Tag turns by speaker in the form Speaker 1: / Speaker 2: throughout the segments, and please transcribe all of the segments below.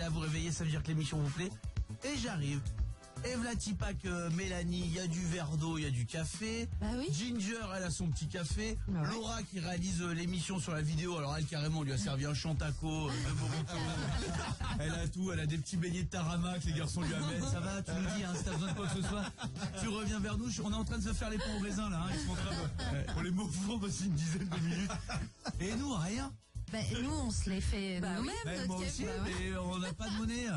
Speaker 1: aider à vous réveiller, ça veut dire que l'émission vous plaît. Et j'arrive. Et v'là-t-il pas que Mélanie, il y a du verre d'eau, il y a du café.
Speaker 2: Bah oui.
Speaker 1: Ginger, elle a son petit café.
Speaker 2: Bah ouais.
Speaker 1: Laura qui réalise l'émission sur la vidéo, alors elle carrément lui a servi un chantaco, elle a tout, elle a des petits beignets de taramac que les garçons lui amènent. Ça va, tu nous dis, hein, si t'as besoin de quoi que ce soit, tu reviens vers nous. On est en train de se faire les ponts au raisin là, hein. Ils sont en train de, on les mouffe passer une dizaine de minutes. Et nous, rien.
Speaker 2: Bah, nous, on se les fait nous-mêmes, notre
Speaker 1: Moi
Speaker 2: café.
Speaker 1: aussi,
Speaker 2: Bah ouais.
Speaker 1: mais on n'a pas de monnaie.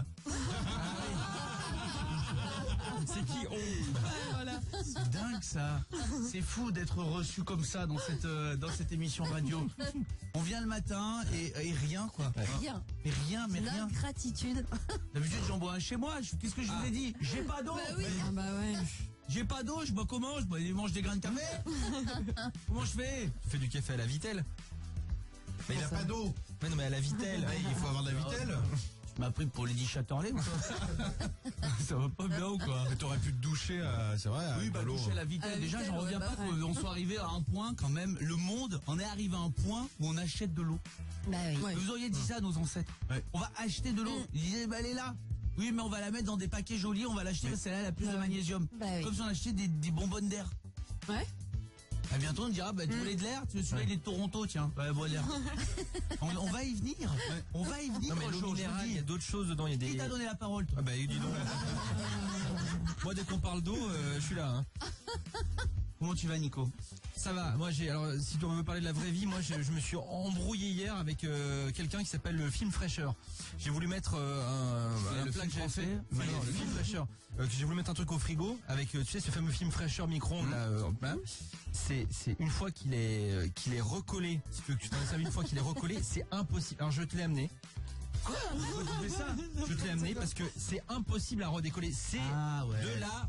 Speaker 3: C'est qui
Speaker 2: Voilà.
Speaker 1: C'est dingue ça. C'est fou d'être reçu comme ça dans cette émission radio. On vient le matin et rien quoi.
Speaker 2: Rien.
Speaker 1: Et rien, mais rien.
Speaker 2: Notre gratitude.
Speaker 1: D'habitude j'en bois un chez moi. Qu'est-ce que je vous ai dit? J'ai pas d'eau.
Speaker 2: Bah oui. Ah bah ouais.
Speaker 1: J'ai pas d'eau. Je bois comment? Je mange des grains de café. Comment je fais?
Speaker 3: Tu fais du café à la vitelle.
Speaker 4: Mais il a pas d'eau.
Speaker 3: Mais non, mais à la vitelle.
Speaker 4: Il faut avoir de la vitelle.
Speaker 1: Tu m'as pris pour Lady Chatterley ou quoi? Ça va pas bien ou quoi?
Speaker 4: Mais t'aurais pu te doucher, c'est vrai.
Speaker 1: Oui, bah doucher à la vitelle. Déjà,
Speaker 2: vitelle,
Speaker 1: j'en reviens
Speaker 2: ouais,
Speaker 1: pas
Speaker 2: bah,
Speaker 1: qu'on soit arrivé à un point quand même. Le monde, on est arrivé à un point où on achète de l'eau.
Speaker 2: Bah oui. Ouais.
Speaker 1: Vous auriez dit ça à nos ancêtres.
Speaker 4: Ouais.
Speaker 1: On va acheter de l'eau. Ils disaient, bah elle est là. Oui, mais on va la mettre dans des paquets jolis, on va l'acheter parce que celle-là, elle a plus de magnésium.
Speaker 2: Bah oui.
Speaker 1: Comme si on achetait des bonbonnes d'air.
Speaker 2: Ouais.
Speaker 1: À bientôt, on dira, bah, tu voulais de l'air? Celui-là, il est de Toronto, tiens. Ouais, bois de l'air. on va y venir. On va y venir.
Speaker 3: Non, mais l'eau minérale, il y a d'autres choses dedans. Il y a des.
Speaker 1: Qui t'a donné la parole, toi?
Speaker 3: Ah bah dis donc. Moi, dès qu'on parle d'eau, je suis là. Hein.
Speaker 1: Comment tu vas, Nico?
Speaker 3: Ça va. Moi, alors, si tu veux parler de la vraie vie, moi, je me suis embrouillé hier avec quelqu'un qui s'appelle le Film Fraîcheur. J'ai voulu mettre un
Speaker 1: le
Speaker 3: plat
Speaker 1: film
Speaker 3: que j'avais
Speaker 1: français
Speaker 3: fait. Non, le Film Fraîcheur. J'ai voulu mettre un truc au frigo avec, tu sais, ce fameux film Fraîcheur micro-ondes là. C'est une fois qu'il est recollé. Si tu veux que tu t'en aies servi une fois qu'il est recollé, c'est impossible. Alors je te l'ai amené.
Speaker 1: Quoi? Tu fais ça?
Speaker 3: Je te l'ai amené parce que c'est impossible à redécoller. C'est de là,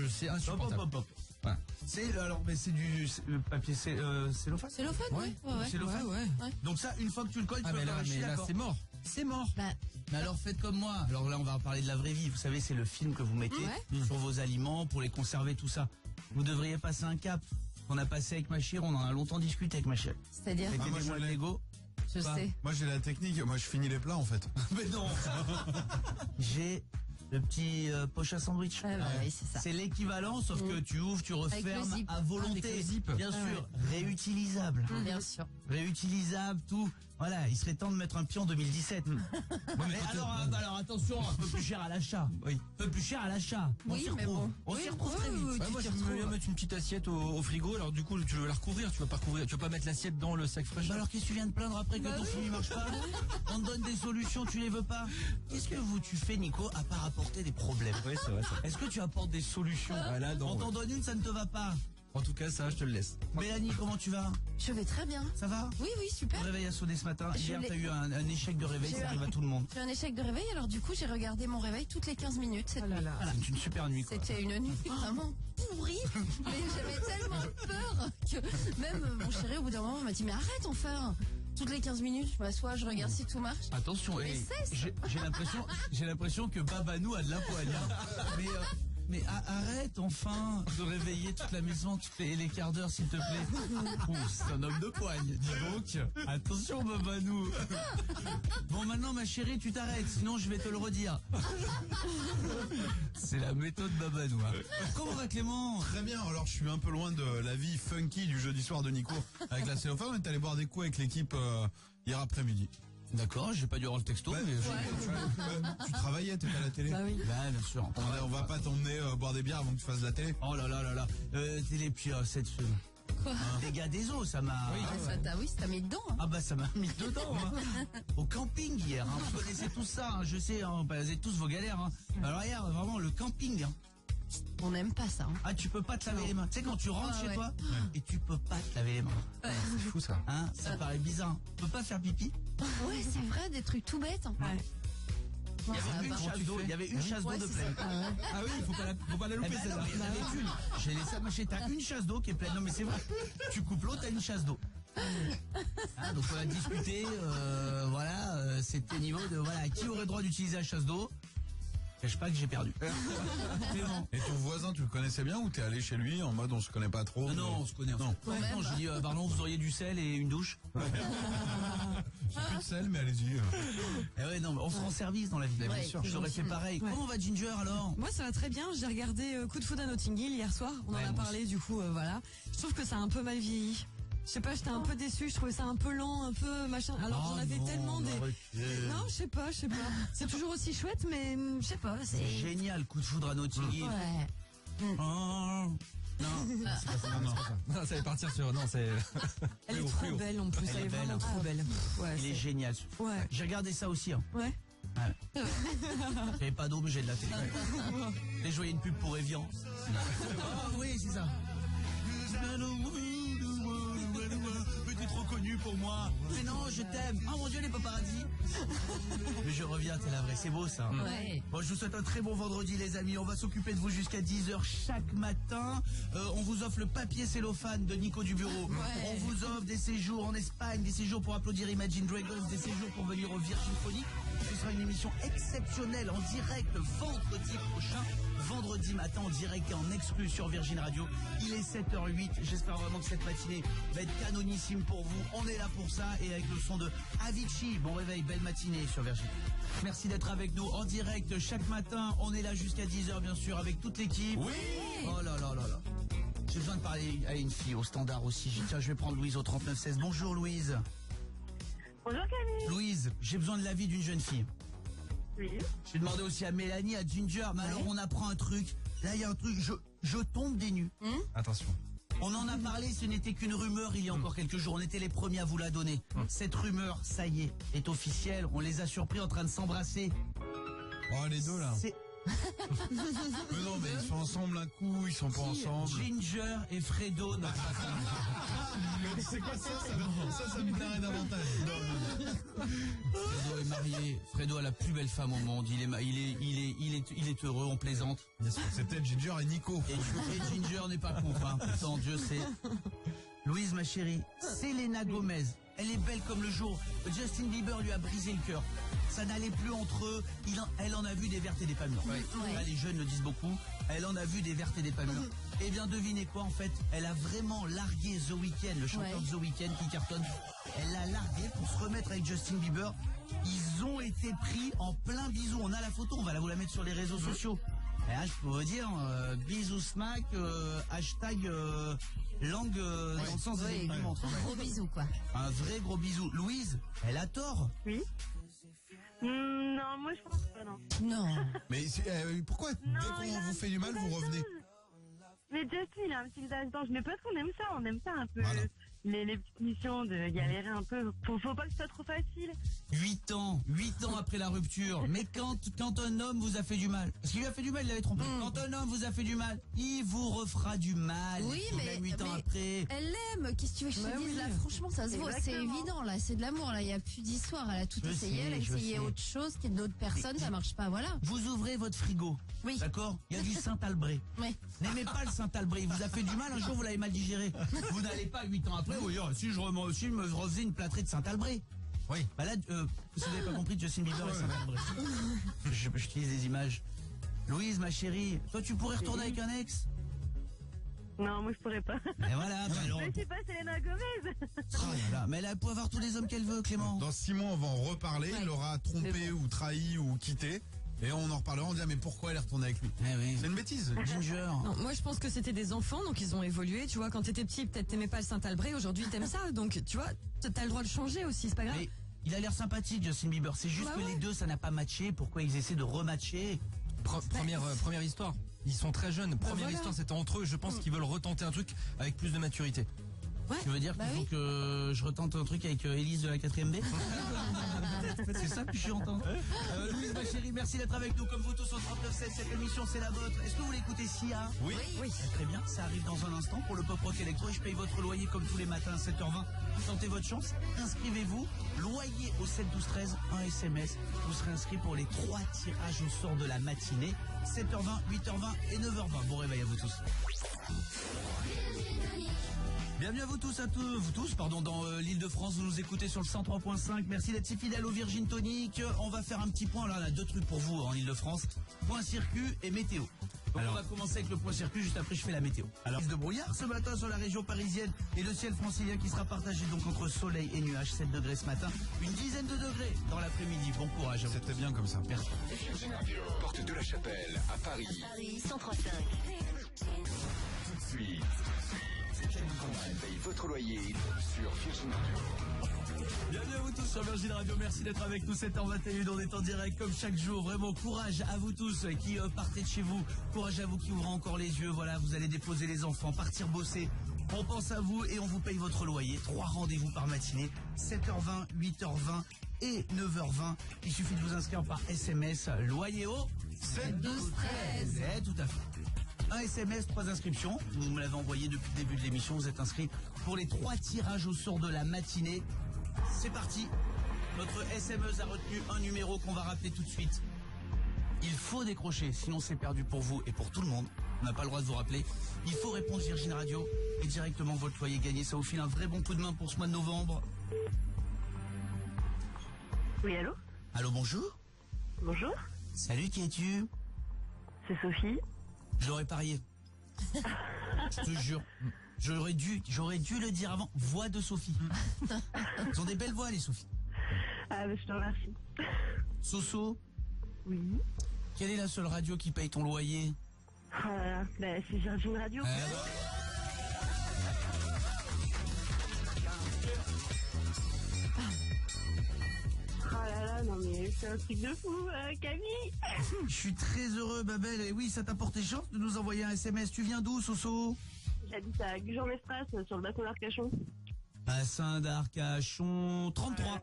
Speaker 3: c'est insupportable.
Speaker 1: Hop.
Speaker 3: Voilà.
Speaker 1: Mais c'est du papier cellophane?
Speaker 2: Cellophane,
Speaker 3: Ouais.
Speaker 2: ouais.
Speaker 1: Cellophane.
Speaker 2: Ouais.
Speaker 1: Donc ça, une fois que tu le colles, tu
Speaker 3: Ah
Speaker 1: peux
Speaker 3: mais
Speaker 1: le
Speaker 3: là,
Speaker 1: arracher, d'accord.
Speaker 3: c'est mort. C'est mort.
Speaker 2: Bah,
Speaker 1: Mais alors faites comme moi. Alors là, on va parler de la vraie vie. Vous savez, c'est le film que vous mettez sur vos aliments pour les conserver, tout ça. Vous devriez passer un cap. On a passé avec ma chérie, on en a longtemps discuté avec ma chérie.
Speaker 2: c'est-à-dire,
Speaker 1: Mettez
Speaker 4: moi,
Speaker 1: des
Speaker 4: je
Speaker 1: mois de
Speaker 4: l'ai.
Speaker 1: Lego.
Speaker 2: je
Speaker 1: Pas.
Speaker 2: sais.
Speaker 4: Moi j'ai la technique, moi je finis les plats en fait.
Speaker 1: Mais non. J'ai le petit poche à sandwich.
Speaker 2: Ouais, bah oui, c'est ça.
Speaker 1: C'est l'équivalent, sauf que tu ouvres, tu
Speaker 2: Avec le
Speaker 1: refermes
Speaker 2: zip.
Speaker 1: à volonté.
Speaker 3: Avec le zip.
Speaker 1: Bien sûr, réutilisable.
Speaker 2: Bien sûr.
Speaker 1: Réutilisable, tout. Voilà, il serait temps de mettre un pied en 2017. Mais alors attention, un peu plus cher à l'achat.
Speaker 3: Oui.
Speaker 1: Un peu plus cher à l'achat. On
Speaker 2: Oui,
Speaker 1: s'y
Speaker 2: mais
Speaker 1: retrouve.
Speaker 2: bon.
Speaker 1: On
Speaker 2: Oui,
Speaker 1: s'y retrouve
Speaker 2: oui,
Speaker 1: très vite.
Speaker 2: oui,
Speaker 3: Ouais, moi, je vais mettre une petite assiette au frigo. Alors du coup, tu veux la recouvrir. Tu vas pas recouvrir. Tu vas pas mettre l'assiette dans le sac
Speaker 1: Bah
Speaker 3: fraîcheur.
Speaker 1: alors qu'est-ce que tu viens de plaindre après que ton film marche pas? On te donne des solutions, tu les veux pas? Qu'est-ce que tu fais, Nico, à part apporter des problèmes?
Speaker 3: Oui, c'est vrai.
Speaker 1: Est-ce que tu apportes des solutions?
Speaker 3: là, non,
Speaker 1: On t'en
Speaker 3: ouais.
Speaker 1: donne une, ça ne te va pas.
Speaker 3: En tout cas, ça, je te le laisse.
Speaker 1: Mélanie, comment tu vas?
Speaker 2: Je vais très bien.
Speaker 1: Ça va?
Speaker 2: Oui,
Speaker 1: Le
Speaker 2: super.
Speaker 1: réveil a sonné ce matin.
Speaker 2: Je
Speaker 1: Hier,
Speaker 2: l'ai-
Speaker 1: t'as eu un échec de réveil,
Speaker 2: J'ai
Speaker 1: ça
Speaker 2: eu
Speaker 1: arrive à tout le monde.
Speaker 2: J'ai un échec de réveil, alors du coup, j'ai regardé mon réveil toutes les 15 minutes cette nuit.
Speaker 1: C'est une super nuit, quoi.
Speaker 2: C'était une nuit vraiment pourrie, mais j'avais tellement peur que même mon chéri au bout d'un moment m'a dit mais arrête enfin. Toutes les 15 minutes, je m'assois, je regarde si tout marche.
Speaker 1: Attention,
Speaker 2: Mais cesse.
Speaker 1: j'ai l'impression que Babanou a de la poigne. Mais arrête enfin de réveiller toute la maison toutes les quarts d'heure, s'il te plaît. Oh, c'est un homme de poigne, dis donc. Attention, Babanou. Bon, maintenant, ma chérie, tu t'arrêtes, sinon je vais te le redire. C'est la méthode Babanou. Hein. Comment va Clément?
Speaker 4: Très bien, alors je suis un peu loin de la vie funky du jeudi soir de Nico avec la cellophane, on est allé boire des coups avec l'équipe hier après-midi.
Speaker 1: D'accord, j'ai pas dû avoir le texto, mais
Speaker 4: Tu travaillais, t'étais à la télé.
Speaker 2: Bah oui.
Speaker 1: bah, bien sûr.
Speaker 4: On va pas t'emmener boire des bières avant que tu fasses de la télé.
Speaker 1: Oh là là là là. Télé, puis cette...
Speaker 2: Quoi?
Speaker 1: Les gars des eaux, ça m'a...
Speaker 2: Ça t'a mis dedans. Hein.
Speaker 1: Ah bah ça m'a mis dedans hein. Au camping hier, hein. Vous connaissez tous ça, hein. Je sais, hein. Vous avez tous vos galères. Hein. Alors hier, vraiment, le camping. Hein.
Speaker 2: On n'aime pas ça. Hein.
Speaker 1: Ah, tu peux pas te laver les mains. Tu sais, quand tu rentres chez toi, et tu peux pas te laver les mains.
Speaker 3: C'est fou ça.
Speaker 1: Hein, ça paraît bizarre. Tu peux pas faire pipi.
Speaker 2: Ouais, c'est vrai, des trucs tout bêtes. Hein. Ouais. Non, ça va pas.
Speaker 1: Il y avait une chasse d'eau
Speaker 2: Ouais,
Speaker 1: de
Speaker 2: c'est
Speaker 1: pleine.
Speaker 2: ça. Ah ouais.
Speaker 3: Ah oui, faut pas la
Speaker 1: Eh
Speaker 3: louper
Speaker 1: ben non,
Speaker 3: celle-là.
Speaker 1: mais il y en avait une. J'ai laissé à ma chérie. T'as une chasse d'eau qui est pleine. Non mais c'est vrai. Tu coupes l'eau, t'as une chasse d'eau. Ah, donc on a discuté. C'était niveau de voilà qui aurait droit d'utiliser la chasse d'eau. cache pas que j'ai perdu. Clément.
Speaker 4: Et ton voisin, tu le connaissais bien ou t'es allé chez lui en mode on se connaît pas trop?
Speaker 1: Non, on se connaît.
Speaker 4: Non.
Speaker 1: Non, j'ai dit, pardon, vous auriez du sel et une douche?
Speaker 4: J'ai plus de sel, mais allez-y.
Speaker 1: Eh ouais, non, mais on se rend service dans la vie.
Speaker 2: bien sûr.
Speaker 1: Je t'aurais fait pareil.
Speaker 5: Ouais.
Speaker 1: Comment va Ginger alors?
Speaker 5: Moi, ça va très bien. J'ai regardé Coup de foudre à Notting Hill hier soir. On
Speaker 1: Ouais,
Speaker 5: en a
Speaker 1: moi
Speaker 5: parlé, du coup, voilà. Je trouve que ça a un peu mal vieilli. Je sais pas, j'étais un peu déçue. Je trouvais ça un peu lent, un peu machin. Alors, j'en avais tellement des... Non, je sais pas. C'est toujours aussi chouette, mais je sais pas.
Speaker 1: C'est génial, Coup de foudre à Notting Hill.
Speaker 2: Ouais.
Speaker 1: Oh, non.
Speaker 3: Non, ça va partir sur... Non, c'est...
Speaker 5: Elle est
Speaker 3: Fléau,
Speaker 5: trop
Speaker 3: fléau.
Speaker 5: belle en plus.
Speaker 1: Elle
Speaker 5: Elle
Speaker 1: est
Speaker 5: est vraiment
Speaker 1: belle.
Speaker 5: trop belle. Ouais,
Speaker 1: Il est
Speaker 5: c'est-
Speaker 1: génial.
Speaker 5: Ouais.
Speaker 1: J'ai regardé ça aussi. Hein.
Speaker 5: Ouais.
Speaker 1: J'avais pas d'eau, mais j'ai de la télé. Et je voyais une pub pour Evian. Ah oui, c'est ça. Mais t'es trop connu pour moi. Mais non, je t'aime. Oh mon Dieu, les paparazzis. Mais je reviens, t'es la vraie. C'est beau ça.
Speaker 2: Ouais.
Speaker 1: Bon, je vous souhaite un très bon vendredi, les amis. On va s'occuper de vous jusqu'à 10h chaque matin. On vous offre le papier cellophane de Nico du bureau. On vous offre des séjours en Espagne, des séjours pour applaudir Imagine Dragons, des séjours pour venir au Virgin Phonique. Ce sera une émission exceptionnelle en direct vendredi prochain. Vendredi matin en direct et en exclu sur Virgin Radio. Il est 7h08. J'espère vraiment que cette matinée va être canonissime pour vous. On est là pour ça et avec le son de Avicii. Bon réveil, belle matinée sur Virgin. Merci d'être avec nous en direct chaque matin. On est là jusqu'à 10h bien sûr avec toute l'équipe. Oui. Oh là là là là. J'ai besoin de parler à une fille au standard aussi. J'ai dit, tiens, je vais prendre Louise au 3916. Bonjour Louise.
Speaker 6: Bonjour Camille.
Speaker 1: Louise, j'ai besoin de l'avis d'une jeune fille.
Speaker 6: Oui.
Speaker 1: J'ai demandé aussi à Mélanie, à Ginger, mais alors on apprend un truc. Là, il y a un truc, je tombe des nues.
Speaker 3: Attention.
Speaker 1: On en a parlé, ce n'était qu'une rumeur il y a encore quelques jours. On était les premiers à vous la donner. Cette rumeur, ça y est officielle. On les a surpris en train de s'embrasser.
Speaker 4: Oh, les deux là.
Speaker 1: C'est
Speaker 4: Mais non, mais ils sont ensemble un coup, ils sont pas ensemble.
Speaker 1: Ginger et Fredo, notre
Speaker 4: C'est quoi ça? Ça me plairait davantage.
Speaker 1: Fredo est marié. Fredo a la plus belle femme au monde. Il est heureux, on plaisante.
Speaker 4: C'est peut-être Ginger et Nico.
Speaker 1: Et Ginger n'est pas contre, hein. Pourtant, Dieu sait. Louise, ma chérie, Selena Gomez. Elle est belle comme le jour. Justin Bieber lui a brisé le cœur. Ça n'allait plus entre eux. Elle en a vu des vertes et des pas mûres. Là, les jeunes le disent beaucoup. Elle en a vu des vertes et des pas mûres. Eh bien, devinez quoi, en fait? Elle a vraiment largué The Weeknd, le chanteur de The Weeknd qui cartonne. Elle l'a largué pour se remettre avec Justin Bieber. Ils ont été pris en plein bisou. On a la photo, on va vous la mettre sur les réseaux sociaux. Et là, je peux vous dire, bisous smack, hashtag langue dans le sens des aliments.
Speaker 2: Gros bisous, quoi.
Speaker 1: Un vrai gros bisou. Louise, elle a tort.
Speaker 6: Oui. Non, moi je pense pas, non.
Speaker 2: Non.
Speaker 4: Mais pourquoi dès
Speaker 6: il a
Speaker 4: qu'on
Speaker 6: un
Speaker 4: vous fait du mal,
Speaker 6: petit
Speaker 4: vous revenez?
Speaker 6: visage d'ange. Mais Justin, il a un petit visage d'ange. Mais parce qu'on aime ça un peu.
Speaker 4: Voilà.
Speaker 6: Les petites missions de galérer un peu. Faut pas que ce soit trop facile.
Speaker 1: 8 ans après la rupture. Mais quand un homme vous a fait du mal, parce qu'il lui a fait du mal, il l'avait trompé. Quand un homme vous a fait du mal, il vous refera du mal.
Speaker 2: Oui,
Speaker 1: Et
Speaker 2: mais-
Speaker 1: même 8 ans
Speaker 2: mais-
Speaker 1: après.
Speaker 2: Elle l'aime, qu'est-ce que tu veux que je te
Speaker 5: Bah
Speaker 2: dise
Speaker 5: oui.
Speaker 2: là? Franchement, ça se voit, c'est
Speaker 6: Exactement.
Speaker 2: évident là, c'est de l'amour là, il n'y a plus d'histoire, elle a tout
Speaker 1: Je
Speaker 2: essayé,
Speaker 1: sais,
Speaker 2: elle a
Speaker 1: je
Speaker 2: essayé
Speaker 1: sais.
Speaker 2: autre chose, qu'il y ait d'autres personnes, ça marche pas, voilà.
Speaker 1: Vous ouvrez votre frigo.
Speaker 2: Oui.
Speaker 1: D'accord? Il y a du Saint-Albré.
Speaker 2: Ouais.
Speaker 1: N'aimez pas le Saint-Albré. Il vous a fait du mal, un jour vous l'avez mal digéré. Vous n'allez pas 8 ans après vous dire, si je me refaisais une plâtrée de Saint-Albré.
Speaker 3: Oui.
Speaker 1: Bah là, si vous n'avez pas compris, Justin Bieber et Saint-Albré. J'utilise des images. Louise, ma chérie, toi tu pourrais retourner avec un ex?
Speaker 6: Non, moi je pourrais pas.
Speaker 1: Et voilà, bah alors.
Speaker 6: Mais c'est pas Selena Gomez.
Speaker 1: Oh là là, mais elle peut avoir tous les hommes qu'elle veut, Clément.
Speaker 4: Dans 6 mois, on va en reparler. Il l'aura trompé ou trahi ou quitté. Et on en reparlera, on dira mais pourquoi elle est retournée avec lui?
Speaker 1: Eh oui.
Speaker 4: C'est une bêtise.
Speaker 1: Ginger.
Speaker 5: Non, moi je pense que c'était des enfants, donc ils ont évolué. Tu vois, quand t'étais petit, peut-être t'aimais pas le Saint-Albré, aujourd'hui t'aimes ça. Donc tu vois, t'as le droit de changer aussi, c'est pas grave.
Speaker 1: Mais il a l'air sympathique, Justin Bieber. C'est juste
Speaker 5: Bah
Speaker 1: que
Speaker 5: ouais.
Speaker 1: les deux, ça n'a pas matché. Pourquoi ils essaient de rematcher?
Speaker 3: Première histoire. Ils sont très jeunes. Première
Speaker 5: voilà.
Speaker 3: histoire, c'était entre eux. Je pense qu'ils veulent retenter un truc avec plus de maturité.
Speaker 1: Tu veux dire
Speaker 2: Bah
Speaker 1: qu'il faut
Speaker 2: oui.
Speaker 1: que je retente un truc avec Élise de la 4ème B? C'est ça que je suis entendu. Louise, ma chérie, merci d'être avec nous. Comme vous tous au 39.7, cette émission, c'est la vôtre. Est-ce que vous l'écoutez, Sia?
Speaker 4: Oui.
Speaker 1: Très bien, ça arrive dans un instant pour le Pop Rock Electro et je paye votre loyer comme tous les matins à 7h20. Tentez votre chance, inscrivez-vous, loyer au 7 12 13, un SMS. Vous serez inscrit pour les 3 tirages au sort de la matinée, 7h20, 8h20 et 9h20. Bon réveil à vous tous. Bienvenue à vous tous, dans l'île de France, vous nous écoutez sur le 103.5. Merci d'être si fidèles au Virgin Tonic. On va faire un petit point, là on a 2 trucs pour vous en île de France. Point circuit et météo. Donc on va commencer avec le point circuit, juste après je fais la météo. Alors, de brouillard ce matin sur la région parisienne et le ciel francilien qui sera partagé donc entre soleil et nuages, 7 degrés ce matin, une dizaine de degrés dans l'après-midi. Bon courage à vous.
Speaker 4: C'était bien comme ça.
Speaker 1: Merci.
Speaker 7: Virgin Radio, porte de la Chapelle, à Paris.
Speaker 8: Paris 103.5.
Speaker 7: Tout de suite, Camille Combal paye votre loyer sur Virgin Radio.
Speaker 1: Bienvenue à vous tous sur Virgin Radio, merci d'être avec nous, 7h21, on est en direct comme chaque jour, vraiment courage à vous tous qui partez de chez vous, courage à vous qui ouvrez encore les yeux, voilà, vous allez déposer les enfants, partir bosser, on pense à vous et on vous paye votre loyer, 3 rendez-vous par matinée, 7h20, 8h20 et 9h20, il suffit de vous inscrire par SMS, loyer au
Speaker 2: 7 12 13.
Speaker 1: Tout à fait. Un SMS, 3 inscriptions. Vous me l'avez envoyé depuis le début de l'émission. Vous êtes inscrits pour les 3 tirages au sort de la matinée. C'est parti. Notre SMS a retenu un numéro qu'on va rappeler tout de suite. Il faut décrocher, sinon c'est perdu pour vous et pour tout le monde. On n'a pas le droit de vous rappeler. Il faut répondre Virgin Radio et directement votre loyer gagné. Ça vous file un vrai bon coup de main pour ce mois de novembre.
Speaker 6: Oui, allô?
Speaker 1: Allô, bonjour.
Speaker 6: Bonjour,
Speaker 1: Salut, qui es-tu?
Speaker 6: c'est Sophie.
Speaker 1: J'aurais parié. Je te jure. J'aurais dû le dire avant. Voix de Sophie. Elles ont des belles voix, les Sophie.
Speaker 6: Ah, bah, je te remercie.
Speaker 1: Soso,
Speaker 6: Oui.
Speaker 1: quelle est la seule radio qui paye ton loyer?
Speaker 6: Oh là là, bah, c'est Virgin Radio. Oh là là, non mais c'est un truc de fou, Camille.
Speaker 1: Je suis très heureux, Babel. Et oui, ça t'a porté chance de nous envoyer un SMS. Tu viens d'où, Soso?
Speaker 6: J'habite à Gujan-Mestras, sur le bassin d'Arcachon.
Speaker 1: Bassin d'Arcachon, 33.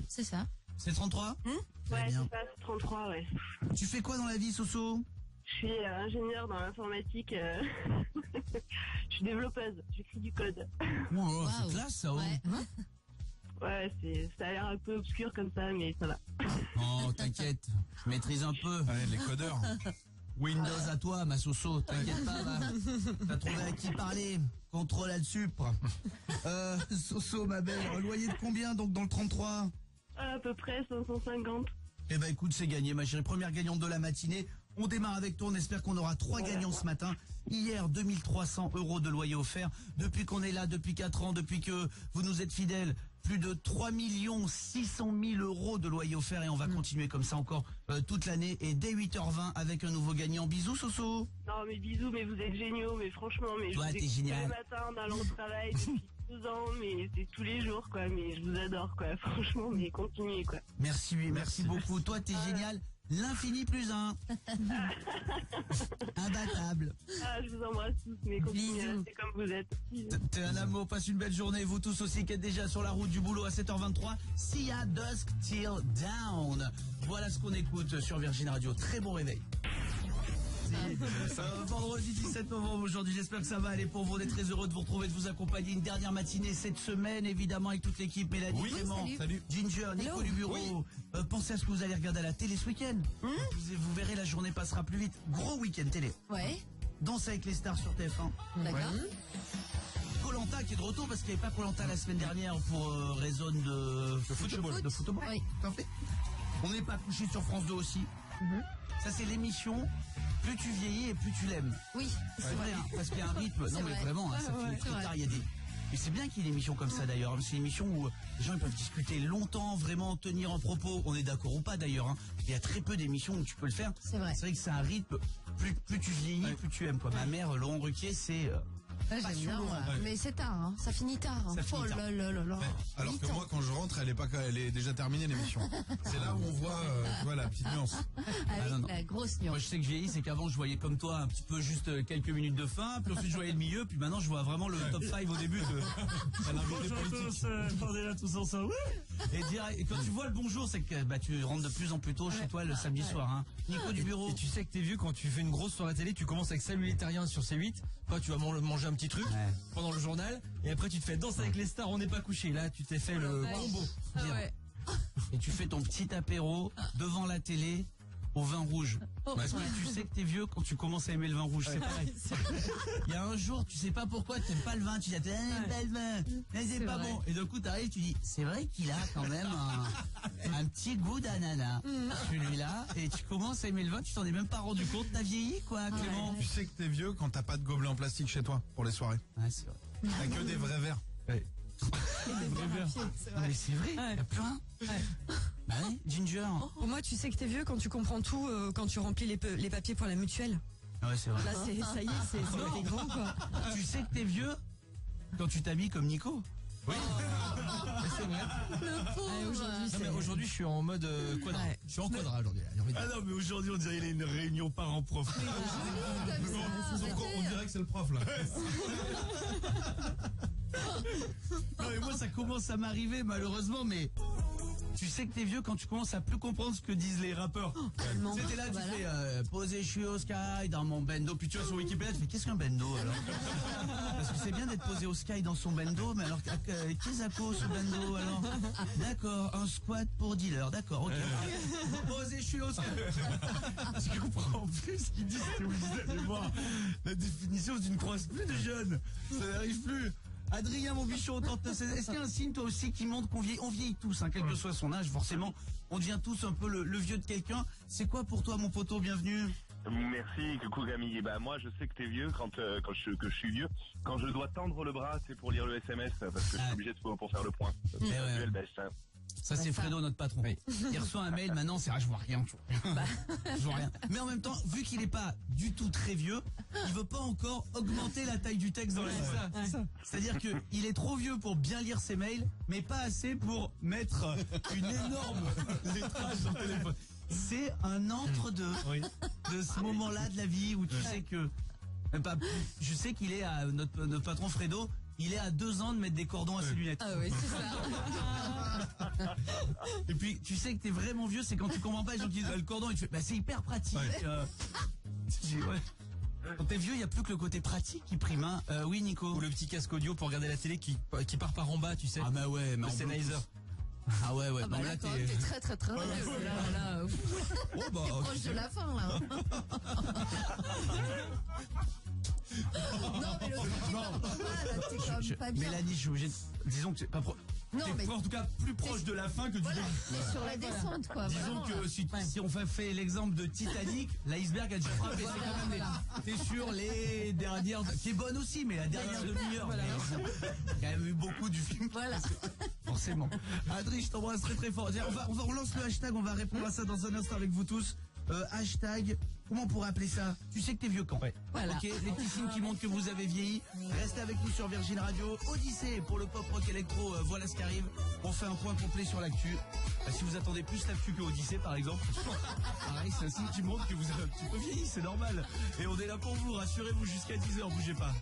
Speaker 2: C'est ça.
Speaker 1: C'est 33? Très
Speaker 6: Ouais,
Speaker 1: bien.
Speaker 6: c'est ça, c'est 33, ouais.
Speaker 1: Tu fais quoi dans la vie, Soso?
Speaker 6: Je suis ingénieure dans l'informatique. Je suis développeuse, j'écris du code.
Speaker 1: Oh,
Speaker 2: Waouh.
Speaker 1: c'est classe, ça. Oh.
Speaker 2: Ouais.
Speaker 6: Ouais, ça a l'air un peu obscur comme ça, mais ça va.
Speaker 1: Oh, t'inquiète. Je maîtrise un peu.
Speaker 4: Ouais, les codeurs.
Speaker 1: Windows à toi, ma Soso. T'inquiète pas, va. T'as trouvé à qui parler. Contrôle à le supre. Soso, ma belle. Un loyer de combien, donc, dans le 33?
Speaker 6: À peu près 550.
Speaker 1: Eh ben, écoute, c'est gagné, ma chérie. Première gagnante de la matinée. On démarre avec toi. On espère qu'on aura 3 gagnants ce matin. Hier, 2300 € de loyer offert. Depuis qu'on est là, depuis 4 ans, depuis que vous nous êtes fidèles, plus de 3 600 000 € de loyer offert. Et on va continuer comme ça encore toute l'année. Et dès 8h20 avec un nouveau gagnant. Bisous, Soso.
Speaker 6: Non, mais bisous, mais vous êtes géniaux, mais franchement, mais
Speaker 1: Toi,
Speaker 6: je vous
Speaker 1: t'es
Speaker 6: écoute
Speaker 1: génial.
Speaker 6: tous les matins en allant au travail depuis 12 ans, mais c'est tous les jours, quoi, mais je vous adore, quoi, franchement, mais continuez, quoi.
Speaker 1: Merci beaucoup. Toi, t'es génial. L'infini plus 1. Imbattable.
Speaker 6: Ah, je vous embrasse tous, mais continuez à
Speaker 2: Bisous.
Speaker 6: rester comme vous êtes.
Speaker 1: T'es un amour, passe une belle journée. Vous tous aussi qui êtes déjà sur la route du boulot à 7h23. Sia, Dusk Till Down. Voilà ce qu'on écoute sur Virgin Radio. Très bon réveil. Vendredi 17 novembre aujourd'hui, j'espère que ça va aller pour vous. On est très heureux de vous retrouver, de vous accompagner une dernière matinée cette semaine, évidemment avec toute l'équipe. Mélanie,
Speaker 4: Oui,
Speaker 1: Clément,
Speaker 2: salut.
Speaker 1: Ginger, Nico du bureau. Pensez à ce que vous allez regarder à la télé ce week-end. Vous verrez, la journée passera plus vite. Gros week-end télé.
Speaker 2: Ouais.
Speaker 1: Danse avec les stars sur TF1.
Speaker 2: D'accord.
Speaker 1: Koh-Lanta qui est de retour parce qu'il n'y avait pas Koh-Lanta la semaine dernière pour raison de football. De football.
Speaker 2: Oui.
Speaker 1: Tout à fait. On n'est pas couché sur France 2 aussi. Ça, c'est l'émission. Plus tu vieillis et plus tu l'aimes.
Speaker 2: Oui.
Speaker 1: C'est vrai, hein, parce qu'il y a un rythme. Non,
Speaker 2: C'est
Speaker 1: mais
Speaker 2: vrai.
Speaker 1: vraiment, hein, ça
Speaker 2: Ouais,
Speaker 1: finit
Speaker 2: ouais,
Speaker 1: très
Speaker 2: c'est
Speaker 1: tard.
Speaker 2: vrai.
Speaker 1: Il y a des. Mais c'est bien qu'il y ait une émission comme ça d'ailleurs. C'est une émission où les gens ils peuvent discuter longtemps, vraiment tenir en propos. On est d'accord ou pas d'ailleurs. Hein. Il y a très peu d'émissions où tu peux le faire.
Speaker 2: C'est vrai.
Speaker 1: C'est vrai que c'est un rythme. Plus tu vieillis, plus tu aimes. Quoi. Ma mère, Laurent Ruquier, c'est.
Speaker 2: Ouais, j'aime bien, moi.
Speaker 4: Ouais.
Speaker 2: Mais c'est tard, hein. Ça finit tard. Hein.
Speaker 1: Ça finit
Speaker 2: Oh
Speaker 1: tard.
Speaker 2: là là là là.
Speaker 4: Alors
Speaker 2: 8
Speaker 4: que
Speaker 2: ans.
Speaker 4: moi, quand je rentre, elle est déjà terminée l'émission. C'est là où on voit, tu vois, la petite nuance.
Speaker 2: Avec
Speaker 1: non, non.
Speaker 2: la grosse
Speaker 1: Moi,
Speaker 2: nuance.
Speaker 1: je sais que je vieillis, c'est qu'avant, je voyais comme toi un petit peu juste quelques minutes de fin, puis ensuite je voyais le milieu, puis maintenant je vois vraiment le top 5 au début de l'invité politique. On est là tous ensemble. Et quand tu vois le bonjour, c'est que bah, tu rentres de plus en plus tôt chez toi le samedi soir. Hein. Nico du bureau.
Speaker 3: Et tu sais que t'es vieux quand tu fais une grosse soirée télé, tu commences avec Salut les Terriens sur C8, après tu vas manger un petit truc
Speaker 1: Ouais.
Speaker 3: pendant le journal, et après tu te fais Danse avec les stars, on n'est pas couché, là tu t'es fait le combo.
Speaker 2: Ah ouais.
Speaker 1: Et tu fais ton petit apéro devant la télé au vin rouge. Parce que tu sais que t'es vieux quand tu commences à aimer le vin rouge, c'est pareil. Il y a un jour, tu sais pas pourquoi, t'aimes pas le vin, tu dis, pas le vin, mais c'est pas
Speaker 5: vrai.
Speaker 1: bon. Et d'un coup, t'arrives, tu dis, c'est vrai qu'il a quand même un petit goût d'ananas, celui-là, et tu commences à aimer le vin, tu t'en es même pas rendu compte, t'as vieilli, quoi, Clément.
Speaker 4: Tu sais que t'es vieux quand t'as pas de gobelet en plastique chez toi pour les soirées.
Speaker 1: Ouais, c'est vrai.
Speaker 4: T'as que des vrais verres.
Speaker 1: Mais c'est vrai,
Speaker 5: Ouais.
Speaker 1: y a plein. Bah oui, Ginger.
Speaker 5: Pour moi, tu sais que t'es vieux quand tu comprends tout, quand tu remplis les papiers pour la mutuelle.
Speaker 1: Ouais, c'est vrai.
Speaker 5: Là, ça y est, c'est t'es grand, quoi.
Speaker 1: Tu sais que t'es vieux quand tu t'habilles comme Nico. Oui. C'est vrai.
Speaker 2: Le pauvre.
Speaker 5: Aujourd'hui,
Speaker 3: Non, mais
Speaker 5: c'est...
Speaker 3: aujourd'hui, je suis en mode quadra.
Speaker 5: Ouais.
Speaker 3: Je suis en quadra aujourd'hui. J'ai envie de dire.
Speaker 1: Ah non, mais aujourd'hui, on dirait qu'il y a une réunion parents-prof.
Speaker 2: Joli comme ça.
Speaker 4: Donc, on dirait que c'est le prof là.
Speaker 1: Non, mais moi, ça commence à m'arriver, malheureusement, mais tu sais que t'es vieux quand tu commences à plus comprendre ce que disent les rappeurs.
Speaker 5: tellement.
Speaker 1: C'était là, tu
Speaker 2: Voilà.
Speaker 1: fais poser, je suis au sky dans mon bendo. Puis tu vas sur Wikipédia, tu fais qu'est-ce qu'un bendo alors? Parce que c'est bien d'être posé au sky dans son bendo, mais alors qu'est-ce à cause ce bendo alors? D'accord, un squat pour dealer, d'accord, ok. Posé, je suis au sky. Tu comprends plus ce qu'ils disent, t'es obligé d'aller voir la définition, tu ne croises plus de jeunes. Ça n'arrive plus. Adrien, mon bichon, est-ce qu'il y a un signe toi aussi qui montre qu'on vieillit? On vieillit tous, hein, quel que soit son âge, forcément. On devient tous un peu le vieux de quelqu'un. C'est quoi pour toi, mon poteau? Bienvenue.
Speaker 8: Merci, coucou Camille. Bah moi je sais que t'es vieux que je suis vieux. Quand je dois tendre le bras, c'est pour lire le SMS parce que je suis obligé pour faire le point.
Speaker 1: ouais. Ça, c'est Fredo, notre patron. Il reçoit un mail, maintenant, c'est je vois rien. Je vois rien. Mais en même temps, vu qu'il n'est pas du tout très vieux, il veut pas encore augmenter la taille du texte dans la liste. C'est-à-dire que il est trop vieux pour bien lire ses mails, mais pas assez pour mettre une énorme lettrage dans le téléphone. C'est un entre-deux de ce moment-là de la vie où tu sais que... Je sais qu'il est à notre patron Fredo, il est à 2 ans de mettre des cordons à ses lunettes.
Speaker 2: Ah oui, c'est ça.
Speaker 1: Et puis tu sais que t'es vraiment vieux, c'est quand tu comprends pas les gens qui disent le cordon, et tu fais bah c'est hyper pratique. Ouais. Quand t'es vieux, il y a plus que le côté pratique qui prime. Hein. Oui, Nico.
Speaker 3: Ou le petit casque audio pour regarder la télé qui part par en bas, tu sais.
Speaker 1: Ah bah ouais, mais
Speaker 3: Le
Speaker 1: en
Speaker 3: Sennheiser.
Speaker 1: Ah ouais, ouais.
Speaker 2: Ah bah
Speaker 1: non,
Speaker 2: là,
Speaker 1: là
Speaker 2: quand même, t'es très très très vieux. Là, ouf.
Speaker 1: Oh bah,
Speaker 2: T'es proche de la fin, là. Non, mais le truc est pas mal, t'es quand même pas bien.
Speaker 1: Mélanie, je suis obligé de... Disons que c'est pas
Speaker 2: Non,
Speaker 1: t'es
Speaker 2: mais
Speaker 1: en tout cas plus proche de la fin que du
Speaker 2: voilà,
Speaker 1: début.
Speaker 2: t'es sur la descente, quoi.
Speaker 1: Disons
Speaker 2: vraiment,
Speaker 1: que si on fait l'exemple de Titanic, l'iceberg a déjà frappé. C'est quand même t'es sur les dernières, qui est bonne aussi, mais la dernière demi-heure.
Speaker 2: Voilà.
Speaker 1: Mais il y a quand même eu beaucoup du film.
Speaker 2: Voilà.
Speaker 1: Forcément. Adri, je t'embrasse très très fort. On lance le hashtag, on va répondre à ça dans un instant avec vous tous. Hashtag, comment on pourrait appeler ça? Tu sais que t'es vieux quand?
Speaker 2: Voilà.
Speaker 1: Ok, les petits signes qui montrent que vous avez vieilli. Restez avec nous sur Virgin Radio. Odyssée pour le pop rock électro, voilà ce qui arrive. On fait un point complet sur l'actu. Si vous attendez plus l'actu que Odyssée par exemple, pareil, c'est un signe qui montre que vous avez un petit peu vieilli, c'est normal. Et on est là pour vous, rassurez-vous jusqu'à 10h, bougez pas.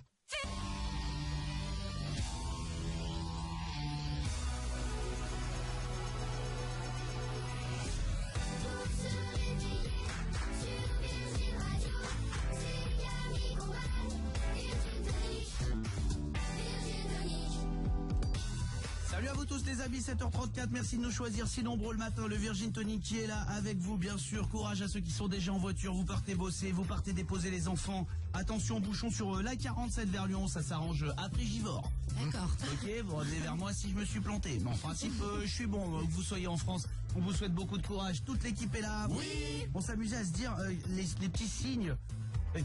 Speaker 1: Salut à vous tous les amis, 7h34, merci de nous choisir si nombreux le matin, le Virgin Tonic qui est là avec vous bien sûr, courage à ceux qui sont déjà en voiture, vous partez bosser, vous partez déposer les enfants, attention bouchon sur la 47 vers Lyon, ça s'arrange après Givors.
Speaker 2: D'accord.
Speaker 1: Ok, vous revenez vers moi si je me suis planté, mais en principe je suis bon, que vous soyez en France, on vous souhaite beaucoup de courage, toute l'équipe est là, oui. On s'amusait à se dire les petits signes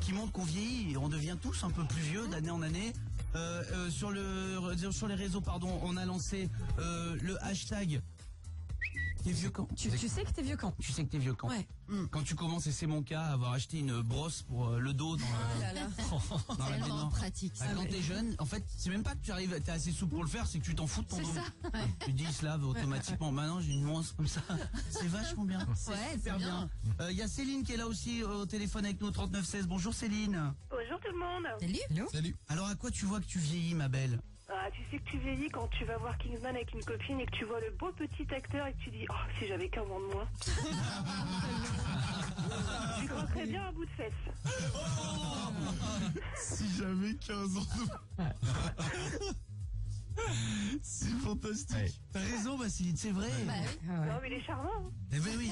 Speaker 1: qui montrent qu'on vieillit et on devient tous un peu plus vieux d'année en année. Sur les réseaux, pardon, on a lancé le hashtag. T'es vieux quand?
Speaker 5: Tu sais que t'es vieux quand?
Speaker 1: Tu sais que t'es vieux quand?
Speaker 5: Ouais.
Speaker 1: Quand tu commences, et c'est mon cas, à avoir acheté une brosse pour le dos dans
Speaker 2: Oh là là.
Speaker 1: dans la
Speaker 2: Tellement
Speaker 1: baignoire.
Speaker 2: pratique, ça.
Speaker 1: Quand t'es jeune, en fait, c'est même pas que tu arrives, t'es assez souple pour le faire, c'est que tu t'en fous de ton
Speaker 2: C'est
Speaker 1: dos.
Speaker 2: ça. Ouais.
Speaker 1: Tu te dis, il se lave automatiquement. Maintenant, j'ai une nuance comme ça. C'est vachement bien.
Speaker 2: Ouais, c'est
Speaker 1: Super
Speaker 2: bien.
Speaker 1: bien. Il y a Céline qui est là aussi au téléphone avec nous, au 3916. Bonjour Céline.
Speaker 6: Bonjour tout le monde.
Speaker 2: Salut.
Speaker 4: Salut.
Speaker 1: Alors, à quoi tu vois que tu vieillis, ma belle?
Speaker 6: Ah, tu sais que tu vieillis quand tu vas voir Kingsman avec une copine et que tu vois le beau petit acteur et que tu dis oh si j'avais 15 ans de moins. Tu croquerais bien un bout de fesse.
Speaker 1: Si j'avais 15 ans. C'est fantastique.
Speaker 3: Ouais.
Speaker 1: T'as raison, Vassiline, c'est vrai.
Speaker 2: Bah oui.
Speaker 6: Non, mais il est charmant. Hein.
Speaker 1: Eh ben oui.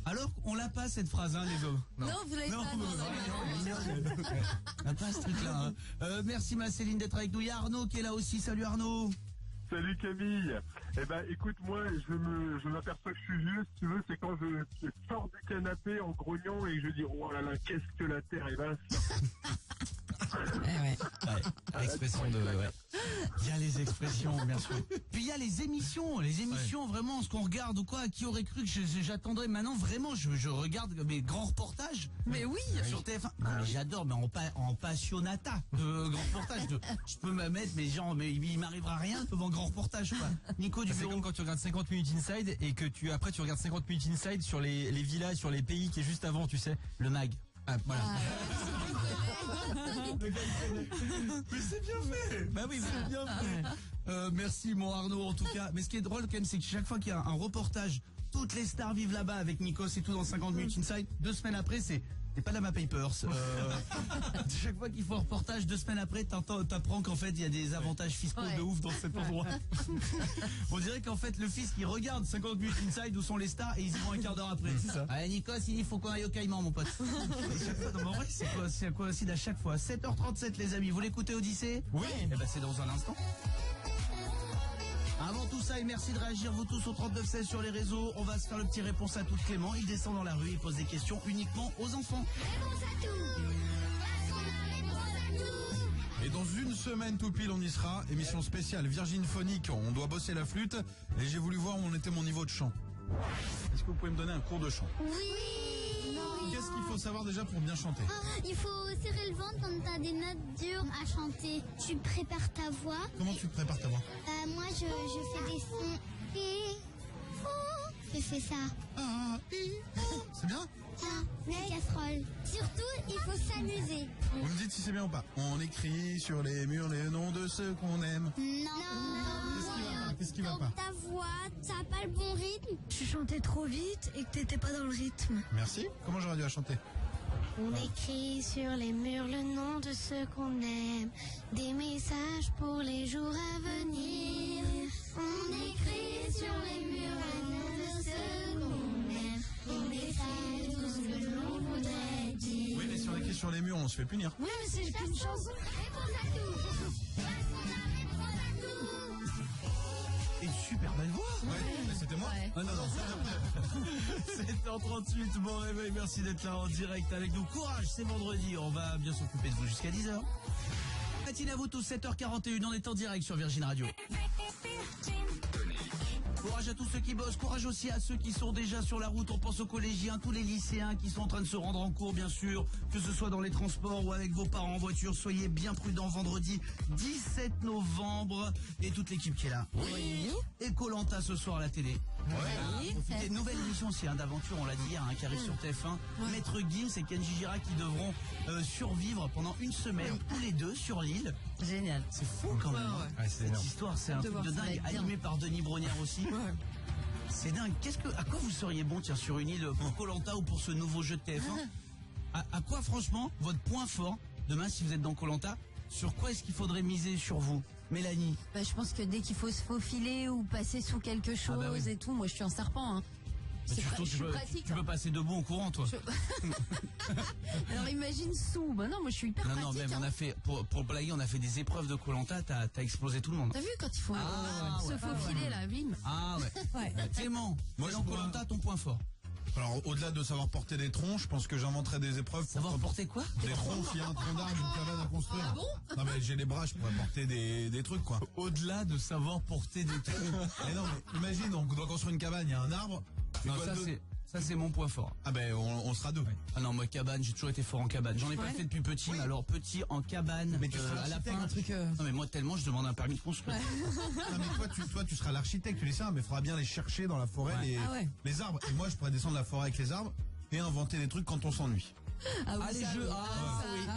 Speaker 1: Alors, on l'a pas cette phrase, hein, les hommes.
Speaker 2: Non, vous l'avez
Speaker 1: Non,
Speaker 2: pas. Non,
Speaker 1: on n'a pas ce truc-là. Hein. Merci, ma Céline, d'être avec nous. Il y a Arnaud qui est là aussi. Salut, Arnaud.
Speaker 8: Salut Camille. Eh ben, écoute, moi, je m'aperçois que je suis vieux, si tu veux, c'est quand je sors du canapé en grognant et que je dis, oh là là, qu'est-ce que la terre est vaste.
Speaker 3: Expression de... Ouais.
Speaker 1: Il y a les expressions, bien sûr. Puis il y a les émissions. Vraiment, ce qu'on regarde ou quoi. Qui aurait cru que j'attendrais maintenant, vraiment, je regarde mes grands reportages.
Speaker 2: Mais oui.
Speaker 1: Sur TF1. Non, mais j'adore, mais en passionnata de grands reportages. Je peux me mettre, mais il m'arrivera rien devant grand reportage, quoi. Nico du
Speaker 3: C'est
Speaker 1: bureau.
Speaker 3: comme quand tu regardes 50 minutes inside et que après tu regardes 50 minutes inside sur les villas, sur les pays qui est juste avant, tu sais.
Speaker 1: Le mag.
Speaker 3: Ah, voilà.
Speaker 1: Mais c'est bien fait. Bah oui, c'est bien fait. Merci mon Arnaud en tout cas. Mais ce qui est drôle quand même, c'est que chaque fois qu'il y a un reportage, toutes les stars vivent là-bas avec Nikos et tout dans 50 minutes inside. 2 semaines après, c'est Panama Papers. Chaque fois qu'il faut un reportage, 2 semaines après, t'apprends qu'en fait il y a des avantages fiscaux de ouf dans cet endroit. On dirait qu'en fait le fils qui regarde 50 minutes inside où sont les stars et ils y vont un quart d'heure après. C'est ça. Allez Nikos, il faut qu'on aille au Caïman mon pote. Et chaque fois, non, mais en vrai c'est coïncide à chaque fois. 7h37 les amis, vous l'écoutez Odyssée? Oui. Et ben c'est dans un instant. Avant tout ça, et merci de réagir vous tous au 3916 sur les réseaux. On va se faire le petit réponse à tout Clément. Il descend dans la rue, il pose des questions uniquement aux enfants.
Speaker 4: Et dans une semaine tout pile, on y sera. Émission spéciale Virgin Phonique. On doit bosser la flûte. Et j'ai voulu voir où en était mon niveau de chant. Est-ce que vous pouvez me donner un cours de chant?
Speaker 9: Oui.
Speaker 4: Qu'est-ce qu'il faut savoir déjà pour bien chanter?
Speaker 9: Il faut serrer le ventre quand t'as des notes dures à chanter. Tu prépares ta voix.
Speaker 4: Comment tu prépares ta voix?
Speaker 9: Moi, je fais des sons. Et je fais ça.
Speaker 4: C'est bien?
Speaker 9: La casserole. Surtout, il faut s'amuser.
Speaker 4: Vous me dites si c'est bien ou pas. On écrit sur les murs les noms de ceux qu'on aime.
Speaker 9: Non.
Speaker 4: Qu'est-ce qui va pas?
Speaker 9: Ta voix, t'as pas le bon rythme.
Speaker 5: Tu chantais trop vite et que t'étais pas dans le rythme.
Speaker 4: Merci. Comment j'aurais dû la chanter?
Speaker 9: On écrit sur les murs le nom de ceux qu'on aime, des messages pour les jours à venir. On écrit sur les murs le nom de ceux qu'on aime, des messages, tout ce que l'on voudrait dire.
Speaker 4: Oui, mais si on écrit sur les murs, on se fait punir.
Speaker 9: Oui, mais c'est une chanson. Réponse à tout.
Speaker 1: Et une super belle voix.
Speaker 4: Ouais, c'était moi.
Speaker 1: Ah non, non. 7h38, bon réveil, merci d'être là en direct avec nous. Courage, c'est vendredi, on va bien s'occuper de vous jusqu'à 10h. Matinée à vous tous, 7h41, on est en direct sur Virgin Radio. Courage à tous ceux qui bossent, courage aussi à ceux qui sont déjà sur la route. On pense aux collégiens, tous les lycéens qui sont en train de se rendre en cours, bien sûr, que ce soit dans les transports ou avec vos parents en voiture. Soyez bien prudents vendredi 17 novembre et toute l'équipe qui est là. Oui. Et Koh-Lanta ce soir à la télé.
Speaker 2: Oui.
Speaker 1: Profitez, nouvelle émission aussi d'aventure, on l'a dit hier, qui arrive sur TF1. Maître Gims et Kenji Girac qui devront survivre pendant une semaine, tous les deux, sur l'île.
Speaker 2: Génial.
Speaker 1: C'est fou quand même.
Speaker 3: Ouais, c'est
Speaker 1: Cette
Speaker 3: énorme.
Speaker 1: histoire, c'est un truc de
Speaker 2: ça va
Speaker 1: dingue,
Speaker 2: être bien.
Speaker 1: animé par Denis Brognard aussi. C'est dingue. À quoi vous seriez bon, tiens, sur une île pour Koh-Lanta ou pour ce nouveau jeu de TF1? À quoi, franchement, votre point fort, demain, si vous êtes dans Koh-Lanta, sur quoi est-ce qu'il faudrait miser sur vous? Mélanie?
Speaker 2: Bah, je pense que dès qu'il faut se faufiler ou passer sous quelque chose
Speaker 1: bah oui.
Speaker 2: et tout, moi je suis un serpent. Hein.
Speaker 1: Mais
Speaker 2: C'est
Speaker 1: surtout,
Speaker 2: je suis pratique.
Speaker 1: tu peux passer debout en courant, toi.
Speaker 2: Alors imagine sous. Bah non, moi je suis hyper
Speaker 1: Non,
Speaker 2: pratique.
Speaker 1: même
Speaker 2: hein.
Speaker 1: on a fait, pour blaguer, on a fait des épreuves de Koh-Lanta, t'as explosé tout le monde.
Speaker 2: T'as vu quand il faut se faufiler là, bim.
Speaker 1: Ah ouais.
Speaker 2: Ouais.
Speaker 1: Clément,
Speaker 4: Moi,
Speaker 1: c'est
Speaker 4: je
Speaker 1: dans
Speaker 4: pourrais-
Speaker 1: Koh-Lanta ton point fort.
Speaker 4: Alors, au-delà de savoir porter des troncs, je pense que j'inventerais des épreuves pour
Speaker 1: Savoir porter quoi?
Speaker 4: des troncs, s'il y a un tronc d'arbre, une cabane à construire.
Speaker 2: Ah bon?
Speaker 4: Non, mais j'ai les bras, je pourrais porter des trucs, quoi.
Speaker 1: Au-delà de savoir porter des trucs.
Speaker 4: Mais non, mais imagine, on doit construire une cabane, il y a un arbre. Tu
Speaker 1: Non,
Speaker 4: dois
Speaker 1: ça c'est mon point fort.
Speaker 4: Ah ben, on sera deux.
Speaker 1: Ah non, moi cabane, j'ai toujours été fort en cabane. J'en ai pas fait depuis petit, mais alors petit en cabane.
Speaker 4: Mais tu seras
Speaker 1: à la
Speaker 4: l'architecte,
Speaker 1: fin.
Speaker 4: un truc,
Speaker 1: Non mais moi tellement je demande un permis de construire.
Speaker 4: Non, mais toi, tu seras l'architecte, tu dis ça, mais il faudra bien les chercher dans la forêt,
Speaker 1: Ouais.
Speaker 4: les arbres. Et moi, je pourrais descendre la forêt avec les arbres et inventer des trucs quand on s'ennuie.
Speaker 2: Ah,
Speaker 1: Ah, les jeux,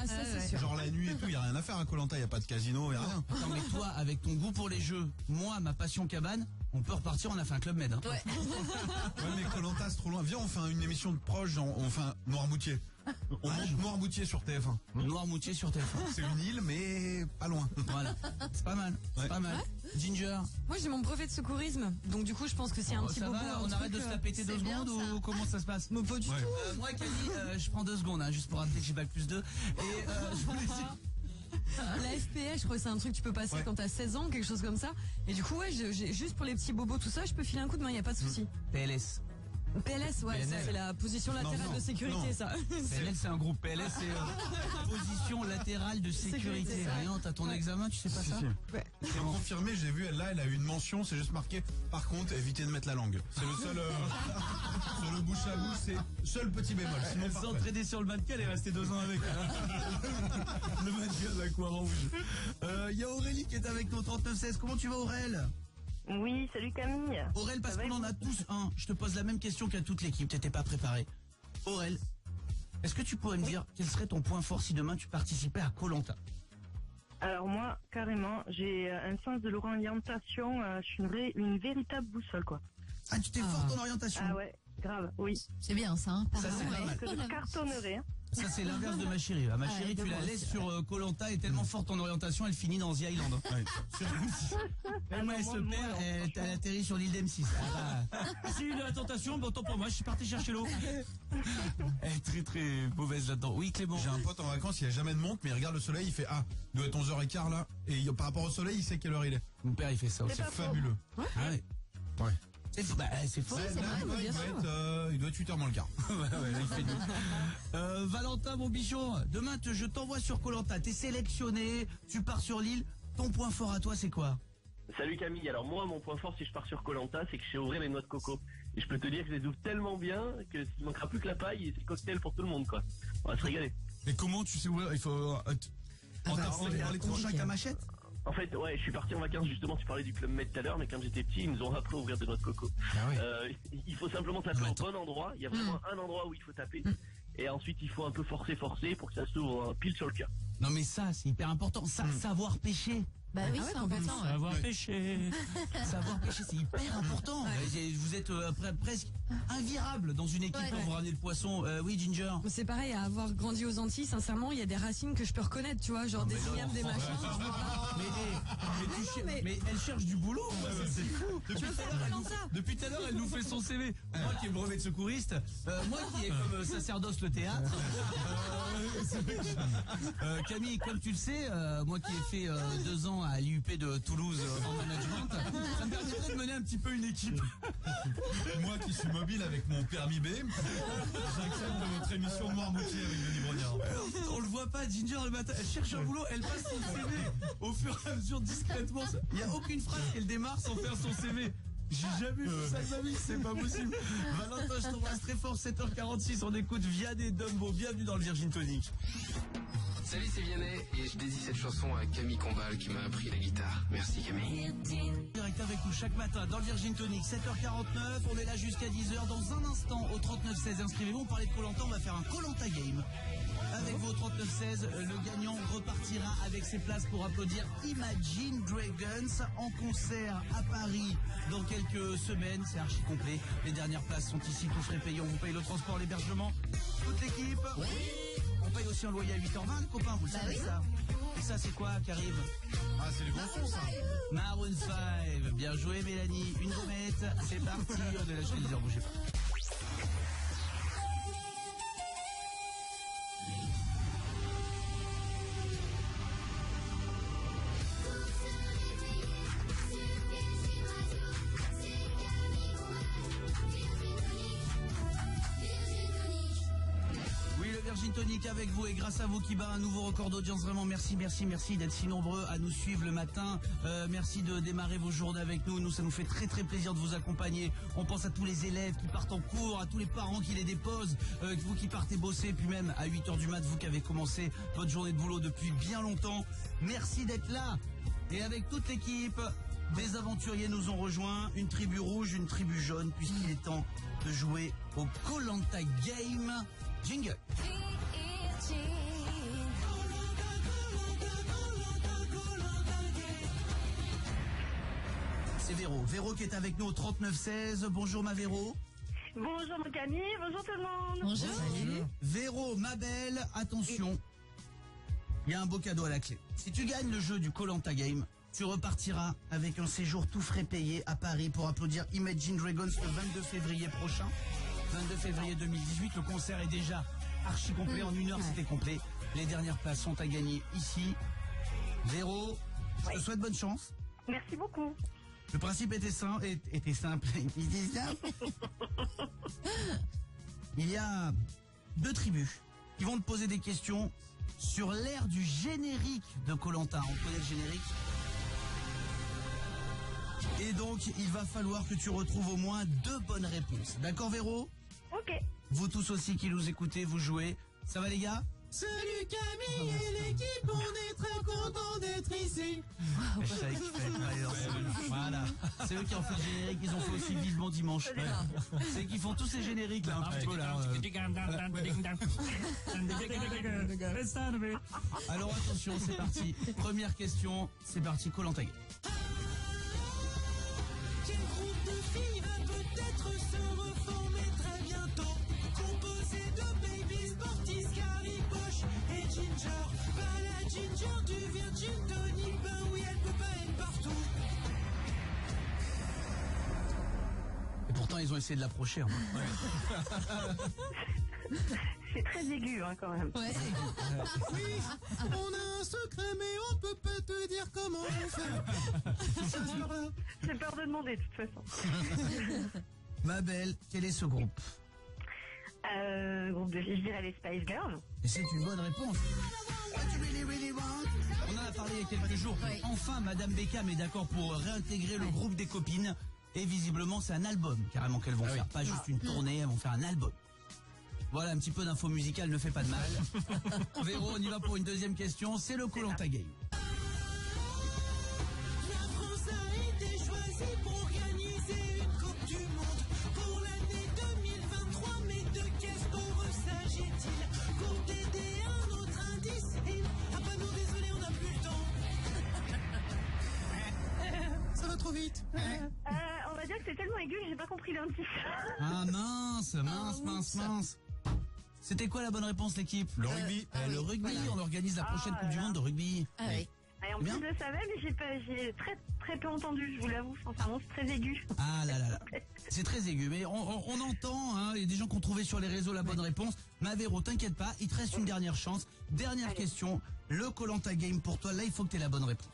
Speaker 2: ça c'est sûr.
Speaker 4: Genre la nuit et tout, il n'y a rien à faire à Koh-Lanta, il n'y a pas de casino, il n'y a rien.
Speaker 1: Non mais toi, avec ton goût pour les jeux, moi, ma passion cabane, on peut repartir, on a fait un Club Med. Hein.
Speaker 2: Ouais.
Speaker 4: Ouais, mais Koh-Lanta, c'est trop loin. Viens, on fait une émission de proche, on fait un Noirmoutier. On monte Noirmoutier sur TF1.
Speaker 1: Noirmoutier sur TF1.
Speaker 4: C'est une île, mais pas loin.
Speaker 1: Voilà, c'est pas mal, c'est
Speaker 4: Ouais.
Speaker 1: pas mal. Ginger,
Speaker 5: Moi, j'ai mon brevet de secourisme, donc du coup, je pense que c'est un petit
Speaker 1: ça
Speaker 5: bobo.
Speaker 1: va,
Speaker 5: un
Speaker 1: on
Speaker 5: truc,
Speaker 1: arrête de se la péter 2
Speaker 2: c'est bien,
Speaker 1: secondes
Speaker 2: ça.
Speaker 1: ou comment ça se passe?
Speaker 5: Mais pas du
Speaker 4: Ouais.
Speaker 5: tout.
Speaker 1: Moi, Camille, je prends 2 secondes, hein, juste pour rappeler que j'ai bac plus 2. Et je voulais dire...
Speaker 5: La FPS, je crois que c'est un truc que tu peux passer
Speaker 4: Ouais.
Speaker 5: quand t'as 16 ans, quelque chose comme ça. Et du coup, ouais, juste pour les petits bobos, tout ça, je peux filer un coup de main, y a pas de souci.
Speaker 1: PLS.
Speaker 5: PLS, ouais, ça
Speaker 1: PNL.
Speaker 5: c'est la position latérale
Speaker 4: non,
Speaker 5: de sécurité,
Speaker 4: non.
Speaker 5: ça.
Speaker 1: PLS, c'est un groupe. PLS, c'est position latérale de sécurité.
Speaker 5: Sécurité.
Speaker 1: Rien, t'as ton
Speaker 5: Ouais.
Speaker 1: examen, tu sais pas
Speaker 4: Si,
Speaker 1: ça?
Speaker 4: si.
Speaker 5: Ouais.
Speaker 4: C'est confirmé, j'ai vu, elle a eu une mention, c'est juste marqué. Par contre, évitez de mettre la langue. C'est le seul. Sur le bouche à bouche, c'est seul petit bémol. Sinon,
Speaker 1: Elle s'est
Speaker 4: parfait.
Speaker 1: entraînée sur le mannequin, elle est restée 2 ans avec. Le mannequin de la Croix-Rouge. Il y a Aurélie qui est avec nous, 3916. Comment tu vas, Aurèle?
Speaker 6: Oui, salut Camille.
Speaker 1: Aurèle, parce
Speaker 6: Ça va,
Speaker 1: qu'on en a tous un. Je te pose la même question qu'à toute l'équipe. T'étais pas préparé. Aurèle, est-ce que tu pourrais me dire quel serait ton point fort si demain tu participais à Koh-Lanta?
Speaker 6: Alors moi, carrément, j'ai un sens de l'orientation, je suis une véritable boussole, quoi.
Speaker 1: Ah, tu t'es forte en orientation.
Speaker 6: Ah ouais, grave, oui.
Speaker 2: C'est bien ça, hein.
Speaker 1: Ça, c'est pas mal.
Speaker 6: Que je cartonnerai. Hein.
Speaker 1: Ça, c'est l'inverse de ma chérie. Ma chérie, tu la laisses sur Koh-Lanta, elle est tellement forte en orientation, elle finit dans The Island.
Speaker 4: Ouais.
Speaker 1: Même
Speaker 6: non,
Speaker 1: elle se
Speaker 6: moi,
Speaker 1: perd, elle atterrit sur l'île d'M6. C'est eu de la tentation, bon, tant pour moi, je suis parti chercher l'eau. Elle est très très mauvaise là-dedans. Oui, Clément.
Speaker 4: J'ai un pote en vacances, il a jamais de montre, mais il regarde le soleil, il fait ah, il doit être 11h15 là, et par rapport au soleil, il sait quelle heure il est.
Speaker 1: Mon père, il fait ça aussi.
Speaker 6: C'est
Speaker 4: C'est
Speaker 6: pas
Speaker 4: fabuleux.
Speaker 1: Ouais.
Speaker 4: Ouais.
Speaker 1: C'est faux. C'est faux.
Speaker 4: Ouais,
Speaker 2: c'est
Speaker 4: là,
Speaker 2: vrai,
Speaker 4: tu vois,
Speaker 5: bien sûr.
Speaker 4: il doit être 8h moins le quart.
Speaker 1: Ouais, il fait nuit. Valentin, mon bichon, demain, je t'envoie sur Koh-Lanta. T'es sélectionné, tu pars sur l'île. Ton point fort à toi, c'est quoi?
Speaker 10: Salut Camille, alors moi mon point fort si je pars sur Koh-Lanta c'est que je sais ouvrir les noix de coco. Et je peux te dire que je les ouvre tellement bien que s'il manquera plus que la paille et c'est cocktail pour tout le monde quoi. On va se régaler.
Speaker 1: Et comment tu sais ouvrir? Il faut...
Speaker 4: En
Speaker 1: les prochains avec ta machette?
Speaker 10: En fait ouais je suis parti en vacances justement, tu parlais du Club Med tout à l'heure mais quand j'étais petit ils nous ont appris à ouvrir des noix de coco.
Speaker 1: Ah oui.
Speaker 10: Il faut simplement taper au bon endroit, il y a vraiment un endroit où il faut taper. Et ensuite il faut un peu forcer pour que ça s'ouvre pile sur le cœur.
Speaker 1: Non mais ça, c'est hyper important. Savoir pêcher.
Speaker 2: Bah oui, c'est important. ouais.
Speaker 1: Savoir pêcher. Savoir pêcher, c'est hyper important. Vous êtes presque invirable dans une équipe
Speaker 2: Ouais.
Speaker 1: pour vous ramener le poisson. Oui, Ginger.
Speaker 5: C'est pareil, à avoir grandi aux Antilles, sincèrement, il y a des racines que je peux reconnaître, tu vois, genre des ignames, des machins.
Speaker 1: Mais elle cherche du boulot. C'est fou.
Speaker 5: Tu veux faire Koh-Lanta?
Speaker 1: Depuis tout à l'heure, elle nous fait son CV. Moi qui ai brevet de secouriste, moi qui ai comme sacerdoce le théâtre. Camille, comme tu le sais, moi qui ai fait 2 ans à l'IUP de Toulouse en management, ça me permettrait de mener un petit peu une équipe.
Speaker 4: Moi qui suis mobile avec mon permis B, j'accepte votre émission Noirmoutier avec Denis Brognard.
Speaker 1: On le voit pas, Ginger le matin, elle cherche un boulot, elle passe son CV au fur et à mesure discrètement. Il n'y a aucune phrase qu'elle démarre sans faire son CV. J'ai jamais vu ça de ma vie, c'est pas possible. Valentin, je t'embrasse très fort, 7h46, on écoute Vianney Dumbo, bienvenue dans le Virgin Tonic.
Speaker 11: Salut, c'est Vianney et je dédie cette chanson à Camille Combal qui m'a appris la guitare. Merci Camille.
Speaker 1: Direct avec nous chaque matin dans le Virgin Tonic, 7h49, on est là jusqu'à 10h. Dans un instant, au 3916, inscrivez-vous, on parlait de Koh-Lanta, on va faire un Koh-Lanta Game. Avec vos 3916, le gagnant repartira avec ses places pour applaudir Imagine Dragons en concert à Paris dans quelques semaines. C'est archi complet. Les dernières places sont ici, tous frais payés. On vous paye le transport, l'hébergement. Toute l'équipe. Oui. On paye aussi un loyer à 8h20, les copains, vous le savez ça. Et ça, c'est quoi qui arrive?
Speaker 4: Ah, c'est les gros sons ça.
Speaker 1: Maroon 5. Bien joué, Mélanie. Une gommette. C'est parti. On est là jusqu'à 10h, bougez pas. Virgin Tonic avec vous et grâce à vous qui bat un nouveau record d'audience. Vraiment merci d'être si nombreux à nous suivre le matin. Merci de démarrer vos journées avec nous. Nous, ça nous fait très très plaisir de vous accompagner. On pense à tous les élèves qui partent en cours, à tous les parents qui les déposent, vous qui partez bosser, puis même à 8h du mat, vous qui avez commencé votre journée de boulot depuis bien longtemps. Merci d'être là. Et avec toute l'équipe, des aventuriers nous ont rejoints, une tribu rouge, une tribu jaune, puisqu'il est temps de jouer au Koh-Lanta Game. Jingle. C'est Véro. Véro qui est avec nous au 3916. Bonjour ma Véro.
Speaker 6: Bonjour mon Camille, bonjour tout le monde.
Speaker 2: Bonjour. Salut.
Speaker 1: Véro, ma belle, attention. Il y a un beau cadeau à la clé. Si tu gagnes le jeu du Koh-Lanta Game, tu repartiras avec un séjour tout frais payé à Paris pour applaudir Imagine Dragons le 22 février prochain. 22 février 2018, le concert est déjà archi complet. En 1 heure, c'était complet. Les dernières places sont à gagner ici. Véro, je te souhaite bonne chance.
Speaker 6: Merci beaucoup.
Speaker 1: Le principe était simple. Était simple. Il y a 2 tribus qui vont te poser des questions sur l'air du générique de Koh-Lanta. On connaît le générique. Et donc, il va falloir que tu retrouves au moins 2 bonnes réponses. D'accord, Véro?
Speaker 6: Ok.
Speaker 1: Vous tous aussi qui nous écoutez, vous jouez. Ça va, les gars?
Speaker 3: Salut Camille et l'équipe, on est très contents d'être ici.
Speaker 1: Je savais qu'il fallait pas aller dans ce- Voilà. C'est eux qui ont fait le générique, ils ont fait aussi Vivement Dimanche. C'est eux qui font tous ces génériques là, un petit peu là. Alors attention, c'est parti. Première question, c'est parti, Koh-Lanta Game.
Speaker 12: Quel groupe de filles va peut-être se reformer très bientôt, composé de Baby Sporty, Carrie Poche et Ginger. Bah la Ginger du Virgin Tonic, ben oui elle peut pas être partout.
Speaker 1: Et pourtant ils ont essayé de l'approcher. Hein.
Speaker 6: C'est très aigu hein, quand même.
Speaker 2: Ouais.
Speaker 3: Oui, on a un secret mais on peut pas te dire comment on fait.
Speaker 6: J'ai peur de demander de toute façon.
Speaker 1: Ma belle, quel est ce groupe?
Speaker 6: Groupe de filles, je dirais les Spice Girls.
Speaker 1: Et c'est une bonne réponse. On en a parlé il y a quelques jours.
Speaker 2: Oui.
Speaker 1: Enfin, Madame Beckham est d'accord pour réintégrer le groupe des copines. Et visiblement, c'est un album carrément qu'elles vont faire. Pas juste une tournée, elles vont faire un album. Voilà, un petit peu d'info musicale ne fait pas de mal. Véro, on y va pour une deuxième question. C'est le Koh-Lanta Game.
Speaker 12: La France a été choisie pour organiser une Coupe du Monde pour l'année 2023. Mais de quel sport s'agit-il? Pour t'aider un autre indice. Ah bah non, désolé, on n'a plus le temps.
Speaker 3: Ça va trop vite.
Speaker 6: On va dire que c'est tellement aigu que j'ai pas compris l'indice.
Speaker 1: Ah mince. C'était quoi la bonne réponse, l'équipe?
Speaker 4: Le rugby.
Speaker 1: Le rugby, on organise la prochaine Coupe du Monde de rugby.
Speaker 2: Ah oui.
Speaker 6: Et en plus, je le savais, mais j'ai très peu entendu, je vous l'avoue. Sincèrement, c'est très aigu.
Speaker 1: Ah là. C'est très aigu, mais on entend, hein, il y a des gens qui ont trouvé sur les réseaux la bonne réponse. Ma Véro, t'inquiète pas, il te reste une dernière chance. Dernière question, le Koh-Lanta Game pour toi, là il faut que tu aies la bonne réponse.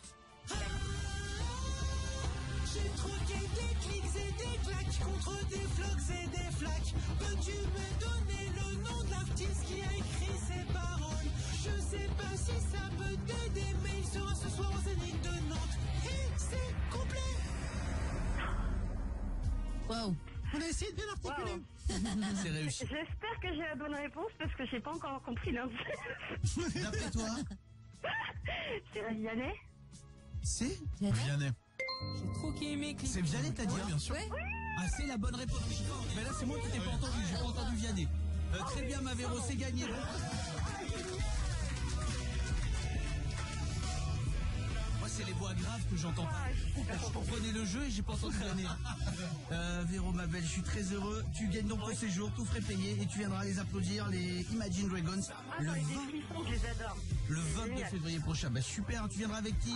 Speaker 12: J'ai troqué des clics et des claques contre des flocs et des flaques. Peux-tu me donner le nom de l'artiste qui a écrit ces paroles? Je sais pas si ça peut t'aider, mais il sera ce soir au Zénith de Nantes. Et c'est complet.
Speaker 2: Waouh.
Speaker 3: On a essayé de bien articuler.
Speaker 6: Wow.
Speaker 1: C'est réussi.
Speaker 6: J'espère que j'ai la bonne réponse parce que j'ai pas encore compris l'indice.
Speaker 1: D'après toi,
Speaker 6: C'est Vianney?
Speaker 1: c'est
Speaker 4: Vianney.
Speaker 1: C'est Vianney, t'as dit?
Speaker 4: Bien sûr.
Speaker 2: Ouais.
Speaker 1: Ah, c'est la bonne réponse. Mais là, c'est moi qui t'ai pas entendu, j'ai pas entendu Vianney. Très bien, ma Véro, c'est gagné. Moi, c'est les voix graves que j'entends. Je comprenais le jeu et j'ai pas entendu Vianney. Véro, ma belle, je suis très heureux. Tu gagnes donc ton séjour, tout frais payé, et tu viendras les applaudir, les Imagine Dragons, le
Speaker 6: Les
Speaker 1: 20
Speaker 6: frissons, je les adore.
Speaker 1: le 22
Speaker 6: Génial.
Speaker 1: février prochain. Bah super, tu viendras avec qui?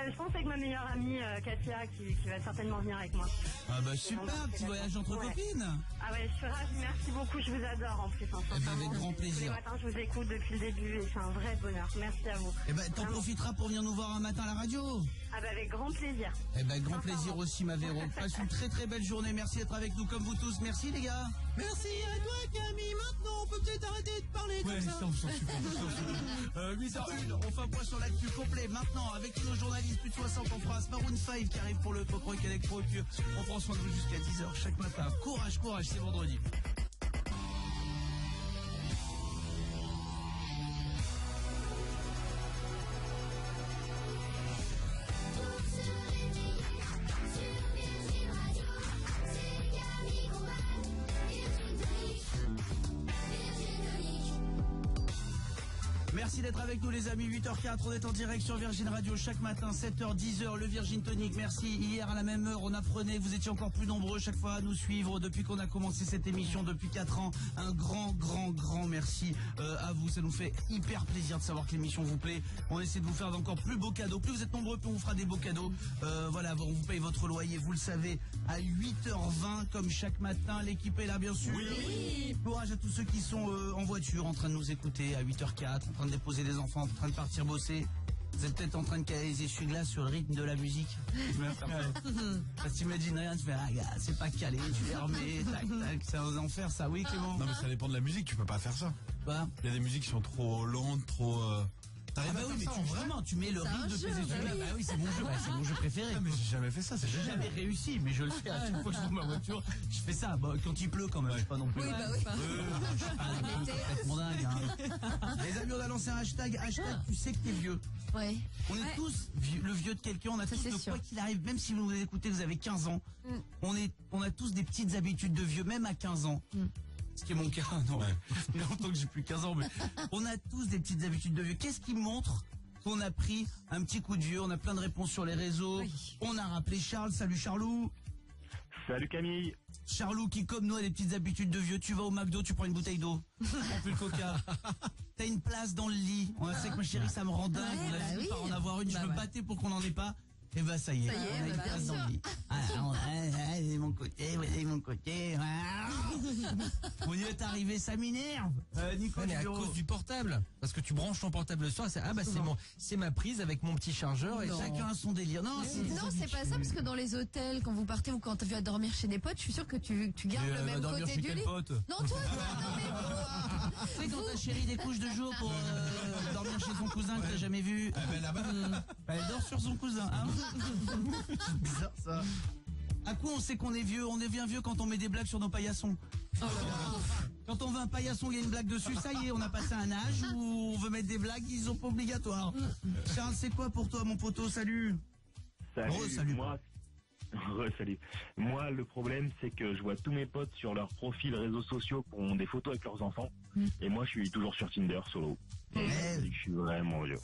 Speaker 6: Je pense avec ma meilleure amie Katia qui va certainement venir avec moi.
Speaker 1: Ah bah super, petit voyage entre
Speaker 6: Ouais.
Speaker 1: copines.
Speaker 6: Ah ouais, je suis ravie, merci beaucoup, je vous adore en plus.
Speaker 1: Eh ben, avec grand
Speaker 6: Tous les
Speaker 1: plaisir.
Speaker 6: matins, je vous écoute depuis le début et c'est un vrai bonheur. Merci à vous.
Speaker 1: Eh ben, t'en profiteras pour venir nous voir un matin à la radio.
Speaker 6: Ah bah avec grand plaisir.
Speaker 1: Eh ben, grand plaisir aussi, ma Véro. Passe une très très belle journée. Merci d'être avec nous comme vous tous. Merci, les gars.
Speaker 12: Merci à toi Camille, maintenant on peut peut-être arrêter de parler comme ça.
Speaker 1: 8h01, on fait un point sur l'actu complet. Maintenant, avec tous nos journalistes, plus de 60 en France. Maroon 5 qui arrive pour le Pop Rock Electro. On prend soin de vous jusqu'à 10h chaque matin. Courage, c'est vendredi. Merci d'être avec nous les amis, 8h04, on est en direct sur Virgin Radio chaque matin, 7h, 10h, le Virgin Tonic. Merci, hier à la même heure, on apprenait, vous étiez encore plus nombreux chaque fois à nous suivre depuis qu'on a commencé cette émission depuis 4 ans. Un grand merci à vous, ça nous fait hyper plaisir de savoir que l'émission vous plaît. On essaie de vous faire d'encore plus beaux cadeaux, plus vous êtes nombreux, plus on vous fera des beaux cadeaux. Voilà, on vous paye votre loyer, vous le savez, à 8h20 comme chaque matin, l'équipe est là bien sûr. Oui. Courage à tous ceux qui sont en voiture, en train de nous écouter à 8h04, en train de déposer des enfants, en train de partir bosser. Vous êtes peut-être en train de caler les essuie-glaces sur le rythme de la musique. Parce que t'imagines rien, tu fais, ah gars, c'est pas calé, tu les remets, tac, tac, c'est un enfer ça, oui Clément?
Speaker 4: Non mais ça dépend de la musique, tu peux pas faire ça.
Speaker 1: Quoi?
Speaker 4: Il y a des musiques qui sont trop lentes, trop...
Speaker 1: Ah bah oui, mais tu mets le rythme de tes essuie-glaces. Bah oui, c'est mon jeu préféré.
Speaker 4: Non mais j'ai jamais fait ça, c'est
Speaker 1: J'ai
Speaker 4: génial.
Speaker 1: jamais réussi, mais je le fais à chaque fois que je prends ma voiture. Je fais ça, quand il pleut quand même, je suis pas non plus.
Speaker 2: Oui, bah oui.
Speaker 1: Je suis pas complètement dingue. Hein. Les amis, on a lancé un hashtag tu sais que t'es vieux.
Speaker 2: Ouais.
Speaker 1: On est tous le vieux de quelqu'un, on a tous de quoi qu'il arrive, même si vous nous écoutez, vous avez 15 ans. On a tous des petites habitudes de vieux, même à 15 ans. Ce qui est mon cas, non. Il y a longtemps que j'ai plus 15 ans, mais on a tous des petites habitudes de vieux. Qu'est-ce qui montre qu'on a pris un petit coup de vieux? On a plein de réponses sur les réseaux. Oui. On a rappelé Charles. Salut Charlou.
Speaker 8: Salut Camille.
Speaker 1: Charlou qui, comme nous, a des petites habitudes de vieux. Tu vas au McDo, tu prends une bouteille d'eau. Tu prends plus le coca. T'as une place dans le lit. On a fait que ma chérie, ça me rend dingue. On a fini par en avoir une. Je me battais pour qu'on n'en ait pas. Et bah ça y est, on a une place dans le lit. C'est mon côté, c'est mon côté. Mon Dieu, t'es arrivé, ça m'énerve. Nico,
Speaker 3: Mais à cause du portable, parce que tu branches ton portable le soir, c'est ma prise avec mon petit chargeur et
Speaker 1: chacun a son délire. Non,
Speaker 2: c'est pas ça, parce que dans les hôtels, quand vous partez ou quand tu vas dormir chez des potes, je suis sûre que tu gardes le même côté du lit. Non, toi,
Speaker 1: tu sais, quand ta chérie découche de jour pour dormir chez son cousin que t'as jamais vu, elle dort sur son cousin, hein. C'est bizarre ça. À quoi on sait qu'on est vieux? On devient vieux quand on met des blagues sur nos paillassons. Quand on veut un paillasson, il y a une blague dessus, ça y est, on a passé un âge où on veut mettre des blagues qui sont pas obligatoires. Charles, c'est quoi pour toi mon poteau? Salut.
Speaker 8: Salut. Salut. Moi, le problème, c'est que je vois tous mes potes sur leurs profils réseaux sociaux qui ont des photos avec leurs enfants. Et moi, je suis toujours sur Tinder, solo. Et je suis vraiment vieux.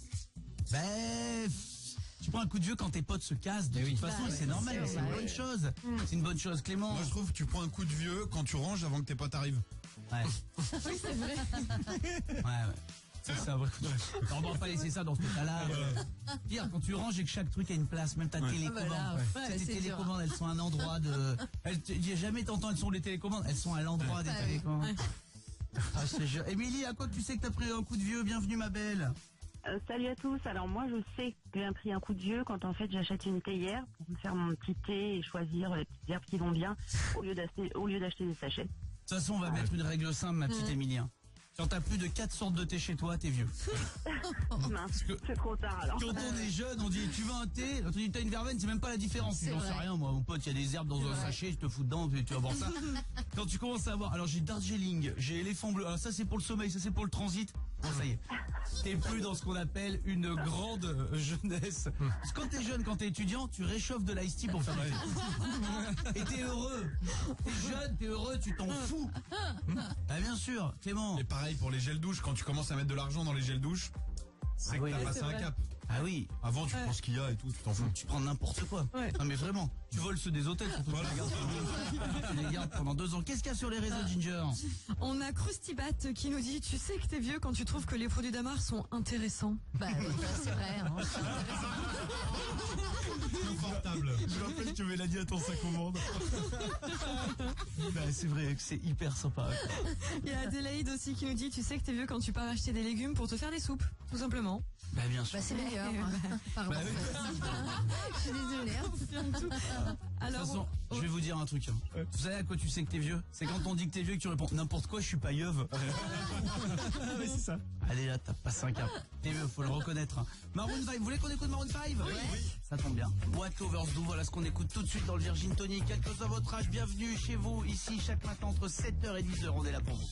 Speaker 1: Tu prends un coup de vieux quand tes potes se cassent, de toute façon, c'est normal, c'est une bonne chose. C'est une bonne chose, Clément.
Speaker 4: Moi je trouve que tu prends un coup de vieux quand tu ranges avant que tes potes arrivent.
Speaker 1: Ouais.
Speaker 2: Oui, c'est vrai.
Speaker 1: Ouais. C'est un vrai coup de vieux. On va pas laisser ça dans ce état-là. Pire, quand tu ranges et que chaque truc a une place, même ta télécommande. Tes télécommandes, elles sont à un endroit de... Jamais t'entends, elles sont les télécommandes, elles sont à l'endroit des télécommandes. Ah, c'est jeu. Émilie, à quoi tu sais que t'as pris un coup de vieux? Bienvenue ma belle.
Speaker 6: Salut à tous. Alors moi je sais que j'ai pris un coup de vieux quand en fait j'achète une théière pour me faire mon petit thé et choisir les petites herbes qui vont bien au lieu d'acheter des sachets.
Speaker 1: De toute façon on va mettre une règle simple ma petite Émilie. Quand t'as plus de 4 sortes de thé chez toi, t'es vieux.
Speaker 6: Mince, c'est trop tard alors.
Speaker 1: Quand on est jeune, on dit tu veux un thé, quand tu dis t'as une verveine, c'est même pas la différence. J'en sais rien moi, mon pote, il y a des herbes dans un sachet, je te fous dedans, tu vas voir ça. Quand tu commences à avoir, alors j'ai Darjeeling, j'ai éléphant bleu, alors ça c'est pour le sommeil, ça c'est pour le transit. Bon ça y est, t'es plus dans ce qu'on appelle une grande jeunesse. Parce que quand t'es jeune, quand t'es étudiant, tu réchauffes de l'ice tea pour faire et t'es heureux. T'es jeune, t'es heureux, tu t'en fous. Bah bien sûr, Clément.
Speaker 4: Et pareil pour les gels douche, quand tu commences à mettre de l'argent dans les gels douche, c'est que t'as passé un cap.
Speaker 1: Ah oui.
Speaker 4: Avant tu prends ce qu'il y a et tout, tu t'en fous.
Speaker 1: Tu prends n'importe quoi. Non mais vraiment, tu voles ceux des hôtels surtout. Tu les gardes pendant 2 ans. Qu'est-ce qu'il y a sur les réseaux, Ginger?
Speaker 5: On a Crustybat qui nous dit, tu sais que t'es vieux quand tu trouves que les produits d'Amar sont intéressants.
Speaker 2: Bah c'est vrai. Hein.
Speaker 4: Confortable.
Speaker 1: Je rappelle que Mélanie a ton sac au monde. Bah, c'est vrai que c'est hyper sympa.
Speaker 5: Il y a Adélaïde aussi qui nous dit, tu sais que t'es vieux quand tu pars acheter des légumes pour te faire des soupes, tout simplement.
Speaker 1: Bah bien sûr.
Speaker 2: Bah c'est meilleur. Pardon.
Speaker 1: Bah, oui.
Speaker 2: Je suis désolée.
Speaker 1: Alors, de toute façon, je vais vous dire un truc. Vous savez à quoi tu sais que t'es vieux? C'est quand on dit que t'es vieux et que tu réponds n'importe quoi, je suis pas yeuve.
Speaker 3: Oui, c'est ça.
Speaker 1: Allez là, t'as pas 5 ans. T'es vieux, faut le reconnaître. Maroon 5, vous voulez qu'on écoute Maroon 5? Oui. Ça tombe bien. Boîte Overdue, voilà ce qu'on écoute tout de suite dans le Virgin Tonic. Quel que soit votre âge, bienvenue chez vous, ici, chaque matin entre 7h et 10h, on est là pour vous.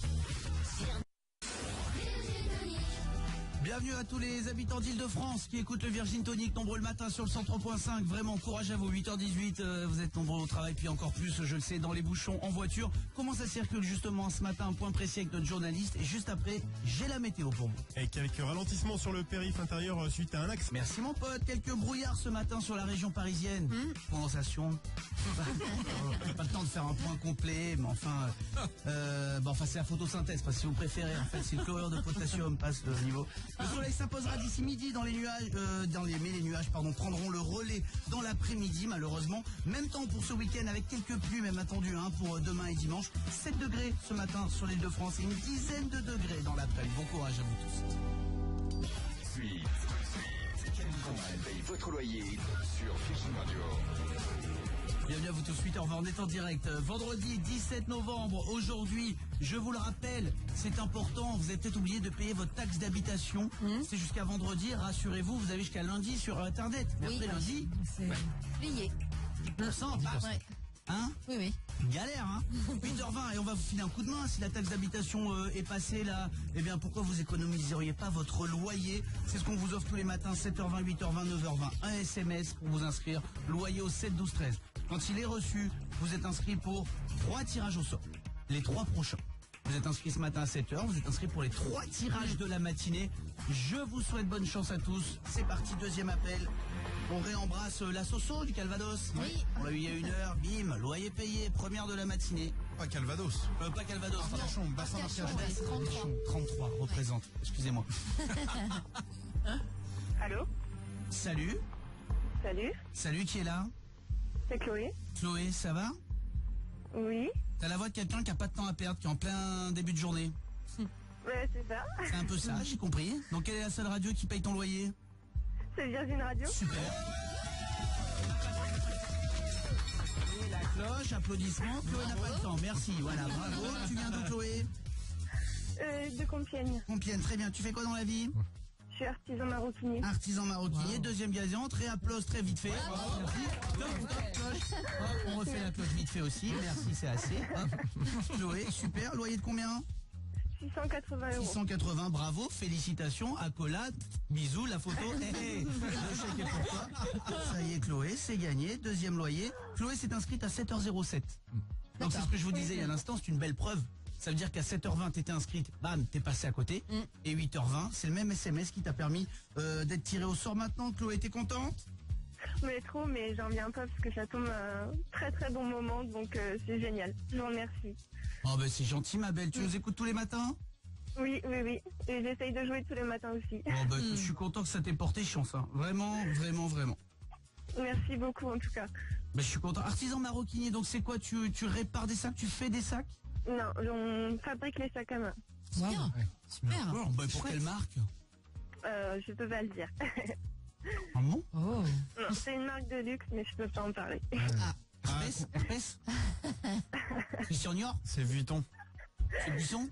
Speaker 1: Bienvenue à tous les habitants d'Île-de-France qui écoutent le Virgin Tonic, nombreux le matin sur le 103.5. Vraiment, courage à vous, 8h18, vous êtes nombreux au travail, puis encore plus, je le sais, dans les bouchons, en voiture. Comment ça circule justement ce matin? Un point précis avec notre journaliste. Et juste après, j'ai la météo pour vous.
Speaker 13: Avec ralentissement sur le périph' intérieur suite à un axe.
Speaker 1: Merci mon pote, quelques brouillards ce matin sur la région parisienne. Condensation. Pas le temps de faire un point complet, mais enfin, c'est la photosynthèse, parce que si vous préférez, en fait, c'est le chlorure de potassium passe le niveau. Le soleil s'imposera d'ici midi dans les nuages, mais les nuages, prendront le relais dans l'après-midi, malheureusement. Même temps pour ce week-end avec quelques pluies, même attendues, pour demain et dimanche. 7 degrés ce matin sur l'Île-de-France et une dizaine de degrés dans l'après-midi. Bon courage à vous tous.
Speaker 7: Suite. Camille Combal paye votre loyer sur Virgin Radio.
Speaker 1: Bienvenue à vous tous, 8h, on est en direct. Vendredi 17 novembre, aujourd'hui, je vous le rappelle, c'est important, vous avez peut-être oublié de payer votre taxe d'habitation. C'est jusqu'à vendredi, rassurez-vous, vous avez jusqu'à lundi sur Internet. Mais après lundi,
Speaker 2: c'est plié.
Speaker 1: 10%,
Speaker 2: Ouais.
Speaker 1: Hein?
Speaker 2: Oui.
Speaker 1: Galère, 8h20 et on va vous filer un coup de main. Si la taxe d'habitation est passée là, eh bien pourquoi vous économiseriez pas votre loyer? C'est ce qu'on vous offre tous les matins, 7h20, 8h20, 9h20. Un SMS pour vous inscrire, loyer au 7 12 13. Quand il est reçu, vous êtes inscrit pour 3 tirages au sort. Les 3 prochains. Vous êtes inscrit ce matin à 7h, vous êtes inscrit pour les 3 tirages de la matinée. Je vous souhaite bonne chance à tous. C'est parti, deuxième appel. On réembrasse la Soso du Calvados.
Speaker 2: Oui.
Speaker 1: On l'a eu il y a 1 heure, bim, loyer payé, première de la matinée.
Speaker 4: Pas Calvados.
Speaker 1: Pas Calvados,
Speaker 4: Arcachon, bassin d'Arcachon.
Speaker 1: 33, représente, excusez-moi.
Speaker 6: Allô?
Speaker 1: Salut. Salut, qui est là?
Speaker 6: C'est Chloé.
Speaker 1: Chloé, ça va?
Speaker 6: Oui.
Speaker 1: T'as la voix de quelqu'un qui a pas de temps à perdre, qui est en plein début de journée.
Speaker 6: Ouais, c'est ça.
Speaker 1: C'est un peu ça, j'ai compris. Donc quelle est la seule radio qui paye ton loyer?
Speaker 6: C'est Virgin Radio.
Speaker 1: Super. Et la cloche, applaudissements. Chloé n'a pas le temps, merci. Voilà, bravo. Tu viens d'où, Chloé?
Speaker 6: De Compiègne.
Speaker 1: Compiègne, très bien. Tu fais quoi dans la vie?
Speaker 6: Je suis artisan maroquinier.
Speaker 1: Artisan maroquinier, deuxième gagnant, très applause, très vite fait. Merci. Top, cloche. Hop, on refait la cloche vite fait aussi. Merci, c'est assez. Hop. Chloé, super. Loyer de combien?
Speaker 6: 680 €.
Speaker 1: 680, bravo, félicitations, accolade, bisous, la photo, le chèque est pour toi. Ça y est, Chloé, c'est gagné, deuxième loyer. Chloé s'est inscrite à 7h07. Donc c'est ce que je vous disais il y a l'instant, c'est une belle preuve. Ça veut dire qu'à 7h20, t'étais inscrite, bam, t'es passé à côté. Et 8h20, c'est le même SMS qui t'a permis d'être tiré au sort maintenant. Chloé, t'es contente?
Speaker 6: Mais trop, mais j'en viens pas parce que ça tombe à un très très bon moment, donc c'est génial. Je vous remercie.
Speaker 1: Oh ben c'est gentil ma belle, tu nous écoutes tous les matins?
Speaker 6: Oui. Et j'essaye de jouer tous les matins aussi.
Speaker 1: Oh ben je suis content que ça t'ait porté chance, Vraiment.
Speaker 6: Merci beaucoup en tout cas.
Speaker 1: Ben je suis content. Artisan maroquinier, donc c'est quoi, tu répares des sacs, tu fais des sacs?
Speaker 6: Non, on fabrique les sacs à main.
Speaker 2: Bien. Super.
Speaker 1: D'accord. Ben, pour quelle marque?
Speaker 6: Je peux pas le dire.
Speaker 1: Ah bon?
Speaker 6: Non, c'est une marque de luxe, mais je peux pas en parler.
Speaker 1: Herpès Christian Dior?
Speaker 4: C'est Vuitton.
Speaker 1: C'est Buisson?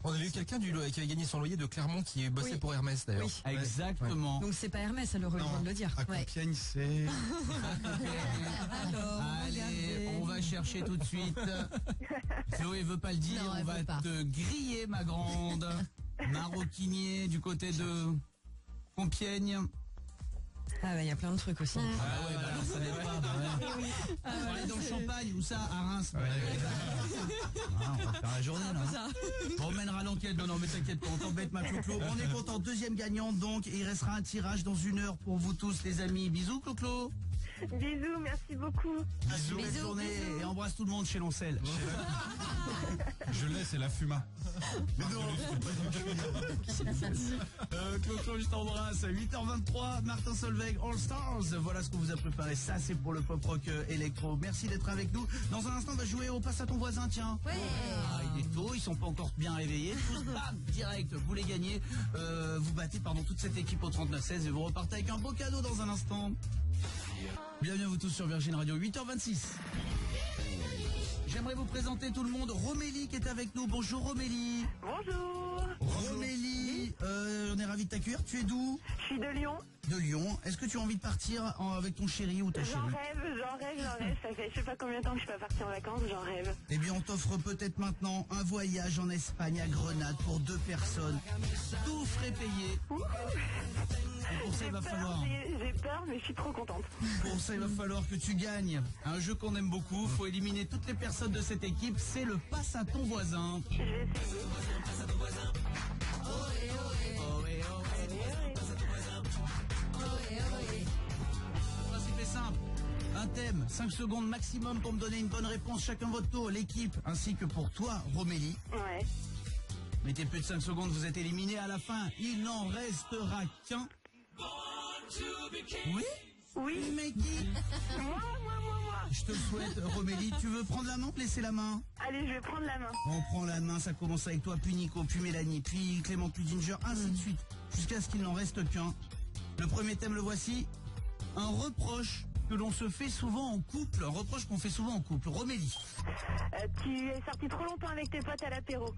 Speaker 3: On avait eu quelqu'un qui avait gagné son loyer de Clermont qui bossait pour Hermès d'ailleurs.
Speaker 5: Oui.
Speaker 1: Exactement.
Speaker 5: Donc c'est pas Hermès, alors le droit de le dire.
Speaker 4: À Compiègne, c'est...
Speaker 5: Alors,
Speaker 1: Allez,
Speaker 5: regardez.
Speaker 1: on va chercher tout de suite. Chloé veut pas le dire,
Speaker 2: Non,
Speaker 1: on
Speaker 2: elle
Speaker 1: va
Speaker 2: veut pas.
Speaker 1: te griller ma grande. Maroquinier du côté de Compiègne.
Speaker 5: Ah bah il y a plein de trucs aussi.
Speaker 1: Ah ouais, bah alors ça n'aide pas. On est dans le Champagne, ou ça, à Reims. On va faire la journée là. On mènera l'enquête, non mais t'inquiète pas, on t'embête ma Clo-Clo. On est content, deuxième gagnante donc, et il restera un tirage dans 1 heure pour vous tous les amis. Bisous Clo-Clo.
Speaker 6: Bisous, merci beaucoup.
Speaker 1: Bisous, belle journée, et embrasse tout le monde chez Loncel.
Speaker 4: Je laisse et la fuma.
Speaker 1: Mais non, Clo-Clo, je t'embrasse. 8h23, Martin Solveig, All Stars. Voilà ce qu'on vous a préparé. Ça, c'est pour le pop rock électro. Merci d'être avec nous. Dans un instant, on va jouer au Passe à ton voisin, tiens.
Speaker 2: Ouais.
Speaker 1: Ah, il est tôt, ils sont pas encore bien réveillés. Tous, bam, direct, vous les gagnez. Vous battez, toute cette équipe au 39-16 et vous repartez avec un beau cadeau dans un instant. Bienvenue à vous tous sur Virgin Radio, 8h26. J'aimerais vous présenter tout le monde. Romélie qui est avec nous. Bonjour Romélie.
Speaker 6: Bonjour.
Speaker 1: Romélie, on est ravis ravi de t'accueillir. Tu es d'où?
Speaker 6: Je suis de Lyon.
Speaker 1: De Lyon. Est-ce que tu as envie de partir avec ton chéri ou ta
Speaker 6: J'en
Speaker 1: chérie?
Speaker 6: rêve. Ça fait je sais pas combien de temps que je suis pas partie en vacances, j'en rêve.
Speaker 1: Eh bien, on t'offre peut-être maintenant un voyage en Espagne à Grenade pour 2 personnes. Tout frais payé. Et pour ça, il va falloir...
Speaker 6: J'ai peur, mais je suis trop contente.
Speaker 1: Pour ça, il va falloir que tu gagnes un jeu qu'on aime beaucoup. Faut éliminer toutes les personnes de cette équipe. C'est le passe à ton voisin.
Speaker 6: Je vais essayer.
Speaker 1: Le principe est simple. Un thème, 5 secondes maximum pour me donner une bonne réponse. Chacun votre tour, l'équipe, ainsi que pour toi, Romélie.
Speaker 6: Ouais.
Speaker 1: Mettez plus de 5 secondes, vous êtes éliminés à la fin. Il n'en restera qu'un. Oui?
Speaker 6: Oui.
Speaker 1: Mais qui?
Speaker 6: Moi.
Speaker 1: Je te le souhaite, Romélie. Tu veux prendre la main ou laisser la main?
Speaker 6: Allez, je vais prendre la main.
Speaker 1: On prend la main, ça commence avec toi, puis Nico, puis Mélanie, puis Clément, puis Ginger, ainsi de suite, jusqu'à ce qu'il n'en reste qu'un. Le premier thème, le voici. Un reproche que l'on se fait souvent en couple. Un reproche qu'on fait souvent en couple. Romélie.
Speaker 6: Tu es sorti trop longtemps avec tes potes à l'apéro.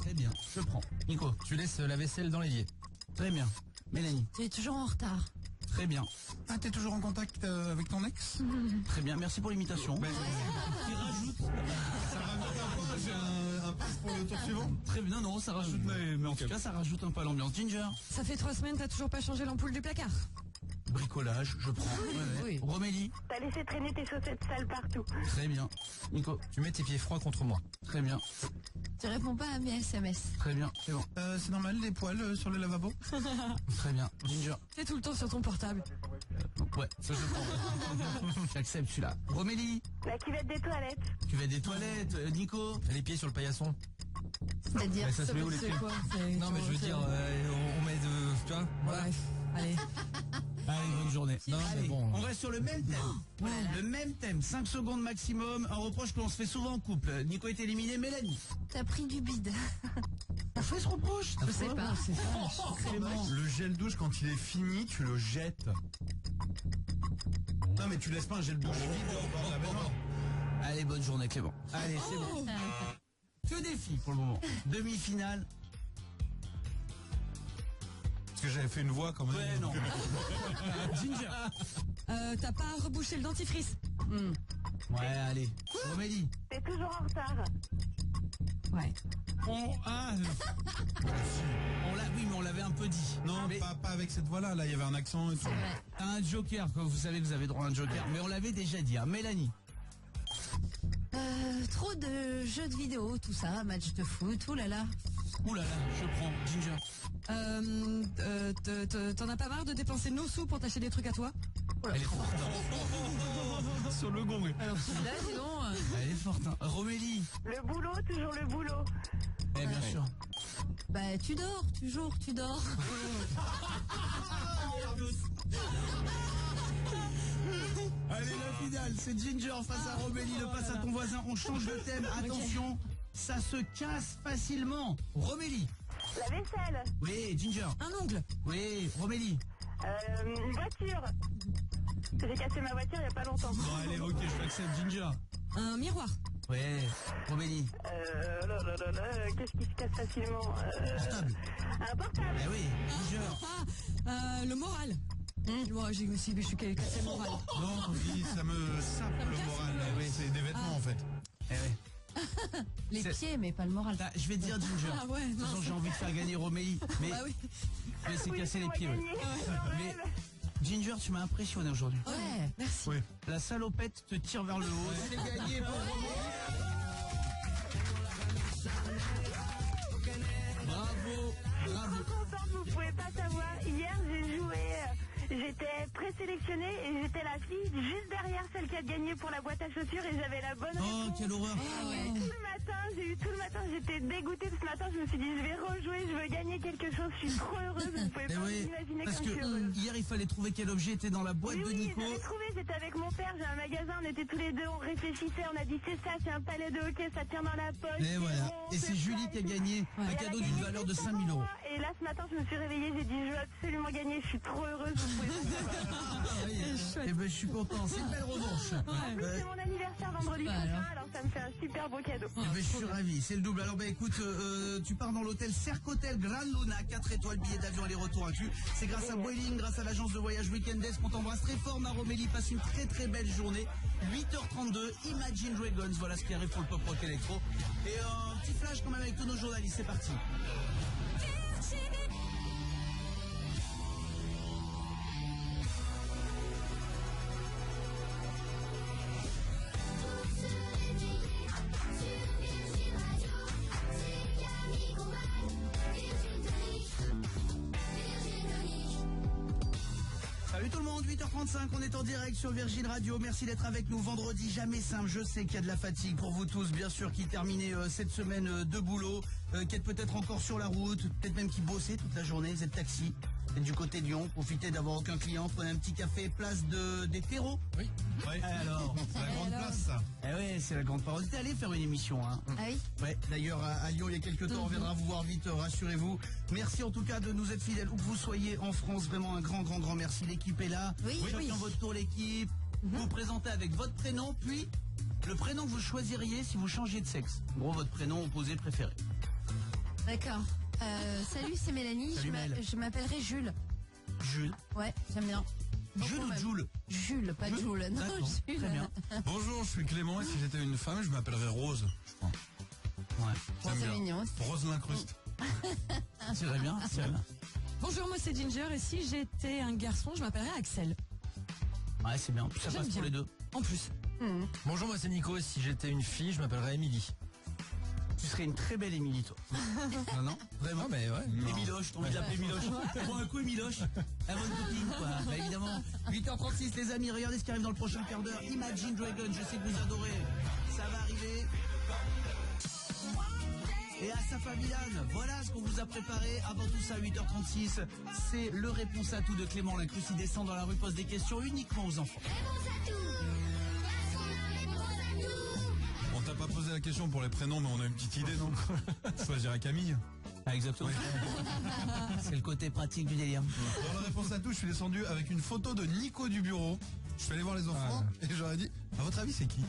Speaker 1: Très bien, je prends. Nico.
Speaker 3: Tu laisses la vaisselle dans l'évier.
Speaker 1: Très bien. Mélanie.
Speaker 2: Tu es toujours en retard.
Speaker 1: Très bien.
Speaker 4: Ah, t'es toujours en contact avec ton ex?
Speaker 1: Très bien, merci pour l'imitation. Qui rajoute...
Speaker 4: Ça rajoute un point, j'ai un passe pour le tour suivant.
Speaker 1: Très bien, non, ça rajoute, mais en tout cas, ça rajoute un peu à l'ambiance. Ginger.
Speaker 5: Ça fait 3 semaines, t'as toujours pas changé l'ampoule du placard.
Speaker 1: Bricolage, je prends.
Speaker 2: Oui.
Speaker 1: Romélie.
Speaker 6: T'as laissé traîner tes chaussettes sales partout.
Speaker 1: Très bien. Nico.
Speaker 3: Tu mets tes pieds froids contre moi.
Speaker 1: Très bien.
Speaker 2: Tu réponds pas à mes SMS.
Speaker 1: Très bien, c'est bon.
Speaker 4: C'est normal, les poils sur le lavabo?
Speaker 1: Très bien. Ginger.
Speaker 5: T'es tout le temps sur ton portable.
Speaker 1: Ouais, ça je prends. J'accepte celui-là. Romélie.
Speaker 6: La cuvette des toilettes.
Speaker 1: Tu vas des toilettes, Nico.
Speaker 3: Les pieds sur le paillasson.
Speaker 2: C'est-à-dire.
Speaker 3: Mais ça se met où les
Speaker 5: C'est
Speaker 3: pieds?
Speaker 5: quoi?
Speaker 3: Non mais je veux dire, on met de... Tu vois? Voilà.
Speaker 5: Bref, allez.
Speaker 1: Allez, bonne journée.
Speaker 3: Non, mais
Speaker 1: Allez,
Speaker 3: bon.
Speaker 1: on reste sur le même thème. Le même thème, 5 secondes maximum. Un reproche que l'on se fait souvent en couple. Nico est éliminé, Mélanie.
Speaker 2: T'as pris du bide.
Speaker 1: On fait ce reproche?
Speaker 2: Je sais pas.
Speaker 1: Clément.
Speaker 4: Le gel douche, quand il est fini, tu le jettes. Non, mais tu laisses pas un gel douche vide au bord de la baignoire.
Speaker 1: Allez, bonne journée, Clément. Allez, c'est bon. Que des filles pour le moment. Demi-finale.
Speaker 4: Parce que j'avais fait une voix quand même.
Speaker 1: Ouais, non. Ginger.
Speaker 5: T'as pas rebouché le dentifrice.
Speaker 1: Ouais, allez. Romélie.
Speaker 6: T'es toujours en retard.
Speaker 5: Ouais.
Speaker 1: Oui, mais on l'avait un peu dit.
Speaker 4: Non,
Speaker 1: mais
Speaker 4: pas avec cette voix-là. Là, il y avait un accent et tout.
Speaker 1: un joker, comme vous savez que vous avez droit à un joker. Mais on l'avait déjà dit. Hein. Mélanie.
Speaker 2: Trop de jeux de vidéo, tout ça, match de foot, oulala.
Speaker 1: Ouh là là, je prends. Ginger.
Speaker 5: T'en as pas marre de dépenser nos sous pour t'acheter des trucs à toi?
Speaker 1: Elle est forte. Hein.
Speaker 4: Sur le gong.
Speaker 2: Alors celui-là, sinon...
Speaker 1: Elle est forte. Hein. Romélie.
Speaker 6: Le boulot, toujours le boulot.
Speaker 1: Eh bien sûr.
Speaker 2: Bah tu dors, toujours tu dors.
Speaker 1: Allez, la finale, c'est Ginger face à Romélie. Le passe à ton voisin. On change de thème. Attention, ça se casse facilement. Romélie.
Speaker 6: La vaisselle.
Speaker 1: Oui, Ginger.
Speaker 5: Un ongle.
Speaker 1: Oui, Romélie.
Speaker 6: Une voiture. J'ai cassé ma voiture il y a pas longtemps.
Speaker 1: Bon, allez, ok, je t'accepte, Ginger.
Speaker 5: Un miroir.
Speaker 1: Ouais, Romélie.
Speaker 6: Qu'est-ce qui se casse facilement
Speaker 1: Portable.
Speaker 6: Un portable.
Speaker 1: Eh oui, Ginger.
Speaker 5: Le moral. Moi, je suis cassé le moral.
Speaker 4: Non, oui, ça me sape le moral. Oui, c'est des vêtements en fait.
Speaker 1: Eh oui.
Speaker 2: Les pieds, mais pas le moral.
Speaker 1: Bah, je vais te dire, Ginger.
Speaker 5: Ah ouais,
Speaker 1: De toute
Speaker 5: non,
Speaker 1: façon, j'ai envie de faire gagner Romélie. Mais,
Speaker 5: Bah oui.
Speaker 1: mais c'est
Speaker 6: Oui,
Speaker 1: casser les
Speaker 6: on va
Speaker 1: pieds. Ouais.
Speaker 6: gagner.
Speaker 1: Mais, Ginger, tu m'as impressionné aujourd'hui.
Speaker 2: Ouais.
Speaker 5: Merci.
Speaker 4: Oui.
Speaker 1: La salopette te tire vers le haut. C'est gagné pour Romélie. Bravo, bravo.
Speaker 6: Je suis trop contente, vous pouvez pas savoir. Hier, j'ai joué. J'étais présélectionnée et j'étais la fille juste derrière celle qui a gagné pour la boîte à chaussures et j'avais la bonne
Speaker 1: Oh,
Speaker 6: réponse.
Speaker 1: quelle horreur.
Speaker 6: Tout le matin, j'étais dégoûtée. Ce matin, je me suis dit, je vais rejouer, je veux gagner quelque chose. Je suis trop heureuse. Vous pouvez
Speaker 1: Eh
Speaker 6: pas
Speaker 1: oui,
Speaker 6: vous imaginer
Speaker 1: parce
Speaker 6: comme je suis
Speaker 1: que
Speaker 6: heureuse.
Speaker 1: hier, il fallait trouver quel objet était dans la boîte de
Speaker 6: Oui,
Speaker 1: Nico.
Speaker 6: j'avais trouvé, j'étais avec mon père, j'ai un magasin, on était tous les deux, on réfléchissait, on a dit c'est ça, c'est un palais de hockey, ça tient dans la poche.
Speaker 1: Et voilà.
Speaker 6: bon,
Speaker 1: Et c'est Julie qui a gagné un
Speaker 6: Et
Speaker 1: cadeau
Speaker 6: elle a
Speaker 1: d'une
Speaker 6: gagné
Speaker 1: valeur de
Speaker 6: juste
Speaker 1: 5 000
Speaker 6: avant
Speaker 1: euros.
Speaker 6: moi. Et là, ce matin, je me suis réveillée, j'ai dit, je veux absolument gagner, je suis trop heureuse, vous pouvez pas savoir.
Speaker 1: Eh ben, je suis content. C'est une belle revanche.
Speaker 6: En plus, c'est mon anniversaire vendredi prochain, alors ça me fait un super beau cadeau.
Speaker 1: Eh ben, je suis ravi. C'est le double. Alors, ben, écoute, tu pars dans l'hôtel Cercle Hotel Grand Luna, 4 étoiles, billets d'avion aller-retour inclus. C'est grâce à Vueling, grâce à l'agence de voyage Weekendes qu'on t'embrasse très fort. Maromélie, passe une très très belle journée. 8h32, Imagine Dragons, voilà ce qui arrive pour le pop rock électro. Et un petit flash quand même avec tous nos journalistes, c'est parti. Salut tout le monde, 8h35, on est en direct sur Virgin Radio, merci d'être avec nous. Vendredi, jamais simple, je sais qu'il y a de la fatigue pour vous tous, bien sûr, qui terminez cette semaine de boulot, qui êtes peut-être encore sur la route, peut-être même qui bossez toute la journée, vous êtes taxi, vous êtes du côté de Lyon, profitez d'avoir aucun client, prenez un petit café, place des terreaux.
Speaker 4: Oui.
Speaker 1: Alors,
Speaker 4: c'est la grande place, ça.
Speaker 1: Eh oui, c'est la grande parole. Vous allez faire une émission, hein.
Speaker 2: Ah oui.
Speaker 1: Ouais, d'ailleurs, à Lyon, il y a quelques temps, on viendra vous voir vite, rassurez-vous. Merci en tout cas de nous être fidèles, où que vous soyez en France, vraiment un grand merci. L'équipe est là.
Speaker 2: Oui.
Speaker 1: Chacun votre tour, l'équipe. Vous vous présentez avec votre prénom, puis le prénom que vous choisiriez si vous changiez de sexe. En gros, votre prénom opposé préféré.
Speaker 2: D'accord. Salut, c'est Mélanie.
Speaker 1: Salut, Mel.
Speaker 2: Je m'appellerai Jules.
Speaker 1: Jules.
Speaker 2: Ouais, j'aime bien.
Speaker 1: Jules ou Jules?
Speaker 2: Jules, pas Jules. Non,
Speaker 1: D'accord,
Speaker 2: Jules.
Speaker 1: très bien.
Speaker 4: Bonjour, je suis Clément et si j'étais une femme, je m'appellerais Rose, je crois.
Speaker 1: Ouais.
Speaker 4: J'aime
Speaker 2: C'est
Speaker 4: bien.
Speaker 2: mignon.
Speaker 4: Rose l'incruste.
Speaker 1: C'est très bien, c'est très bien.
Speaker 5: Bonjour, moi c'est Ginger et si j'étais un garçon, je m'appellerais Axel.
Speaker 1: Ouais, c'est bien. Ça
Speaker 5: J'aime
Speaker 1: passe pour
Speaker 5: bien.
Speaker 1: les deux.
Speaker 5: En plus.
Speaker 3: Bonjour, moi c'est Nico. Si j'étais une fille, je m'appellerais Émilie.
Speaker 1: Tu serais une très belle Émilie, toi. Non, vraiment.
Speaker 3: Non, mais ouais.
Speaker 1: Émiloche, t'as envie de l'appeler Émiloche. Prends un coup Émiloche, la bonne copine, quoi. Bah, évidemment. 8h36, les amis, regardez ce qui arrive dans le prochain quart d'heure. Imagine Dragons, je sais que vous adorez. Ça va arriver. Et à Safa Milan, voilà ce qu'on vous a préparé. Avant tout ça, 8h36, c'est le réponse à tout de Clément Lincruste. Il descend dans la rue, pose des questions uniquement aux enfants.
Speaker 4: On t'a pas posé la question pour les prénoms, mais on a une petite idée, non? Je choisirais Camille.
Speaker 1: Ah, exactement. C'est le côté pratique du délire.
Speaker 4: Dans la réponse à tout, je suis descendu avec une photo de Nico du bureau. Je suis allé voir les enfants et j'aurais dit, à votre avis, c'est qui?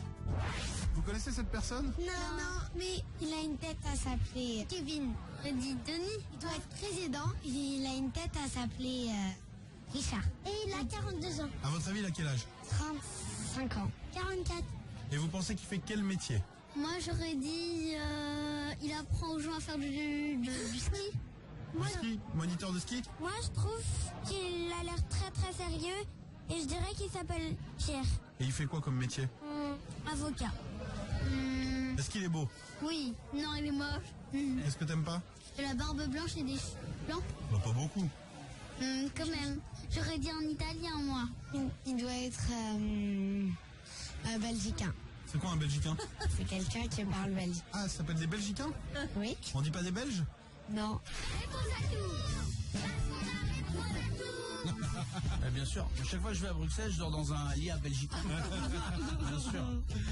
Speaker 4: Vous connaissez cette personne?
Speaker 9: Non, mais il a une tête à s'appeler Kevin. Je dis Denis, il doit être président. Il a une tête à s'appeler Richard. Et il a 42 ans.
Speaker 4: À votre avis, il a quel âge?
Speaker 9: 35 ans. 44.
Speaker 4: Et vous pensez qu'il fait quel métier?
Speaker 9: Moi, j'aurais dit, il apprend aux gens à faire du ski. Moi,
Speaker 4: Du ski? Moniteur de ski?
Speaker 9: moi, je trouve qu'il a l'air très très sérieux. Et je dirais qu'il s'appelle Pierre.
Speaker 4: Et il fait quoi comme métier?
Speaker 9: Avocat.
Speaker 4: Est-ce qu'il est beau?
Speaker 9: Oui. Non, il est moche.
Speaker 4: Est-ce que t'aimes pas?
Speaker 9: De la barbe blanche et des cheveux blancs.
Speaker 4: Bah, pas beaucoup.
Speaker 9: Quand même. J'aurais dit en italien, moi. Il doit être belgicain.
Speaker 4: C'est quoi un Belgicain?
Speaker 9: C'est quelqu'un qui parle belge.
Speaker 4: Ah, ça s'appelle des Belgicains?
Speaker 9: Oui.
Speaker 4: On dit pas des Belges?
Speaker 9: Non.
Speaker 1: Bien sûr, à chaque fois que je vais à Bruxelles, je dors dans un lit à Belgique. Bien sûr.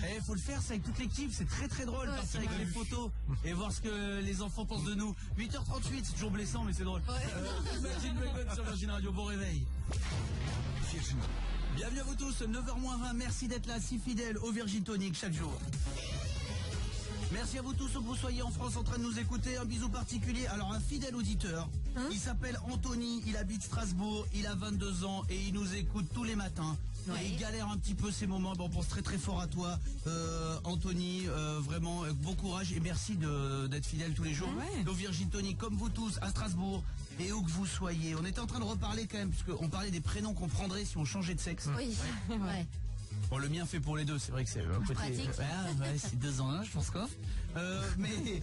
Speaker 1: Et il faut le faire, c'est avec toute l'équipe, c'est très très drôle, partir avec les photos et voir ce que les enfants pensent de nous. 8h38, c'est toujours blessant, mais c'est drôle. Imagine Dragons sur Virgin Radio, bon réveil. Bienvenue à vous tous, 9h-20, merci d'être là, si fidèles au Virgin Tonic chaque jour. Merci à vous tous, où que vous soyez en France en train de nous écouter. Un bisou particulier. Alors, un fidèle auditeur, il s'appelle Anthony, il habite Strasbourg, il a 22 ans et il nous écoute tous les matins. Et il galère un petit peu ces moments. Bon, on pense très très fort à toi, Anthony. Vraiment, bon courage et merci d'être fidèle tous les jours. Au Virgin Tonic, comme vous tous, à Strasbourg et où que vous soyez. On était en train de reparler quand même, puisqu'on parlait des prénoms qu'on prendrait si on changeait de sexe.
Speaker 2: Oui, ouais.
Speaker 1: Bon, le mien fait pour les deux, c'est vrai que c'est un côté...
Speaker 2: pratique.
Speaker 1: Ouais, c'est 2 en 1, je pense quoi. Mais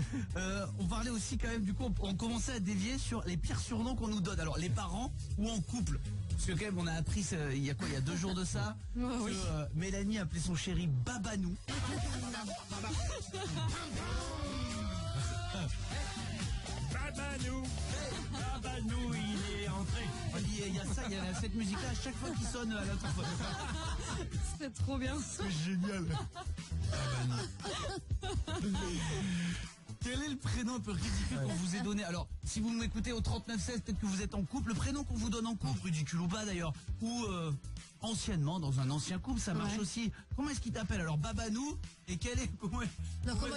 Speaker 1: on parlait aussi quand même, du coup, on commençait à dévier sur les pires surnoms qu'on nous donne. Alors, les parents ou en couple. Parce que quand même, on a appris, il y a 2 jours de ça, que Mélanie appelait son chéri Babanou. Babanou, il est entré. Il y a ça, il y a cette musique-là à chaque fois qu'il sonne à l'autre fois.
Speaker 5: C'est trop bien.
Speaker 4: C'est génial.
Speaker 1: Quel est le prénom un peu ridicule qu'on vous ait donné? Alors, si vous m'écoutez au 3916, peut-être que vous êtes en couple. Le prénom qu'on vous donne en couple, ridicule ou pas d'ailleurs, ou anciennement, dans un ancien couple, ça marche aussi. Comment est-ce qu'il t'appelle? Alors, Babanou, et quel est...
Speaker 2: Comment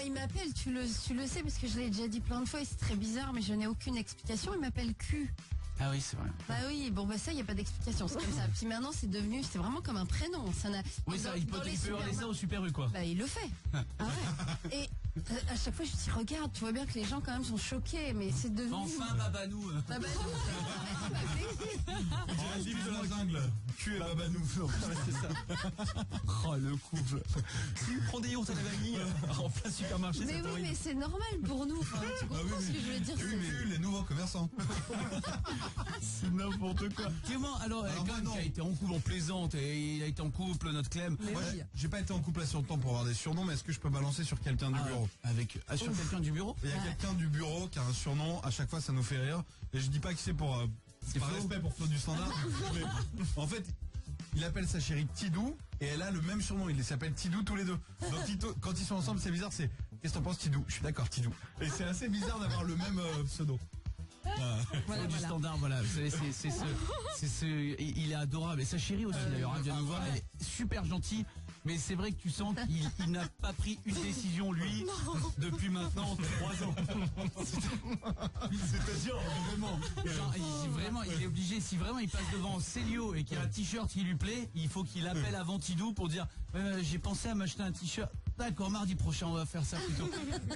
Speaker 2: il m'appelle, tu le sais, parce que je l'ai déjà dit plein de fois et c'est très bizarre, mais je n'ai aucune explication. Il m'appelle Q.
Speaker 1: Ah oui, c'est vrai.
Speaker 2: Bah oui, bon bah ça, il n'y a pas d'explication, c'est comme ça. Puis maintenant, c'est vraiment comme un prénom. Ça n'a...
Speaker 1: Oui, ça, il peut hurler ça au Super U, quoi.
Speaker 2: Bah il le fait. Ah ouais. Et à chaque fois, je me dis, regarde, tu vois bien que les gens quand même sont choqués, mais c'est devenu...
Speaker 1: Enfin, Babanou.
Speaker 2: Babanou.
Speaker 4: On dirait de la jungle. Q et Babanou.
Speaker 3: C'est ça. Oh, le couple. Tu prends des yaourts à la vanille en plein supermarché,
Speaker 2: mais
Speaker 3: c'est
Speaker 2: oui,
Speaker 3: horrible.
Speaker 2: mais c'est normal pour nous. Enfin, tu comprends ce que je veux dire?
Speaker 4: Oui, mais les nouveaux commerçants.
Speaker 1: C'est n'importe quoi. Clément, alors Clem qui a été en couple, on plaisante, et il a été en couple, notre Clem.
Speaker 4: Moi, j'ai pas été en couple assez longtemps pour avoir des surnoms, mais est-ce que je peux balancer sur quelqu'un du bureau?
Speaker 1: Sur quelqu'un du bureau?
Speaker 4: Il y a quelqu'un du bureau qui a un surnom, à chaque fois ça nous fait rire, et je dis pas que c'est par respect pour Flo du Standard, mais en fait, il appelle sa chérie Tidou, et elle a le même surnom, ils s'appellent Tidou tous les deux. Donc quand ils sont ensemble, c'est bizarre, c'est qu'est-ce que t'en penses Tidou? Je suis d'accord Tidou. Et c'est assez bizarre d'avoir le même pseudo.
Speaker 1: Voilà, du Standard, voilà. Vous savez, il est adorable. Et sa chérie aussi, d'ailleurs, vient nous voir. Elle est super gentille. Mais c'est vrai que tu sens qu'il n'a pas pris une décision, lui, depuis maintenant 3 ans. C'est-à-dire, vraiment, il est obligé, si vraiment il passe devant Célio et qu'il y a un t-shirt qui lui plaît, il faut qu'il appelle avant Tidou pour dire j'ai pensé à m'acheter un t-shirt. D'accord, mardi prochain, on va faire ça plutôt.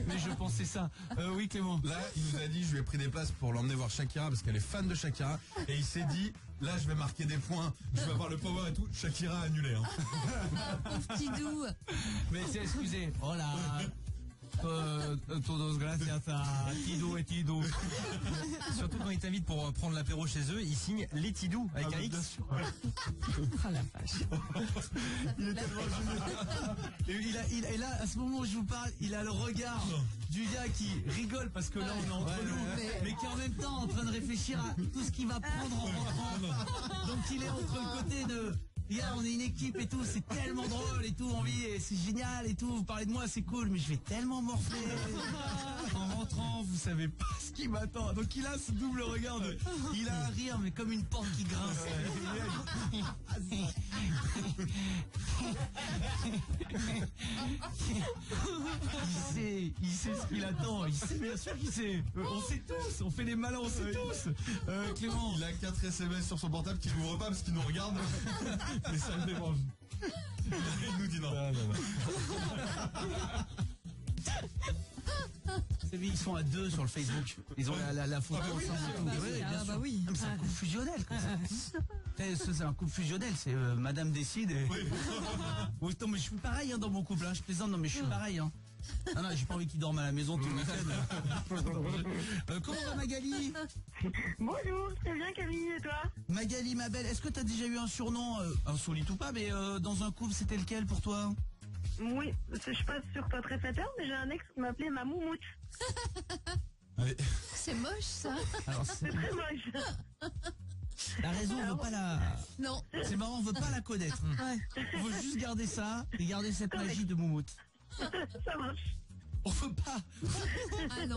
Speaker 1: Mais je pensais ça. Oui, Clément.
Speaker 4: Là, il nous a dit, je lui ai pris des places pour l'emmener voir Shakira parce qu'elle est fan de Shakira. Et il s'est dit, là, je vais marquer des points, je vais avoir le power et tout. Shakira annulé. Hein.
Speaker 2: Pauvre Tidou.
Speaker 1: Mais c'est excusez. Oh là. Todos gracias a Tidou et Tidou.
Speaker 3: Surtout quand ils t'invitent pour prendre l'apéro chez eux, ils signent les Tidou avec un X.
Speaker 5: Oh la vache.
Speaker 1: Il est tellement génial. Et là, à ce moment où je vous parle, il a le regard du gars qui rigole parce que là on est entre nous, mais qui est en même temps en train de réfléchir à tout ce qu'il va prendre en rentrant. Donc il est entre le côté de on est une équipe et tout, c'est tellement drôle et tout, c'est génial et tout, vous parlez de moi, c'est cool, mais je vais tellement morfler en rentrant, vous savez pas ce qui m'attend. Donc il a ce double regard il a un rire, mais comme une porte qui grince. Il sait ce qu'il attend, il sait bien sûr qu'il sait. On sait tous, on fait les malins, on sait tous. Clément.
Speaker 4: Il a 4 SMS sur son portable qu'il n'ouvre pas parce qu'il nous regarde. Mais ça le dérange. Il nous dit non.
Speaker 1: Ils sont à 2 sur le Facebook. Ils ont la photo ensemble.
Speaker 5: Bah oui.
Speaker 1: C'est un couple fusionnel. C'est un couple fusionnel. C'est Madame décide. Et... Oui, non, mais je suis pareil dans mon couple. Je plaisante, non mais je suis pareil. Non, j'ai pas envie qu'ils dorment à la maison tout le week-end. Comment va Magali?
Speaker 6: Bonjour, très bien Camille, et toi?
Speaker 1: Magali, ma belle, est-ce que t'as déjà eu un surnom, insolite ou pas, mais dans un couple, c'était lequel pour toi?
Speaker 6: Oui, je suis pas sûre que toi très flatteur, mais j'ai un ex qui m'appelait ma moumoute.
Speaker 2: C'est moche ça.
Speaker 1: Alors,
Speaker 6: c'est très moche.
Speaker 1: La raison, on veut pas la...
Speaker 2: Non.
Speaker 1: C'est marrant, on veut pas la connaître. On veut juste garder ça et garder cette magie de moumoute.
Speaker 6: Ça marche.
Speaker 1: On veut pas.
Speaker 2: Ah non.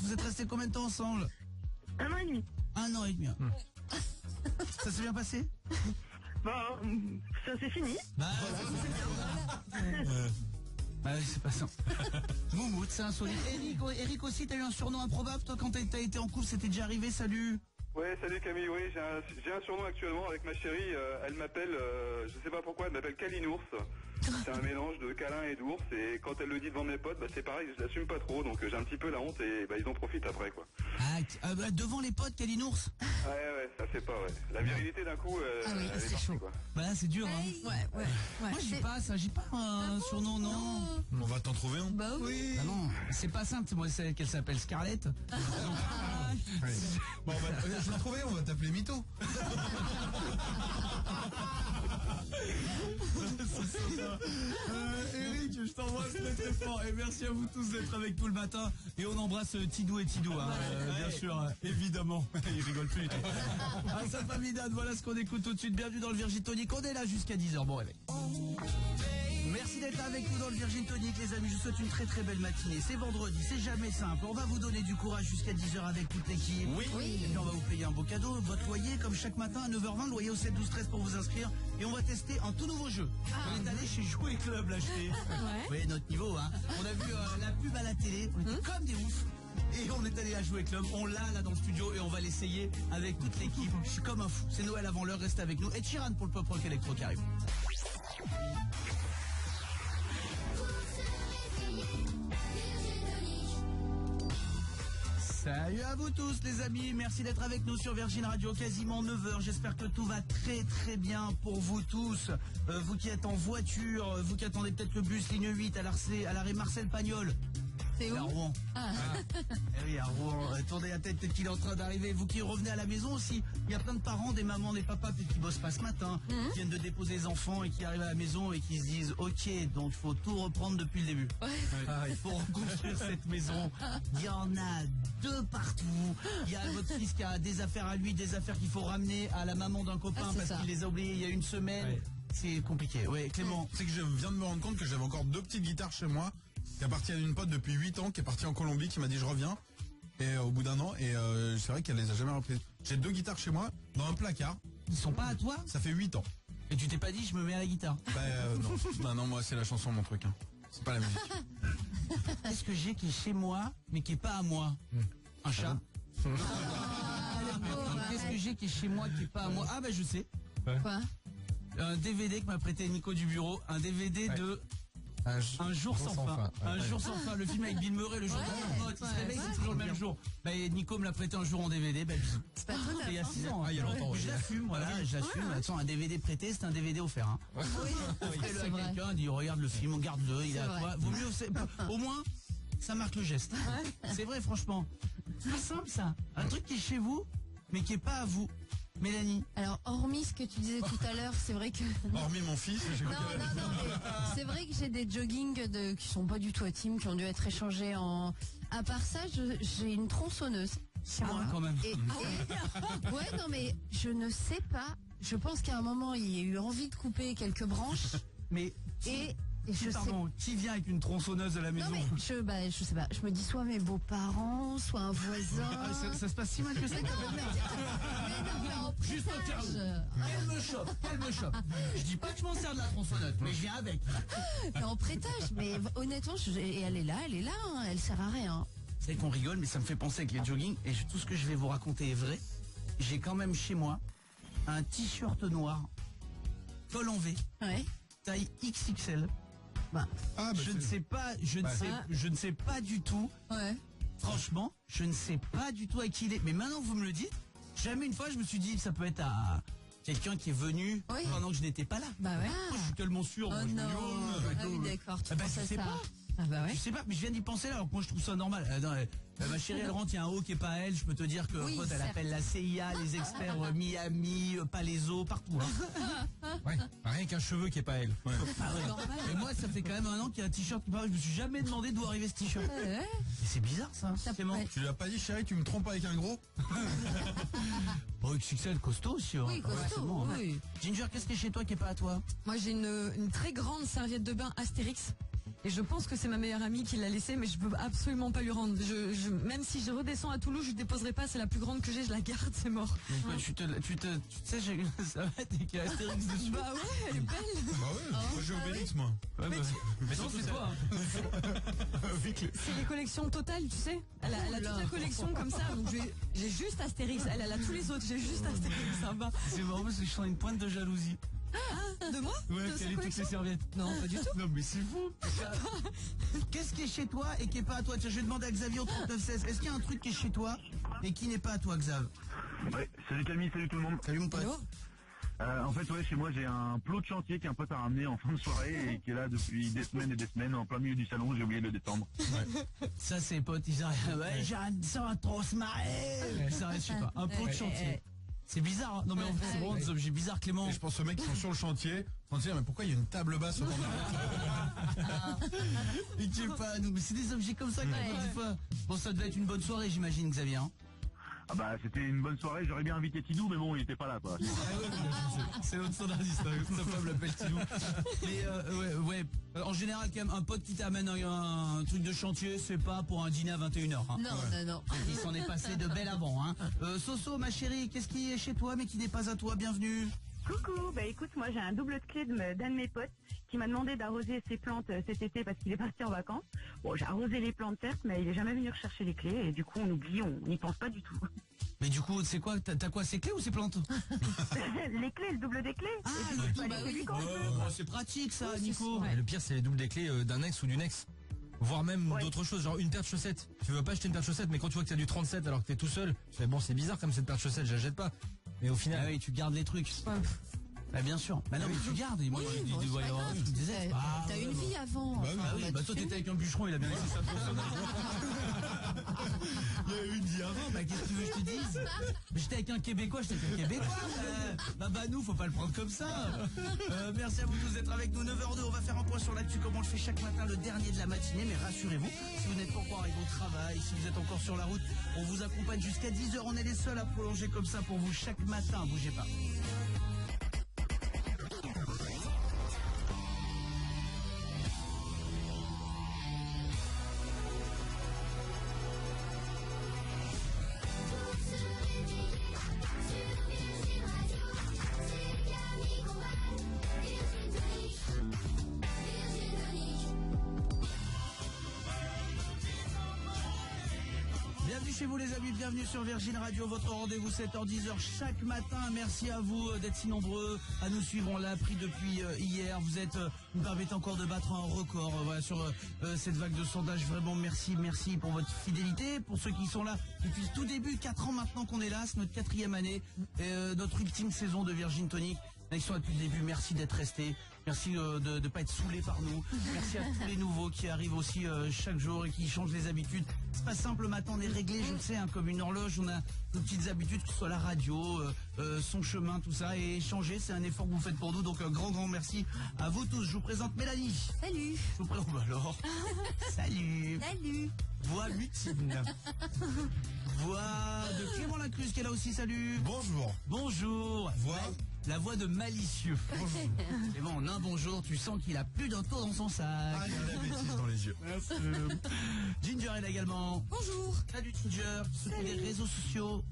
Speaker 1: Vous êtes restés combien de temps ensemble?
Speaker 6: 1 an et demi.
Speaker 1: 1 an et demi. Ça s'est bien passé?
Speaker 6: Bon, ça c'est fini.
Speaker 1: Bah oui, c'est pas ça. Moumoute, c'est insolite. Eric aussi, t'as eu un surnom improbable, toi, quand t'as été en couple, c'était déjà arrivé, salut?
Speaker 14: Ouais, salut Camille, oui, j'ai un surnom actuellement avec ma chérie, elle m'appelle, je sais pas pourquoi, elle m'appelle Calinours. C'est un mélange de câlin et d'ours, et quand elle le dit devant mes potes, c'est pareil, je l'assume pas trop, donc j'ai un petit peu la honte, et ils en profitent après, quoi.
Speaker 1: Devant les potes, Calinours?
Speaker 14: Ouais, ça fait pas, ouais. La virilité d'un coup, elle est partie, quoi.
Speaker 1: Bah là, c'est dur, hein.
Speaker 2: Ouais.
Speaker 1: Moi, j'ai pas ça, j'ai pas un surnom, non.
Speaker 4: On va t'en trouver un.
Speaker 2: Bah oui.
Speaker 1: Bah non, c'est pas simple, moi, c'est qu'elle s'appelle Scarlett.
Speaker 4: Bon, je l'ai trouvé, on va t'appeler Mytho.
Speaker 1: Eric, je t'embrasse très fort et merci à vous tous d'être avec nous le matin et on embrasse Tidou et Tidou, hein, bien sûr, évidemment. Il rigole plus. À sa famille d'Anne, voilà ce qu'on écoute tout de suite. Bienvenue dans le Virgin Tonic, on est là jusqu'à 10h. Bon réveil. merci d'être avec nous dans le Virgin Tonic, les amis. Je vous souhaite une très très belle matinée. C'est vendredi, c'est jamais simple. On va vous donner du courage jusqu'à 10h avec toute l'équipe.
Speaker 3: Oui.
Speaker 1: Et puis on va vous payer un beau cadeau. Votre loyer, comme chaque matin à 9h20, loyer au 7 12 13 pour vous inscrire. Et on va tester un tout nouveau jeu. On est allé chez Jouet Club l'acheter. Vous voyez notre niveau, hein. On a vu la pub à la télé. On était comme des oufs. Et on est allé à Jouet Club, on l'a là dans le studio et on va l'essayer avec toute l'équipe. Je suis comme un fou, c'est Noël avant l'heure, restez avec nous. Et Chiran pour le pop rock électro qui arrive. Salut à vous tous les amis, merci d'être avec nous sur Virgin Radio, quasiment 9h, j'espère que tout va très très bien pour vous tous. Vous qui êtes en voiture, vous qui attendez peut-être le bus ligne 8 à l'arrêt Marcel Pagnol.
Speaker 2: C'est où?
Speaker 1: À Rouen. Eh oui, à Rouen. Tournez la tête, peut-être qu'il est en train d'arriver. Vous qui revenez à la maison aussi, il y a plein de parents, des mamans, des papas qui bossent pas ce matin, qui viennent de déposer les enfants et qui arrivent à la maison et qui se disent ok, donc il faut tout reprendre depuis le début. Il faut reconstruire cette maison. Il y en a deux partout. Il y a votre fils qui a des affaires à lui, des affaires qu'il faut ramener à la maman d'un copain parce qu'il les a oubliées il y a une semaine.
Speaker 4: Ouais.
Speaker 1: C'est compliqué. Ouais, Clément.
Speaker 4: C'est que je viens de me rendre compte que j'avais encore 2 petites guitares chez moi, qui appartiennent à une pote depuis 8 ans, qui est partie en Colombie, qui m'a dit je reviens. Et au bout d'un an, et c'est vrai qu'elle les a jamais reprises. J'ai 2 guitares chez moi, dans un placard.
Speaker 1: Ils sont pas à toi?
Speaker 4: Ça fait 8 ans.
Speaker 1: Et tu t'es pas dit je me mets à la guitare?
Speaker 4: Non. Non, moi c'est la chanson mon truc. Hein. C'est pas la musique.
Speaker 1: Qu'est-ce que j'ai qui est chez moi, mais qui est pas à moi? Un chat. Qu'est-ce que j'ai qui est chez moi, qui est pas à moi? Ah bah je sais.
Speaker 2: Quoi?
Speaker 1: Un DVD que m'a prêté Nico du bureau, un DVD de Un jour sans fin. Un jour sans fin. Le film avec Bill Murray, le jour de la note, il se réveille, c'est toujours le même jour. Bah, Nico me l'a prêté un jour en DVD, bisous.
Speaker 2: C'est pas toi,
Speaker 1: il y a 6 ans.
Speaker 4: il y a longtemps.
Speaker 1: Je l'assume, voilà, j'assume. Attends, un DVD prêté, c'est un DVD offert. Hein. Offrez-le à quelqu'un, dit regarde le film, garde-le, il est à toi. Vaut mieux, au moins, ça marque le geste. C'est vrai, franchement. C'est simple ça. Un truc qui est chez vous, mais qui est pas à vous. Mélanie.
Speaker 2: Alors, hormis ce que tu disais tout à l'heure, c'est vrai que...
Speaker 4: Hormis mon fils,
Speaker 2: Non, c'est vrai que j'ai des joggings qui sont pas du tout à team, qui ont dû être échangés en... À part ça, j'ai une tronçonneuse chez moi.
Speaker 1: Quand même.
Speaker 2: Ouais, non, mais je ne sais pas. Je pense qu'à un moment, il y a eu envie de couper quelques branches.
Speaker 1: Mais... qui vient avec une tronçonneuse à la maison?
Speaker 2: Non mais je sais pas, je me dis soit mes beaux-parents, soit un voisin.
Speaker 1: Ça se passe si mal que ça. Juste au cas où. Elle me chope. Je dis pas que je m'en sers de la tronçonneuse, mais je viens avec.
Speaker 2: Mais en prêtage, mais honnêtement, et elle est là, hein, elle sert à rien.
Speaker 1: C'est qu'on rigole, mais ça me fait penser avec les joggings, et tout ce que je vais vous raconter est vrai. J'ai quand même chez moi un t-shirt noir, col en V, taille XXL. Je ne sais pas du tout. Franchement, je ne sais pas du tout à qui il est. Mais maintenant que vous me le dites, jamais une fois je me suis dit ça peut être à quelqu'un qui est venu pendant que je n'étais pas là.
Speaker 2: Bah ouais.
Speaker 1: Moi, je suis tellement sûr.
Speaker 2: Oh non. Ah oui, d'accord. Tu penses à ça. Ah bah ouais.
Speaker 1: Je sais pas, mais je viens d'y penser là, alors que moi je trouve ça normal. Ma chérie, elle rentre, il y a un haut qui est pas elle. Je peux te dire que elle appelle la CIA, les experts Miami, Palaiso, partout.
Speaker 3: Ouais, rien qu'un cheveu qui est pas elle. Ouais.
Speaker 1: Et moi, ça fait quand même un an qu'il y a un t-shirt qui paraît. Je me suis jamais demandé d'où arrivait ce t-shirt. Et c'est bizarre ça.
Speaker 4: Tu lui as pas dit, chérie, tu me trompes avec un gros?
Speaker 1: XXL, costaud aussi.
Speaker 2: Oui, costaud. Oui.
Speaker 1: Ginger, qu'est-ce qui est chez toi qui est pas à toi?
Speaker 5: Moi, j'ai une très grande serviette de bain Astérix. Et je pense que c'est ma meilleure amie qui l'a laissée, mais je peux absolument pas lui rendre. Même si je redescends à Toulouse, je ne déposerai pas, c'est la plus grande que j'ai, je la garde, c'est mort.
Speaker 1: Tu sais, j'ai une savette et qu'il y a Astérix dessus.
Speaker 5: Bah ouais, elle est belle.
Speaker 4: Bah ouais, moi j'ai Obélix, moi.
Speaker 1: Mais non, c'est toi.
Speaker 5: C'est les collections totales, tu sais. Elle a toute la collection comme ça, donc j'ai juste Astérix. Elle a tous les autres, j'ai juste Astérix, ça va.
Speaker 1: C'est marrant parce que je sens une pointe de jalousie.
Speaker 5: Ah, de moi?
Speaker 1: Ouais, quelle est toutes les serviettes?
Speaker 5: Non, pas du tout.
Speaker 1: Non, mais c'est fou. Qu'est-ce qui est chez toi et qui est pas à toi? Tiens, je vais demander à Xavier au 3916. Est-ce qu'il y a un truc qui est chez toi et qui n'est pas à toi, Xav?
Speaker 8: Ouais, salut Camille, salut tout le monde.
Speaker 1: Salut mon pote.
Speaker 8: En fait, chez moi, j'ai un plot de chantier qu'un pote a ramené en fin de soirée et qui est là depuis des semaines et des semaines en plein milieu du salon. J'ai oublié de le détendre.
Speaker 1: Ça, c'est potes, ils arrivent. Ouais, ça va trop se marrer. Ça reste, je sais pas, un plot de chantier. C'est bizarre, hein. Non mais en fait c'est vraiment des objets bizarres, Clément.
Speaker 4: Et je pense aux mecs qui sont sur le chantier, on se dit mais pourquoi il y a une table basse au
Speaker 1: Et tu sais pas, nous, mais c'est des objets comme ça qu'on voit des fois. Bon, ça devait être une bonne soirée, j'imagine, Xavier. Hein.
Speaker 8: Ah bah c'était une bonne soirée, j'aurais bien invité Tidou, mais bon, il était pas là quoi.
Speaker 1: C'est notre standardiste, sa femme l'appelle Tidou. Mais ouais, en général quand même, un pote qui t'amène un truc de chantier, c'est pas pour un dîner à 21h. Hein.
Speaker 2: Non.
Speaker 1: Il s'en est passé de belle avant. Hein. Soso, ma chérie, qu'est-ce qui est chez toi mais qui n'est pas à toi? Bienvenue.
Speaker 6: Coucou, bah écoute, moi j'ai un double de clé d'un de mes potes qui m'a demandé d'arroser ses plantes cet été parce qu'il est parti en vacances. Bon, j'ai arrosé les plantes certes, mais il est jamais venu rechercher les clés et du coup on oublie, on n'y pense pas du tout.
Speaker 1: Mais du coup, c'est quoi? T'as quoi, ces clés ou ces plantes?
Speaker 6: Les clés, le double des clés.
Speaker 1: Ah, c'est pratique ça, Nico.
Speaker 3: Et le pire, c'est les doubles des clés d'un ex ou d'une ex. Voire même d'autres choses, genre une paire de chaussettes. Tu veux pas acheter une paire de chaussettes, mais quand tu vois que t'as du 37 alors que t'es tout seul, tu fais bon, c'est bizarre comme cette paire de chaussettes, je la jette pas. Mais au final.
Speaker 1: Ah oui, tu gardes les trucs. Bah bien sûr. Bah non, mais tu gardes. Moi, il doit y avoir un truc des ex.
Speaker 2: T'as une vie avant.
Speaker 1: Bah toi, t'étais avec un bûcheron, il a bien laissé sa peau. Il y a eu une vie avant, bah qu'est-ce que tu veux que je te dise? Mais j'étais avec un Québécois, Bah nous, faut pas le prendre comme ça. Merci à vous tous d'être avec nous. 9h02, on va faire un point sur l'actu comme on le fait chaque matin, le dernier de la matinée. Mais rassurez-vous, si vous n'êtes pas encore arrivé au travail, si vous êtes encore sur la route, on vous accompagne jusqu'à 10h. On est les seuls à prolonger comme ça pour vous chaque matin. Bougez pas. Chez vous les amis, bienvenue sur Virgin Radio, votre rendez-vous 7h-10h chaque matin. Merci à vous d'être si nombreux à nous suivre, on l'a appris depuis hier. Vous nous permettez encore de battre un record sur cette vague de sondage. Vraiment merci pour votre fidélité. Pour ceux qui sont là depuis le tout début, 4 ans maintenant qu'on est là, c'est notre 4e année, notre ultime saison de Virgin Tonic. Ils sont là depuis le début, merci d'être restés. Merci de ne pas être saoulés par nous. Merci à tous les nouveaux qui arrivent aussi chaque jour et qui changent les habitudes. C'est pas simple, maintenant on est réglé, je le sais, comme une horloge. On a nos petites habitudes, que ce soit la radio, son chemin, tout ça. Et changer, c'est un effort que vous faites pour nous. Donc un grand merci à vous tous. Je vous présente Mélanie.
Speaker 2: Salut.
Speaker 1: Je vous présente alors. Salut.
Speaker 2: Salut.
Speaker 1: Voix mutine. Voix de Clément Lacruz qui est là aussi, salut. Bonjour.
Speaker 4: Voix.
Speaker 1: La voix de malicieux.
Speaker 4: Bonjour.
Speaker 1: Clément, en un bonjour, tu sens qu'il a plus d'un tour dans son sac.
Speaker 4: Ah, il y a la bêtise dans les yeux.
Speaker 1: Ginger est là également.
Speaker 2: Bonjour.
Speaker 1: Salut Ginger. Sur les réseaux sociaux.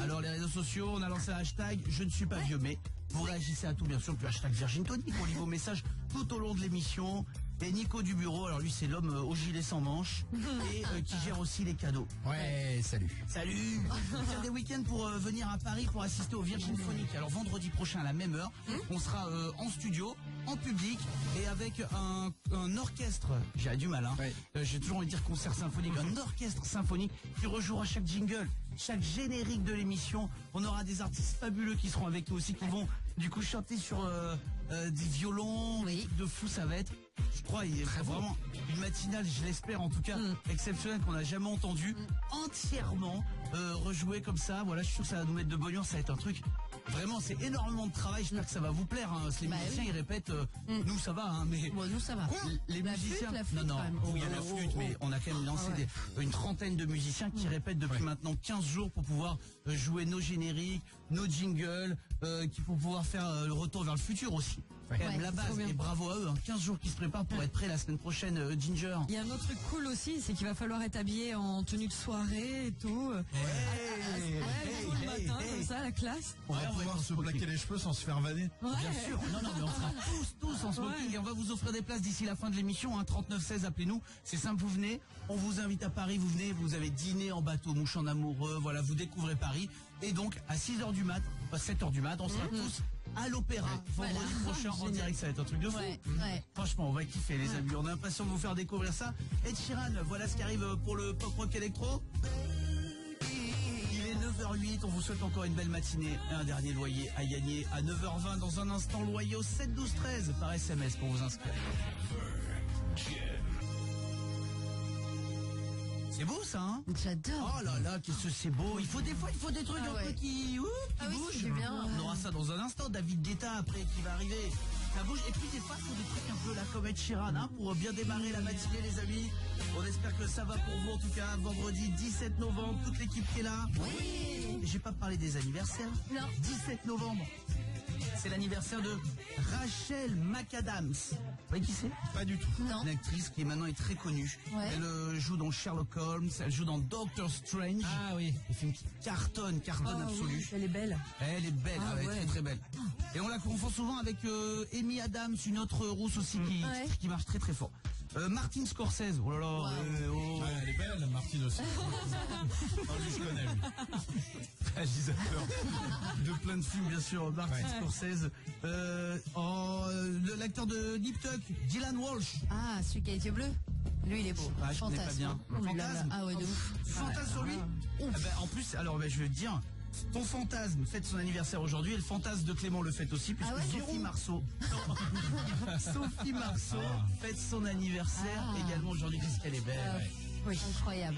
Speaker 1: Alors les réseaux sociaux, on a lancé un hashtag je ne suis pas vieux, mais vous réagissez à tout bien sûr, puis hashtag Virgin Tonic, on lit vos messages tout au long de l'émission. Et Nico du bureau, alors lui c'est l'homme au gilet sans manches et qui gère aussi les cadeaux.
Speaker 3: Ouais, salut.
Speaker 1: Salut. Il y a des week-ends pour venir à Paris pour assister au Virgin Phonique. Alors vendredi prochain à la même heure, on sera en studio, en public et avec un orchestre. J'ai du mal, hein. J'ai toujours envie de dire concert symphonique, un orchestre symphonique qui rejouera chaque jingle, chaque générique de l'émission. On aura des artistes fabuleux qui seront avec nous aussi, qui vont du coup chanter sur des violons, de fou ça va être. Je crois il y a vraiment une matinale, je l'espère en tout cas, exceptionnelle qu'on n'a jamais entendue, entièrement rejouée comme ça. Voilà, je suis sûr que ça va nous mettre de bonne humeur, ça va être un truc. Vraiment, c'est énormément de travail. J'espère que ça va vous plaire. Hein. Les musiciens, ils répètent. Nous, ça va, hein, mais
Speaker 2: bon, nous, ça va.
Speaker 1: Les musiciens.
Speaker 2: Flûte,
Speaker 1: non, il y a la flûte, mais on a quand même lancé une trentaine de musiciens qui répètent depuis maintenant 15 jours pour pouvoir jouer nos génériques, nos jingles, pour pouvoir faire le retour vers le futur aussi. Quand même la base, et bravo à eux, hein. 15 jours qui se préparent pour être prêts la semaine prochaine, Ginger.
Speaker 5: Il y a un autre truc cool aussi, c'est qu'il va falloir être habillé en tenue de soirée et tout. Tôt le matin, comme ça, la classe.
Speaker 4: On va pouvoir se plaquer les cheveux sans se faire vanner.
Speaker 1: Bien sûr, non, mais on sera tous en smoking et on va vous offrir des places d'ici la fin de l'émission, hein, 3916, appelez-nous, c'est simple, vous venez, on vous invite à Paris, vous venez, vous avez dîné en bateau, mouche en amoureux, voilà, vous découvrez Paris, et donc à 6h du mat, pas 7h du mat, on sera tous à l'Opéra vendredi prochain en direct, ça va être un truc de fou. Franchement, on va kiffer les amis, on a l'impression de vous faire découvrir ça. Ed Sheeran, voilà ce qui arrive pour le pop rock électro. Il est 9h08, on vous souhaite encore une belle matinée et un dernier loyer à gagner à 9h20 dans un instant, loyer au 7 12 13 par SMS pour vous inscrire. C'est beau ça, hein?
Speaker 2: J'adore.
Speaker 1: Oh là là, qu'est-ce que c'est beau. Il faut des trucs un peu qui bougent.
Speaker 2: C'est bien.
Speaker 1: On aura ça dans un instant. David Guetta après qui va arriver. Ça bouge. Et puis des fois, il faut des trucs un peu là comme Ed Sheeran, hein, pour bien démarrer la matinée, les amis. On espère que ça va pour vous, en tout cas. Vendredi 17 novembre, toute l'équipe qui est là. Oui. J'ai pas parlé des anniversaires.
Speaker 2: Non.
Speaker 1: 17 novembre. C'est l'anniversaire de Rachel McAdams. Vous voyez qui c'est?
Speaker 3: Pas du tout.
Speaker 2: Non.
Speaker 1: Une actrice qui maintenant est très connue.
Speaker 2: Ouais.
Speaker 1: Elle joue dans Sherlock Holmes, elle joue dans Doctor Strange.
Speaker 3: Ah oui.
Speaker 1: Des films qui cartonnent absolu.
Speaker 5: Oui, elle est belle.
Speaker 1: Elle est belle,
Speaker 5: Ah
Speaker 1: elle est
Speaker 5: ouais.
Speaker 1: très très belle. Et on la confond souvent avec Amy Adams, une autre rousse aussi qui marche très très fort. Martin Scorsese, oh là là,
Speaker 4: Ouais, elle est belle, Martine aussi. Lui, je connais, lui.
Speaker 1: réalisateur de plein de films, bien sûr, Martin Scorsese. L'acteur de Nip Tuck, Dylan Walsh.
Speaker 2: Ah, celui qui a les yeux bleus. Lui, il est beau.
Speaker 1: Ah, je connais pas
Speaker 2: Fantasme.
Speaker 1: bien.
Speaker 2: Oh là là.
Speaker 1: Fantasme.
Speaker 2: Ah ouais, de ouf.
Speaker 1: Fantasme sur lui. En plus, alors je vais te dire, ton fantasme fête son anniversaire aujourd'hui et le fantasme de Clément le fête aussi, puisque
Speaker 2: Ah ouais,
Speaker 1: Sophie Marceau. Sophie Marceau fête son anniversaire
Speaker 2: Ah.
Speaker 1: également aujourd'hui, puisqu'elle est belle.
Speaker 2: Oui, incroyable.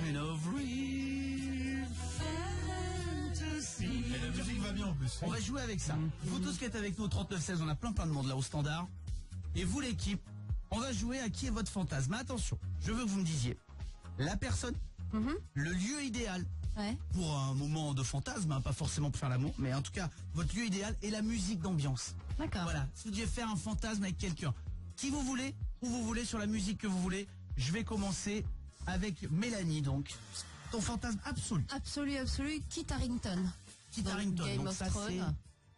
Speaker 1: Une real fantasy.
Speaker 4: Et la musique va bien en plus.
Speaker 1: On va jouer avec ça. Vous tous qui êtes avec nous au 39-16, on a plein de monde là au standard. Et vous l'équipe, on va jouer à qui est votre fantasme. Mais attention, je veux que vous me disiez la personne, le lieu idéal
Speaker 2: Ouais.
Speaker 1: pour un moment de fantasme, hein, pas forcément pour faire l'amour, mais en tout cas votre lieu idéal et la musique d'ambiance.
Speaker 2: D'accord.
Speaker 1: Voilà, si vous deviez faire un fantasme avec quelqu'un, qui vous voulez, où vous voulez, sur la musique que vous voulez, je vais commencer avec Mélanie donc. Ton fantasme absolu.
Speaker 2: Absolu. Kit Harington.
Speaker 1: Kit
Speaker 2: Dans
Speaker 1: Harington,
Speaker 2: Game
Speaker 1: donc
Speaker 2: of
Speaker 1: ça
Speaker 2: Thrones.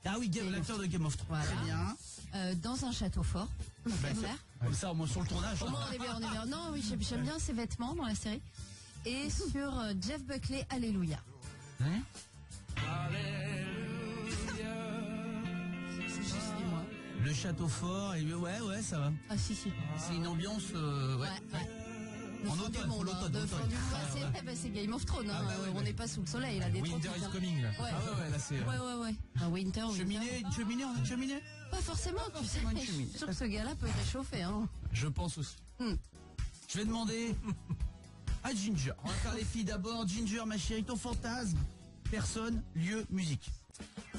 Speaker 1: c'est... Ah oui, l'acteur de Game of Thrones.
Speaker 2: Voilà.
Speaker 1: Très bien.
Speaker 2: Dans un château fort. On peut faire.
Speaker 1: Comme ça, au moins sur le tournage.
Speaker 2: Au moins, on est bien. Non, oui, j'aime bien ses vêtements dans la série. Et sur Jeff Buckley, Alléluia.
Speaker 1: Hein
Speaker 2: C'est juste moi.
Speaker 1: Le château fort, et ouais, ça va.
Speaker 2: Ah si.
Speaker 1: C'est une ambiance,
Speaker 2: Ouais. Le
Speaker 1: En
Speaker 2: fond
Speaker 1: automne,
Speaker 2: du
Speaker 1: faut
Speaker 2: monde,
Speaker 1: l'automne,
Speaker 2: de
Speaker 1: automne.
Speaker 2: fond du monde. C'est Game of Thrones. Hein. On n'est pas sous le soleil, là, des
Speaker 3: Winter
Speaker 2: tropiques,
Speaker 3: is
Speaker 2: hein.
Speaker 3: coming. Là.
Speaker 2: Ouais.
Speaker 1: Ah ouais, là c'est...
Speaker 2: Ouais. Un winter.
Speaker 1: Cheminée, on est cheminée.
Speaker 2: Pas forcément, tu sais.
Speaker 1: forcément une
Speaker 2: Je suis
Speaker 1: cheminée.
Speaker 2: sûre que ce gars-là peut réchauffer. Hein.
Speaker 1: Je pense aussi.
Speaker 2: Hmm.
Speaker 1: Je vais demander à Ginger. On va faire les filles d'abord. Ginger, ma chérie, ton fantasme. Personne, lieu, musique.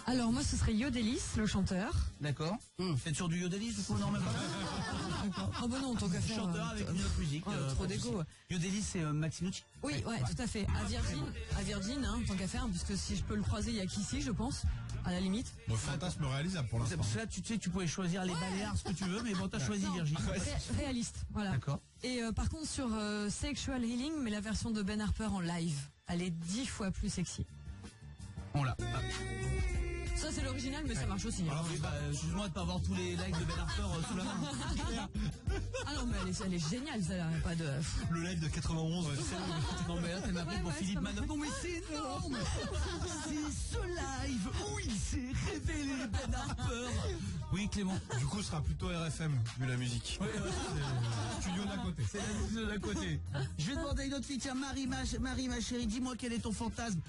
Speaker 5: Alors moi, ce serait Yodelis, le chanteur.
Speaker 1: D'accord. Faites sur du Yodelis, du coup, non, même pas.
Speaker 5: Ah bah non, tant qu'à faire.
Speaker 1: Chanteur avec une autre musique.
Speaker 5: Ouais, trop
Speaker 1: pas de
Speaker 5: d'égo.
Speaker 1: souci. Yodelis, c'est Maxinucci.
Speaker 5: Oui, ouais, tout à fait. À Virgin, hein, tant qu'à faire, puisque si je peux le croiser, il y a qu'ici, je pense, à la limite.
Speaker 4: Donc fantasme réalisable pour l'instant.
Speaker 1: Parce que là, tu sais, tu pouvais choisir les Baléares, ce que tu veux, mais bon, t'as choisi
Speaker 5: Non,
Speaker 1: Virginie.
Speaker 5: réaliste, voilà.
Speaker 1: D'accord.
Speaker 5: Et par contre, sur Sexual Healing, mais la version de Ben Harper en live, elle est 10 fois plus sexy.
Speaker 1: On l'a.
Speaker 5: Ça, c'est l'original, mais ça marche aussi. hein.
Speaker 1: Alors oui, excuse-moi de pas avoir tous les likes de Ben Harper sous la main.
Speaker 5: Ah non, mais elle est géniale, ça, là, pas de...
Speaker 3: Le live de 91.
Speaker 1: Non mais là t'as m'appelé pour Philippe Manœuvre. Non mais c'est énorme. C'est ce live où il s'est révélé Ben Harper. Oui Clément.
Speaker 4: Du coup, ce sera plutôt RFM, vu la musique. C'est le studio d'à côté.
Speaker 1: C'est la musique de l'à côté. Je vais demander à une autre fille. Tiens Marie ma chérie, dis-moi quel est ton fantasme.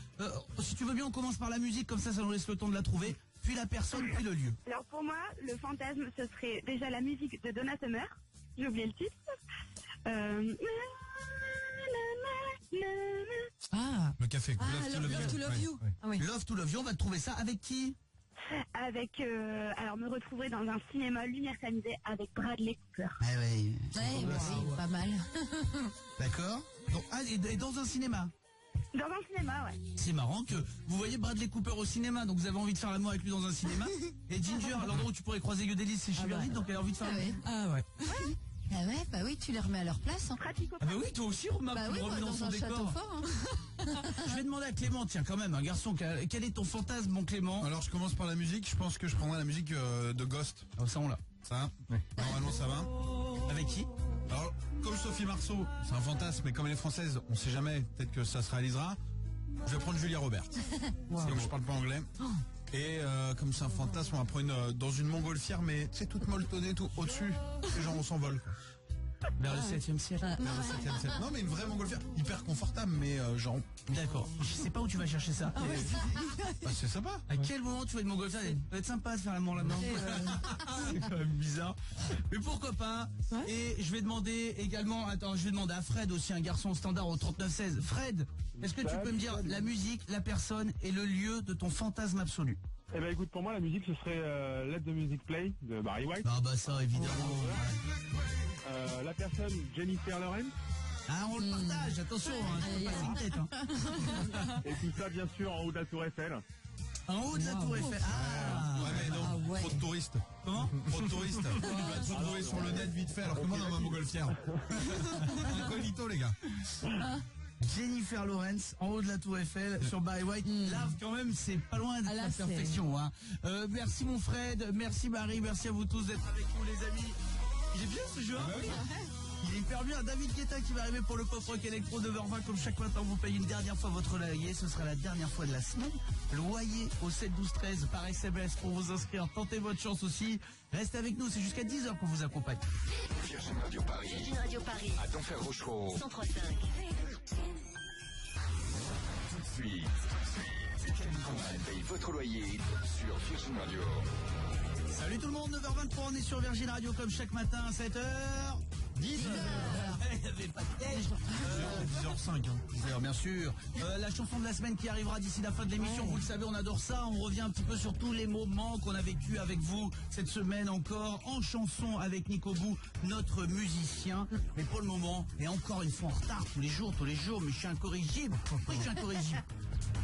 Speaker 1: Si tu veux bien on commence par la musique, comme ça nous laisse le temps de la trouver. Puis la personne, puis le lieu.
Speaker 6: Alors pour moi, le fantasme, ce serait déjà la musique de Donna Summer. J'ai oublié le titre.
Speaker 2: Ah.
Speaker 4: Le café.
Speaker 5: Love to Love You.
Speaker 4: Ouais.
Speaker 5: Ah oui.
Speaker 1: Love to Love You, on va te trouver ça avec qui?
Speaker 6: Avec, alors me retrouver dans un cinéma lumière tamisée avec Bradley Cooper.
Speaker 1: Ah ouais.
Speaker 2: Oui, pas mal.
Speaker 1: D'accord. Donc, et dans un cinéma.
Speaker 6: Dans un cinéma, ouais.
Speaker 1: C'est marrant que vous voyez Bradley Cooper au cinéma, donc vous avez envie de faire l'amour avec lui dans un cinéma. Et Ginger, à l'endroit où tu pourrais croiser Yodelis, c'est chez Virgin, donc elle a envie de faire l'amour.
Speaker 5: Ah ouais.
Speaker 2: Ah ouais, bah oui, tu les remets à leur place. Hein.
Speaker 1: Ah bah oui, toi aussi, Romain,
Speaker 2: Bah
Speaker 1: tu
Speaker 2: oui,
Speaker 1: le remets dans
Speaker 2: dans
Speaker 1: son
Speaker 2: un château
Speaker 1: décor.
Speaker 2: fort. Hein.
Speaker 1: Je vais demander à Clément, tiens, quand même, un garçon, quel est ton fantasme, mon Clément?
Speaker 4: Alors je commence par la musique, je pense que je prendrai la musique de Ghost.
Speaker 1: Ah, ça, on l'a.
Speaker 4: Ça, normalement ça va.
Speaker 1: Avec qui?
Speaker 4: Alors, comme Sophie Marceau, c'est un fantasme, mais comme elle est française, on sait jamais, peut-être que ça se réalisera. Je vais prendre Julia Roberts. Comme je parle pas anglais. Et comme c'est un fantasme, on va prendre dans une montgolfière, mais c'est toute molletonnée, tout au-dessus. Les gens on s'envole.
Speaker 1: Vers le 7e siècle.
Speaker 4: Vers le 7e siècle. Non mais une vraie montgolfière, hyper confortable, mais genre...
Speaker 1: D'accord. Je sais pas où tu vas chercher ça.
Speaker 4: Bah, c'est sympa.
Speaker 1: À quel moment tu vas être montgolfière? Ça va être sympa de faire l'amour là-dedans. C'est quand même bizarre. Mais pourquoi pas? Et je vais demander également, je vais demander à Fred aussi, un garçon standard au 39-16. Fred, est-ce que tu peux me dire la musique, la personne et le lieu de ton fantasme absolu?
Speaker 15: Eh ben écoute, pour moi la musique ce serait Let the Music Play de Barry White.
Speaker 1: Ah bah ça évidemment.
Speaker 15: La personne Jennifer Lawrence.
Speaker 1: Ah on le partage, attention, hein, je peux passer une tête. Hein.
Speaker 15: Et tout ça bien sûr en haut de la Tour Eiffel.
Speaker 1: En haut de la Tour Eiffel. Ah
Speaker 4: Ouais mais non, trop de touristes.
Speaker 1: Comment?
Speaker 4: Trop de touristes. Tu vas te retrouver sur le net vite fait alors que moi dans ma montgolfière. Incognito les gars.
Speaker 1: Jennifer Lawrence en haut de la Tour Eiffel sur Barry White. Là quand même c'est pas loin de
Speaker 2: Ah, là,
Speaker 1: la perfection. Hein. Merci mon Fred, merci Barry, merci à vous tous d'être avec nous les amis. Il est bien ce jeu. Il est hyper bien. David Guetta qui va arriver pour le pop rock électro 9h20 comme chaque matin. Vous payez une dernière fois votre loyer. Ce sera la dernière fois de la semaine. Loyer au 7 12 13 par SMS pour vous inscrire. Tentez votre chance aussi. Restez avec nous. C'est jusqu'à 10h qu'on vous accompagne.
Speaker 7: Virgin Radio Paris.
Speaker 16: Virgin Radio Paris.
Speaker 7: À Denfert Rochereau.
Speaker 16: 103.5.
Speaker 7: Tout de suite. C'est Camille Combal paye votre loyer sur Virgin Radio.
Speaker 1: Salut tout le monde, 9h23, on est sur Virgin Radio comme chaque matin à 7h. 10h. Il n'y avait pas de piège. 10h05. 10h bien sûr. La chanson de la semaine qui arrivera d'ici la fin de l'émission, vous le savez, on adore ça. On revient un petit peu sur tous les moments qu'on a vécu avec vous cette semaine encore en chanson avec Nico Bou, notre musicien. Mais pour le moment, et encore une fois en retard tous les jours, mais je suis incorrigible. Oui, je suis incorrigible.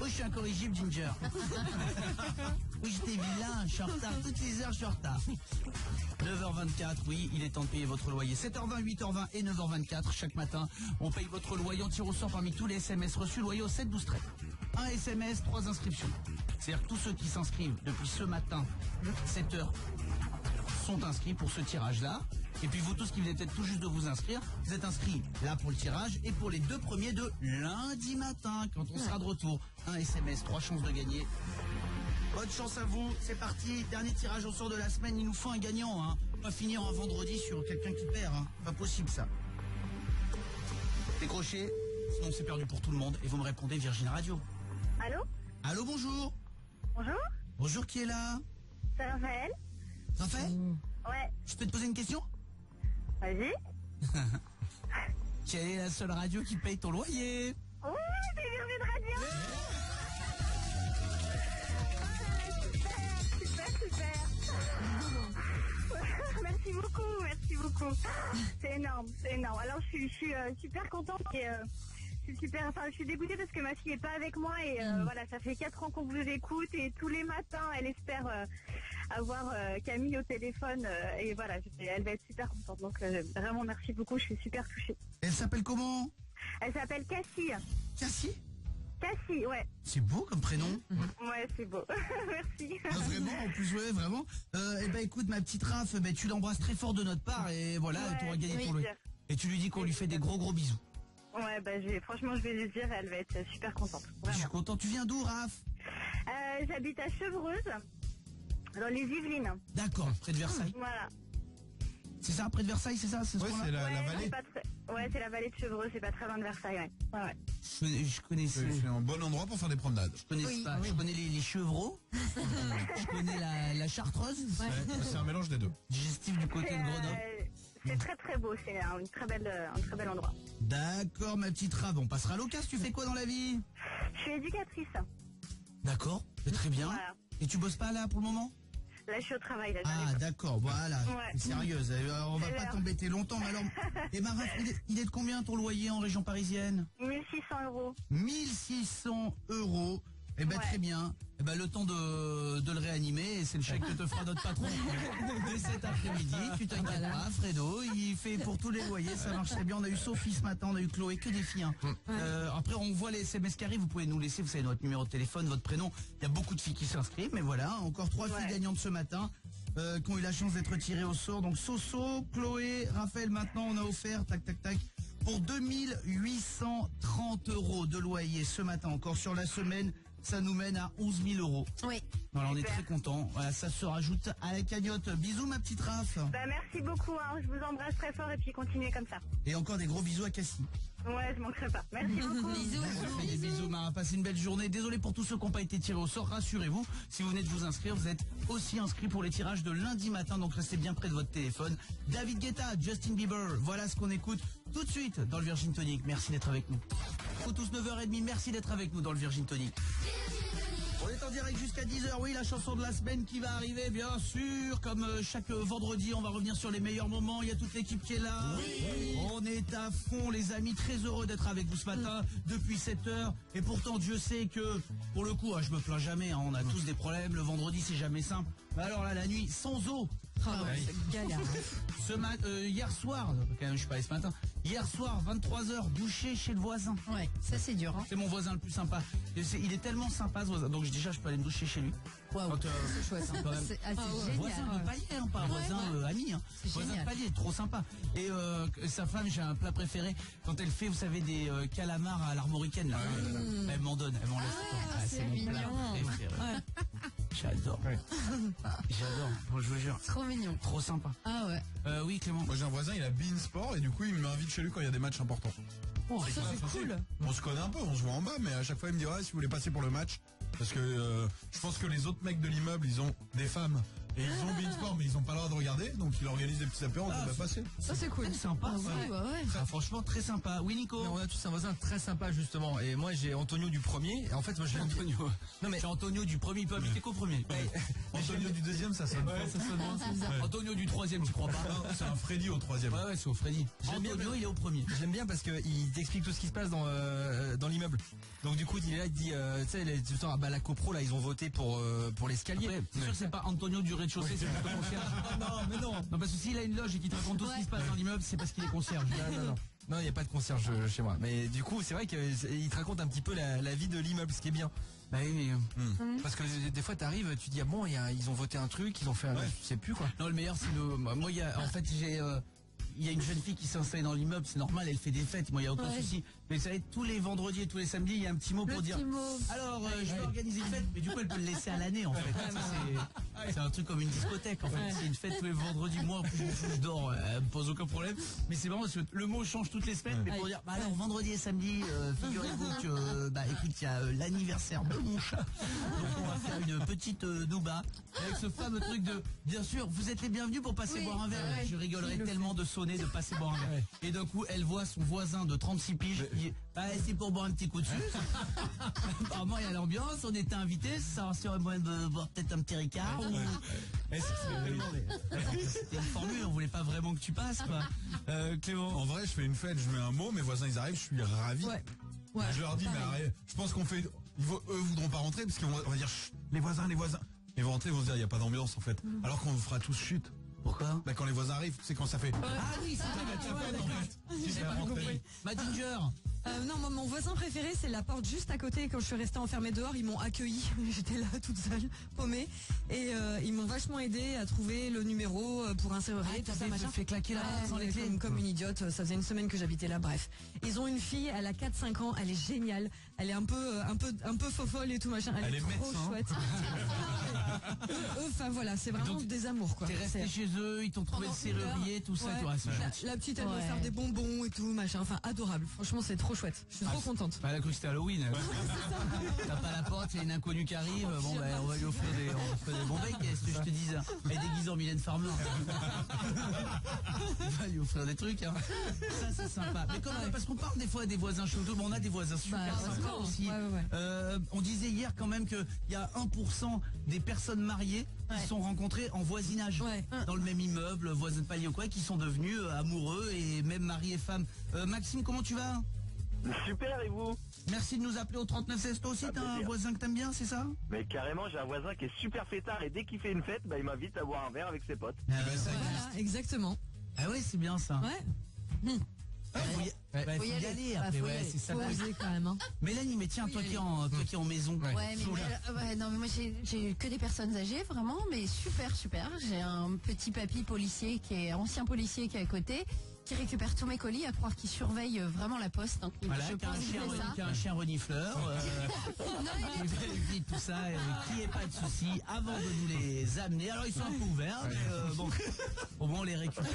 Speaker 1: Oui, je suis incorrigible, Ginger. Oui, j'étais vilain, je suis en retard. Toutes les heures, je suis en retard. 9h24, oui, il est temps de payer votre loyer. 7h20, 8h20 et 9h24, chaque matin, on paye votre loyer. On tire au sort parmi tous les SMS reçus, loyer au 7 12 13. Un SMS, 3 inscriptions. C'est-à-dire que tous ceux qui s'inscrivent depuis ce matin, 7h, sont inscrits pour ce tirage-là. Et puis vous tous qui venez peut-être tout juste de vous inscrire, vous êtes inscrits là pour le tirage et pour les 2 premiers de lundi matin, quand on sera de retour. Un SMS, 3 chances de gagner. Bonne chance à vous, c'est parti, dernier tirage au sort de la semaine, il nous faut un gagnant, hein. Pas finir un vendredi sur quelqu'un qui perd, hein. Pas possible ça. Décrochez, sinon c'est perdu pour tout le monde et vous me répondez Virgin Radio.
Speaker 6: Allô?
Speaker 1: Allô, bonjour.
Speaker 6: Bonjour?
Speaker 1: Bonjour, qui est là?
Speaker 6: C'est Raphaël?
Speaker 1: Raphaël?
Speaker 6: Ouais.
Speaker 1: Je peux te poser une question?
Speaker 6: Vas-y.
Speaker 1: Quelle est la seule radio qui paye ton loyer?
Speaker 6: Oui, c'est Virgin Radio. Super. Merci beaucoup. C'est énorme. Alors je suis super contente et je suis dégoûtée parce que ma fille est pas avec moi et voilà, ça fait 4 ans qu'on vous écoute et tous les matins elle espère avoir Camille au téléphone et voilà, elle va être super contente. Donc vraiment merci beaucoup, je suis super touchée.
Speaker 1: Elle s'appelle comment?
Speaker 6: Elle s'appelle Cassie.
Speaker 1: Cassie?
Speaker 6: Cassie, ouais.
Speaker 1: C'est beau comme prénom.
Speaker 6: Ouais, c'est beau. Merci.
Speaker 1: Ah, vraiment, en plus, ouais, vraiment. Eh ben, écoute, ma petite Raph, tu l'embrasses très fort de notre part et voilà,
Speaker 6: Ouais,
Speaker 1: tu auras gagné ton
Speaker 6: oui.
Speaker 1: loyer. Et tu lui dis qu'on lui fait des gros bisous.
Speaker 6: Ouais, franchement, je vais lui dire, elle va être super contente.
Speaker 1: Je suis content. Tu viens d'où, Raph?
Speaker 6: J'habite à Chevreuse, dans les Yvelines.
Speaker 1: D'accord, près de Versailles.
Speaker 6: Voilà.
Speaker 1: C'est ça, près de Versailles, c'est ça? C'est
Speaker 4: Ouais, c'est la vallée.
Speaker 6: Ouais, c'est la vallée de Chevreuse, c'est pas très loin de Versailles, ouais.
Speaker 1: Je connais ça.
Speaker 4: C'est un bon endroit pour faire des promenades.
Speaker 1: Je connais pas. Je connais les chevreaux. Je connais la chartreuse.
Speaker 4: Ouais, c'est un mélange des deux.
Speaker 1: Digestif du côté de Grenoble.
Speaker 6: C'est très beau, c'est un très bel endroit.
Speaker 1: D'accord, ma petite Raph. On passera à l'occasion. Tu fais quoi dans la vie?
Speaker 6: Je suis éducatrice.
Speaker 1: D'accord, très bien.
Speaker 6: Voilà.
Speaker 1: Et tu bosses pas là pour le moment?
Speaker 6: Là, je suis au travail. Là,
Speaker 1: Ah, d'accord, voilà.
Speaker 6: Ouais.
Speaker 1: Sérieuse, on va pas t'embêter longtemps, mais alors. Et ma Raph, il est de combien ton loyer en région parisienne?
Speaker 6: 1600 euros.
Speaker 1: 1600 euros. Eh ben,
Speaker 6: Ouais.
Speaker 1: très bien. Eh ben, le temps de le réanimer, et c'est le chèque que te fera notre patron dès cet après-midi. Tu t'inquiètes pas, Fredo, il fait pour tous les loyers, ça marche très bien. On a eu Sophie ce matin, on a eu Chloé, que des filles. Hein. Après, on voit les SMS qui arrivent, vous pouvez nous laisser, vous savez, notre numéro de téléphone, votre prénom. Il y a beaucoup de filles qui s'inscrivent, mais voilà, encore 3 filles gagnantes ce matin. Qui ont eu la chance d'être tirées au sort. Donc Soso, Chloé, Raphaël, maintenant on a offert, tac, pour 2830 euros de loyer ce matin, encore sur la semaine. Ça nous mène à 11 000 euros.
Speaker 2: Oui.
Speaker 1: Alors on est très contents. Voilà, ça se rajoute à la cagnotte. Bisous ma petite Raph.
Speaker 6: Merci beaucoup, hein. Je vous embrasse très fort et puis continuez comme ça.
Speaker 1: Et encore des gros bisous à Cassie.
Speaker 6: Ouais, je manquerai pas. Merci beaucoup.
Speaker 2: Bisous.
Speaker 1: Des bisous, Mara. Passez une belle journée. Désolé pour tous ceux qui n'ont pas été tirés au sort. Rassurez-vous, si vous venez de vous inscrire, vous êtes aussi inscrits pour les tirages de lundi matin. Donc restez bien près de votre téléphone. David Guetta, Justin Bieber. Voilà ce qu'on écoute tout de suite dans le Virgin Tonic. Merci d'être avec nous. Faut tous 9h30. Merci d'être avec nous dans le Virgin Tonic.
Speaker 7: Oui,
Speaker 1: est en direct jusqu'à 10h, oui, la chanson de la semaine qui va arriver, bien sûr. Comme chaque vendredi, on va revenir sur les meilleurs moments. Il y a toute l'équipe qui est là. Oui. On est à fond, les amis, très heureux d'être avec vous ce matin, depuis 7h. Et pourtant, Dieu sait que, pour le coup, je me plains jamais, hein, on a tous des problèmes. Le vendredi, c'est jamais simple. Mais alors là, la nuit, sans eau.
Speaker 5: C'est galère.
Speaker 1: Hier soir, quand même, je suis pas allé ce matin. Hier soir, 23h, douché chez le voisin.
Speaker 2: Ouais, ça c'est dur. Hein.
Speaker 1: C'est mon voisin le plus sympa. Il est tellement sympa ce voisin. Donc déjà, je peux aller me doucher chez lui.
Speaker 2: Waouh, c'est chouette. Hein.
Speaker 1: C'est
Speaker 2: génial.
Speaker 1: Voisin de palier, hein, pas un voisin ami. Hein. Voisin
Speaker 2: génial.
Speaker 1: de palier, trop sympa. Et sa femme, j'ai un plat préféré. Quand elle fait, vous savez, des calamars à l'armoricaine, là. Elle m'en donne, elle m'en laisse.
Speaker 2: C'est
Speaker 1: mon plat
Speaker 2: mignon.
Speaker 1: préféré. J'adore. J'adore, je vous jure.
Speaker 2: Trop mignon.
Speaker 1: Trop sympa.
Speaker 2: Ah ouais.
Speaker 1: Oui, Clément.
Speaker 4: Moi j'ai un voisin, il a Bein Sport et du coup il m'invite chez lui quand il y a des matchs importants.
Speaker 5: Oh, ça c'est cool.
Speaker 4: On se connaît un peu, on se voit en bas, mais à chaque fois il me dit si vous voulez passer pour le match, parce que je pense que les autres mecs de l'immeuble ils ont des femmes et ils ont Bein Sport mais ils ont pas le droit de regarder, donc il organise des petits apéros, on va passer.
Speaker 5: Ça c'est cool.
Speaker 1: C'est sympa.
Speaker 2: Ouais.
Speaker 1: Franchement très sympa. Oui, Nico.
Speaker 3: Mais on a tous un voisin très sympa justement. Et moi j'ai Antonio du premier. Et en fait moi j'ai Antonio.
Speaker 1: Non mais j'ai Antonio du premier, il peut habiter qu'au premier.
Speaker 4: Antonio du deuxième, ça sonne.
Speaker 1: Ouais, ça sonne bien. Antonio du troisième, tu crois pas?
Speaker 4: C'est un Freddy au troisième.
Speaker 1: Ouais, c'est au Freddy. Antonio, il est au premier.
Speaker 3: J'aime bien parce qu'il t'explique tout ce qui se passe dans l'immeuble. Donc du coup il est là, il dit, tu sais, tout le temps, la copro là, ils ont voté pour l'escalier.
Speaker 1: C'est sûr que c'est pas Antonio du rez-de-chaussée, c'est le concierge. Non, mais non. Non, parce que s'il a une loge et qu'il te raconte tout ce qui se passe dans l'immeuble, c'est parce qu'il est concierge.
Speaker 3: Non, il n'y a pas de concierge chez moi. Mais du coup, c'est vrai qu'il te raconte un petit peu la vie de l'immeuble, ce qui est bien.
Speaker 1: Bah oui, mais...
Speaker 3: Parce que des fois, t'arrives, tu dis, ils ont voté un truc, ils ont fait un... Je sais plus quoi.
Speaker 1: Non, le meilleur, c'est moi, en fait, il y a une jeune fille qui s'est installée dans l'immeuble, c'est normal, elle fait des fêtes, moi il n'y a aucun souci. Mais vous savez, tous les vendredis et tous les samedis, il y a un petit mot pour dire. Alors, je vais organiser une fête, mais du coup, elle peut le laisser à l'année en fait. C'est un truc comme une discothèque en fait. C'est une fête tous les vendredis, moi, je dors, elle me pose aucun problème. Mais c'est vraiment, le mot change toutes les semaines, mais pour dire, alors, vendredi et samedi, figurez-vous que, écoute, il y a l'anniversaire de mon chat. Donc, on va faire une petite nouba avec ce fameux truc de, bien sûr, vous êtes les bienvenus pour passer boire un verre. Je rigolerais tellement de sonner, de passer boire un verre. Et d'un coup, elle voit son voisin de 36 piges qui dit, c'est pour boire un petit coup de suce. Apparemment, il y a l'ambiance, on était invités, ça si on aurait moyen de boire peut-être un petit Ricard. C'était une formule, on voulait pas vraiment que tu passes, quoi. Clément.
Speaker 4: En vrai, je fais une fête, je mets un mot, mes voisins ils arrivent, je suis ravi. Je leur dis, mais arrête, je pense qu'on fait, eux voudront pas rentrer parce qu'on va dire, les voisins. Ils vont rentrer, ils vont se dire, il n'y a pas d'ambiance en fait. Alors qu'on vous fera tous chute.
Speaker 1: Pourquoi?
Speaker 4: Quand les voisins arrivent, c'est quand ça fait.
Speaker 1: Ah oui, c'est la fête en fait. J'ai pas compris. Ginger.
Speaker 5: Non, moi, mon voisin préféré, c'est la porte juste à côté. Quand je suis restée enfermée dehors, ils m'ont accueillie. J'étais là toute seule, paumée. Et ils m'ont vachement aidé à trouver le numéro pour insérer.
Speaker 1: T'as fait claquer la porte sans les clés.
Speaker 5: Comme une idiote. Ça faisait une semaine que j'habitais là. Bref. Ils ont une fille, elle a 4-5 ans. Elle est géniale. Elle est un peu fofolle et tout machin. Elle est trop chouette. Enfin voilà, c'est vraiment des amours quoi.
Speaker 1: T'es resté chez eux, ils t'ont trouvé le serrurier, tout ça.
Speaker 5: La petite, elle va faire des bonbons et tout machin. Enfin adorable. Franchement, c'est trop chouette. Je suis trop contente.
Speaker 1: Elle a cru que c'était Halloween. T'as pas la porte, il y a une inconnue qui arrive. Bon, on va lui offrir des bonbons. Qu'est-ce que je te dise? Elle est déguisée en Mylène Farmer. On va lui offrir des trucs. Hein. Ça, c'est sympa. Mais parce qu'on parle des fois des voisins chelous, mais on a des voisins super sympas aussi. On disait hier quand même qu'il y a 1% des personnes mariées qui se sont rencontrées en voisinage. Dans le même immeuble, voisins de palier ou quoi, qui sont devenus amoureux et même mari et femme. Maxime, comment tu vas?
Speaker 10: Super, et vous?
Speaker 1: Merci de nous appeler au 3916. Toi aussi, t'as un voisin que t'aimes bien, c'est ça?
Speaker 10: Mais carrément, j'ai un voisin qui est super fêtard et dès qu'il fait une fête, il m'invite à boire un verre avec ses potes.
Speaker 5: Voilà, exactement.
Speaker 1: Ah ouais, c'est bien ça.
Speaker 5: Ouais.
Speaker 1: Faut y aller après, c'est ça.
Speaker 5: Faut oser quand même. Hein.
Speaker 1: Mélanie, mais tiens, toi qui es en maison.
Speaker 2: Non, mais moi j'ai que des personnes âgées, vraiment, mais super. J'ai un petit papy policier ancien policier qui est à côté, qui récupère tous mes colis, à croire qu'il surveille vraiment la poste. Donc,
Speaker 1: voilà, qui a un chien renifleur, qui vérifie tout ça, qui n'ait pas de soucis avant de nous les amener. Alors ils sont un peu ouverts, mais bon, au moins on les récupère.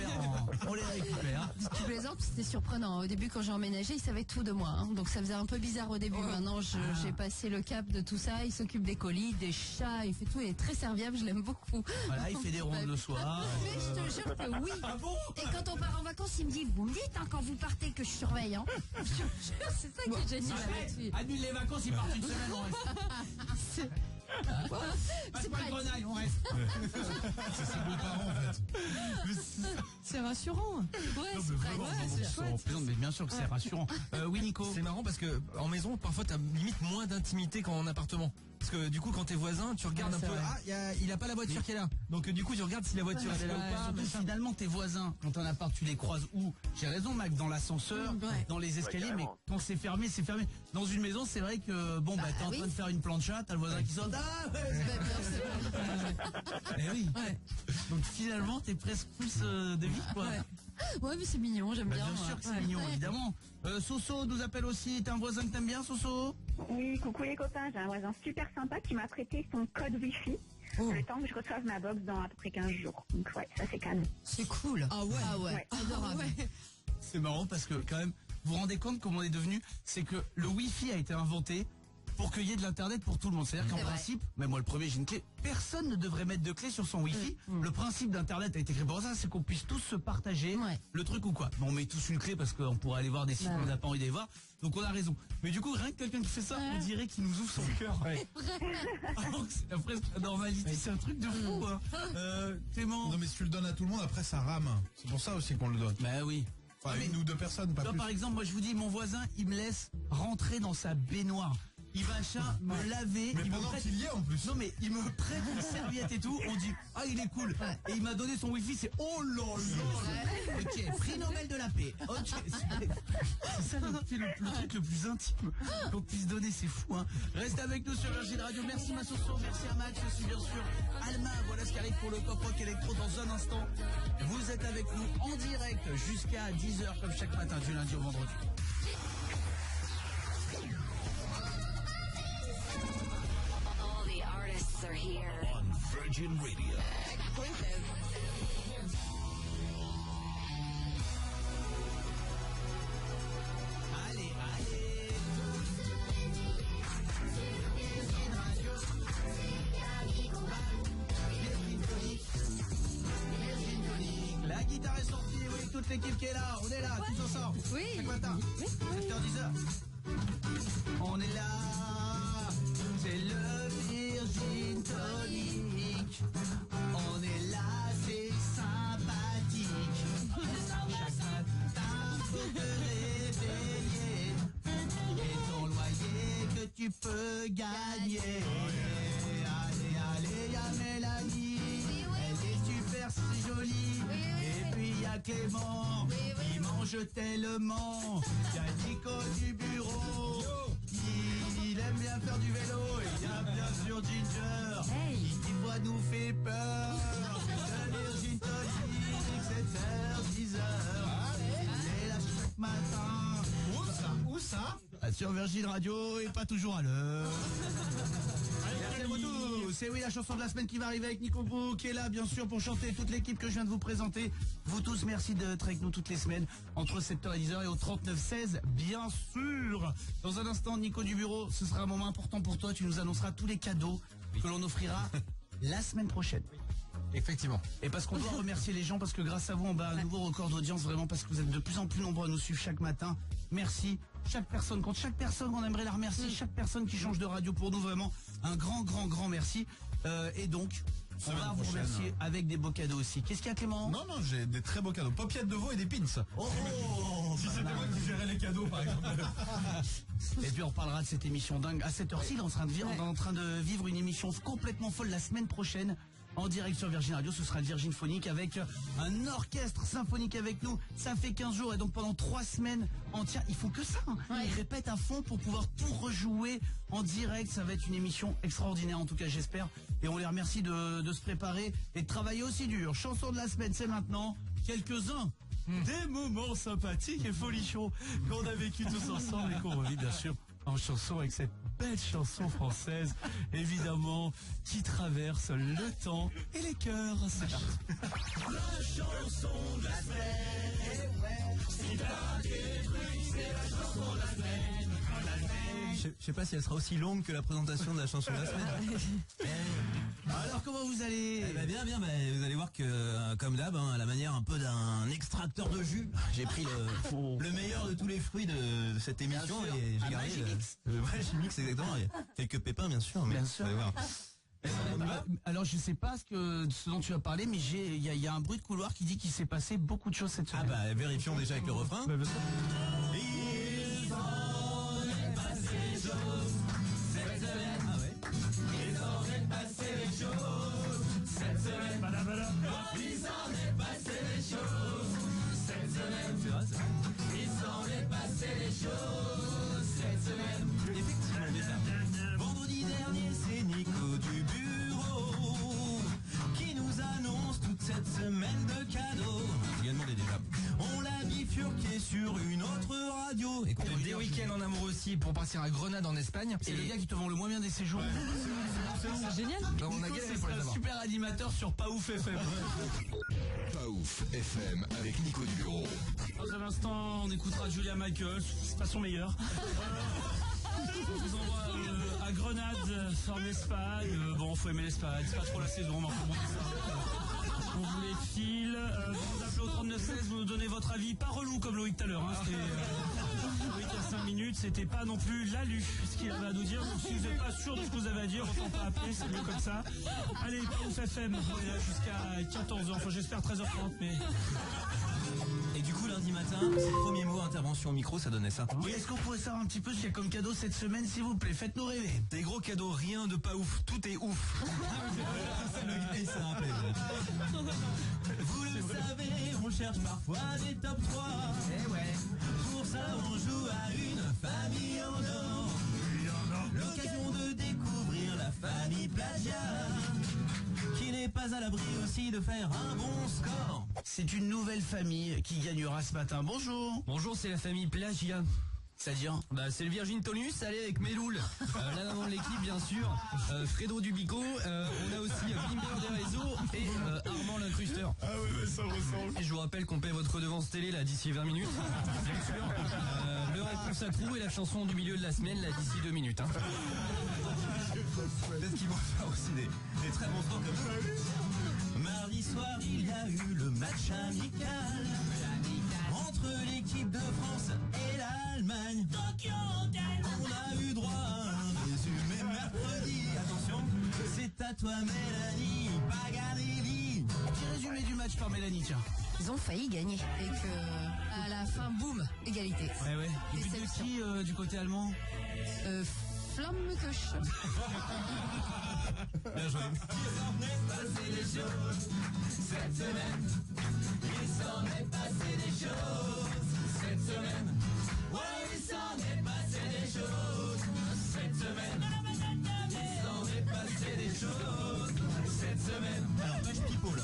Speaker 2: Tu plaisantes, c'était surprenant. Au début, quand j'ai emménagé, il savait tout de moi, hein, donc ça faisait un peu bizarre au début. Maintenant, j'ai passé le cap de tout ça. Il s'occupe des colis, des chats, il fait tout. Il est très serviable, je l'aime beaucoup.
Speaker 1: Voilà, il fait des rondes le soir.
Speaker 2: Mais je te jure que oui.
Speaker 1: Ah bon?
Speaker 2: Et quand on part en vacances, il me dit, vous me dites quand vous partez que je surveille. Hein. C'est ça qui est génial.
Speaker 1: Annule les vacances, il part une semaine. C'est pas le grenaille, on reste.
Speaker 4: C'est ses beaux-parents en fait.
Speaker 5: C'est rassurant. Ouais,
Speaker 1: Non,
Speaker 5: c'est
Speaker 1: mais
Speaker 5: vrai.
Speaker 1: vraiment,
Speaker 5: Ouais,
Speaker 1: non,
Speaker 5: c'est
Speaker 1: on
Speaker 5: chouette.
Speaker 1: plaisante, mais bien sûr que c'est rassurant. Oui, Nico.
Speaker 3: C'est marrant parce que en maison, parfois t'as limite moins d'intimité qu'en appartement. Parce que du coup, quand t'es voisin, tu regardes un peu.
Speaker 5: vrai.
Speaker 3: Ah, il a pas la voiture qui est là. Donc du coup, tu regardes si la voiture elle est là ou pas.
Speaker 1: Surtout,
Speaker 3: machin.
Speaker 1: finalement, tes voisins, quand t'es en appart, tu les croises où? J'ai raison, Mac, dans l'ascenseur,
Speaker 5: Ouais.
Speaker 1: dans les escaliers, mais
Speaker 10: carrément.
Speaker 1: quand c'est fermé, c'est fermé. Dans une maison, c'est vrai que, bon, bah, t'es en
Speaker 2: oui.
Speaker 1: train de faire une plancha, t'as le voisin qui sort, ah, ouais, eh oui.
Speaker 5: Ouais.
Speaker 1: Donc finalement, t'es presque plus de vie, quoi.
Speaker 5: Ouais.
Speaker 2: Ouais, mais c'est mignon, j'aime
Speaker 1: Bah,
Speaker 2: bien.
Speaker 1: bien
Speaker 2: moi.
Speaker 1: sûr que c'est
Speaker 2: Ouais.
Speaker 1: mignon, évidemment. Soso nous appelle aussi. T'es un voisin que t'aimes bien, Soso?
Speaker 6: Oui, coucou les copains, j'ai un voisin super sympa qui m'a prêté son code Wi-Fi. Le temps que je reçoive ma box dans à peu près 15 jours. Donc ouais, ça c'est calme.
Speaker 5: C'est cool. Ah ouais.
Speaker 2: Ah ouais, adorable.
Speaker 5: Ouais.
Speaker 1: C'est marrant parce que quand même, vous vous rendez compte comment on est devenu? C'est que le Wi-Fi a été inventé pour qu'il y ait de l'internet pour tout le monde. C'est-à-dire qu'en
Speaker 2: C'est vrai.
Speaker 1: principe, même moi le premier j'ai une clé, personne ne devrait mettre de clé sur son Wi-Fi. Le principe d'internet a été créé pour ça, c'est qu'on puisse tous se partager le truc ou quoi. Bon, on met tous une clé parce qu'on pourrait aller voir des sites qu'on n'a pas envie d'aller voir. Donc on a raison. Mais du coup, rien que quelqu'un qui fait ça, on dirait qu'il nous ouvre son cœur. Alors que c'est presque la normalité, c'est un truc de fou. Hein. Clément.
Speaker 4: Non mais si tu le donnes à tout le monde, après ça rame. C'est pour ça aussi qu'on le donne.
Speaker 1: Bah oui.
Speaker 4: Enfin,
Speaker 1: Mais-
Speaker 4: une ou deux personnes, pas
Speaker 1: Toi,
Speaker 4: plus.
Speaker 1: par exemple, moi je vous dis, mon voisin, il me laisse rentrer dans sa baignoire. Il va me laver.
Speaker 4: Mais
Speaker 1: il me
Speaker 4: pendant
Speaker 1: prête...
Speaker 4: qu'il y est en plus.
Speaker 1: Non mais il me prête une serviette et tout. On dit ah il est cool. Et il m'a donné son wifi. C'est oh là là. Ok, prix Nobel de la paix. Ok, c'est ça le truc le plus intime qu'on puisse donner. C'est fou. Hein. Restez avec nous sur Virgin Radio. Merci ma Soso, merci à Max aussi bien sûr. Alma, voilà ce qui arrive pour le pop rock électro dans un instant. Vous êtes avec nous en direct jusqu'à 10h comme chaque matin du lundi au vendredi.
Speaker 16: All the artists are here.
Speaker 7: On Virgin Radio.
Speaker 16: Exclusive.
Speaker 1: Allez, allez. La guitare est sortie, oui, toute l'équipe qui est là, on est là, tous ensemble.
Speaker 2: Oui.
Speaker 1: Chaque matin, 7h10. On est là, c'est le Virgin Tonic. On est là, c'est sympathique. Chaque matin, pour te réveiller. Et ton loyer que tu peux gagner. Allez, allez, y'a Mélanie. Elle est super si jolie. Et puis y'a Clément. Il mange tellement. Y'a Nico du bureau. Il aime bien faire du vélo. Et y'a bien sûr Ginger. Qui des fois nous fait peur. Le Virgin Tonic, 7h, 10h. Il est là chaque matin.
Speaker 4: Où ça?
Speaker 1: Sur Virgin Radio et pas toujours à l'heure. Merci à vous tous. C'est oui la chanson de la semaine qui va arriver avec Nico Bou qui est là bien sûr pour chanter toute l'équipe que je viens de vous présenter. Vous tous merci d'être avec nous toutes les semaines entre 7h et 10h et au 3916 bien sûr. Dans un instant Nico du bureau, ce sera un moment important pour toi, tu nous annonceras tous les cadeaux que l'on offrira la semaine prochaine.
Speaker 3: Effectivement.
Speaker 1: Et parce qu'on doit remercier les gens, parce que grâce à vous, on bat un nouveau record d'audience, vraiment, parce que vous êtes de plus en plus nombreux à nous suivre chaque matin. Merci. Chaque personne, on aimerait la remercier. Chaque personne qui change de radio pour nous, vraiment, un grand, grand, grand merci. Et donc, on va vous
Speaker 4: prochaine,
Speaker 1: remercier avec des beaux cadeaux aussi. Qu'est-ce qu'il y a, Clément?
Speaker 4: Non, non, j'ai des très beaux cadeaux. Paupiètes de veau et des pins.
Speaker 1: Oh,
Speaker 4: si c'était moi qui gérais les cadeaux, par exemple.
Speaker 1: Et puis on reparlera de cette émission dingue. À cette heure-ci, on est en train de vivre une émission complètement folle la semaine prochaine. En direct sur Virgin Radio, ce sera le Virgin Phonique avec un orchestre symphonique avec nous. Ça fait 15 jours et donc pendant 3 semaines entières, ils font que ça. Hein. Ils répètent à fond pour pouvoir tout rejouer en direct. Ça va être une émission extraordinaire en tout cas, j'espère. Et on les remercie de se préparer et de travailler aussi dur. Chanson de la semaine, c'est maintenant quelques-uns des moments sympathiques et folichons qu'on a vécu tous ensemble et qu'on revit bien sûr en chanson avec cette belle chanson française, évidemment, qui traverse le temps et les cœurs. C'est parti. La chanson de la semaine. C'est la chanson de la semaine.
Speaker 3: Je sais pas si elle sera aussi longue que la présentation de la chanson de la semaine.
Speaker 1: Alors comment vous allez?
Speaker 3: Eh ben bien, vous allez voir que comme d'hab, à la manière un peu d'un extracteur de jus, j'ai pris le meilleur de tous les fruits de cette émission et j'ai gardé le vrai Magimix exactement. Il y a quelques pépins bien sûr, mais
Speaker 1: bien sûr.
Speaker 3: Vous allez voir.
Speaker 1: Alors je sais pas ce dont tu as parlé, mais il y a un bruit de couloir qui dit qu'il s'est passé beaucoup de choses cette semaine.
Speaker 3: Ah bah vérifions déjà avec le refrain.
Speaker 12: Il s'en est passé des choses cette semaine.
Speaker 3: Ah ouais.
Speaker 12: Il s'en est passé des choses cette semaine. Il s'en est passé des choses cette semaine.
Speaker 3: C'est vrai,
Speaker 12: Il s'en est passé des choses cette semaine.
Speaker 3: Effectivement, déjà. Vendredi dernier, c'est Nico du bureau qui nous annonce toute cette semaine de cadeaux. Il a demandé déjà. On l'a bifurqué sur une autre radio. Écoutez, des week-ends en amour aussi pour partir à Grenade en Espagne.
Speaker 1: C'est le gars qui te vend le moins bien des séjours.
Speaker 5: C'est génial.
Speaker 3: Non, on a galéré pour les
Speaker 1: un
Speaker 3: avoir.
Speaker 1: super animateur sur Pas Ouf FM.
Speaker 7: Pas Ouf FM avec Nico du bureau.
Speaker 1: Dans un instant, on écoutera Julia Michaels. C'est pas son meilleur. On vous envoie à Grenade, en Espagne. Bon, faut aimer l'Espagne, c'est pas trop la saison, mais enfin bon, c'est ça. On vous les file. Vous nous appelez au 3916, vous nous donnez votre avis. Pas relou comme Loïc tout à l'heure. Hein. C'était Loïc à 5 minutes, c'était pas non plus Lalu ce qu'il avait à nous dire. Donc si vous n'êtes pas sûr de ce que vous avez à dire, autant pas appeler, c'est mieux comme ça. Allez, Pas Ouf FM, on est là jusqu'à 14h, enfin j'espère 13h30, mais...
Speaker 3: Et du coup, lundi matin, c'est le premier mot, intervention au micro, ça donnait ça.
Speaker 1: Oui, est-ce qu'on pourrait savoir un petit peu ce qu'il y a comme cadeau cette semaine, s'il vous plaît? Faites-nous rêver.
Speaker 3: Des gros cadeaux, rien de pas ouf, tout est ouf. C'est le gars, il s'est rappelé. Vous le savez, on cherche parfois des top 3.
Speaker 1: Eh ouais.
Speaker 3: Pour ça, on joue à une famille en or. L'occasion de découvrir la famille Plagia, qui n'est pas à l'abri aussi de faire un bon score.
Speaker 1: C'est une nouvelle famille qui gagnera ce matin. Bonjour.
Speaker 3: Bonjour, c'est la famille Plagia.
Speaker 1: C'est-à-dire
Speaker 3: C'est le Virgin Tonus, allez avec Meloul, la maman de l'équipe bien sûr, Fredo Dubico, on a aussi Bimber des réseaux et Armand l'incrusteur.
Speaker 12: Ah ouais, ça ressemble.
Speaker 3: Et je vous rappelle qu'on paie votre redevance télé là d'ici 20 minutes, bien sûr. Le réponse à trou et la chanson du milieu de la semaine là d'ici 2 minutes. Hein. Peut-être qu'ils vont faire aussi des très bons temps comme ça. Mardi soir, il y a eu le match amical entre l'équipe de France et l'Allemagne. On a eu droit à un résumé mercredi. Attention, c'est à toi Mélanie Paganelli.
Speaker 1: Petit résumé du match par Mélanie, tiens.
Speaker 2: Ils ont failli gagner. Et que, à la fin, boum, égalité.
Speaker 1: Ouais. Et puis de qui du côté allemand?
Speaker 2: Flammekuche.
Speaker 3: Bien joué.
Speaker 12: Il s'en est passé des choses cette semaine. Il s'en est passé des choses cette semaine. Ouais, il s'en est passé des choses cette semaine. Il s'en est passé des choses cette semaine.
Speaker 3: Alors, page people.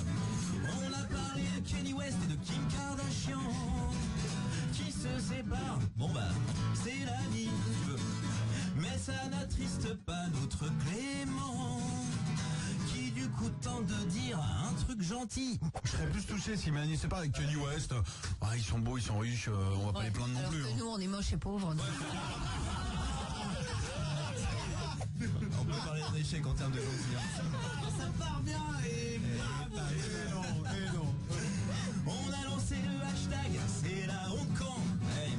Speaker 3: On a parlé de Kanye West et de Kim Kardashian qui se séparent. Bon bah, c'est la vie, si tu veux. Mais ça n'attriste pas notre Clément qui du coup tente de dire un truc gentil.
Speaker 4: Je serais plus touché si Mélanie se parle avec Kanye West. Ah, ils sont beaux, ils sont riches, on va pas les plaindre non
Speaker 2: Alors
Speaker 4: plus.
Speaker 2: que
Speaker 4: hein.
Speaker 2: nous, on est moches et pauvres. donc.
Speaker 3: On peut parler d'un échec en termes de gentil.
Speaker 1: Ça part bien et...
Speaker 3: On a lancé le hashtag, c'est la Hongkong. Hey.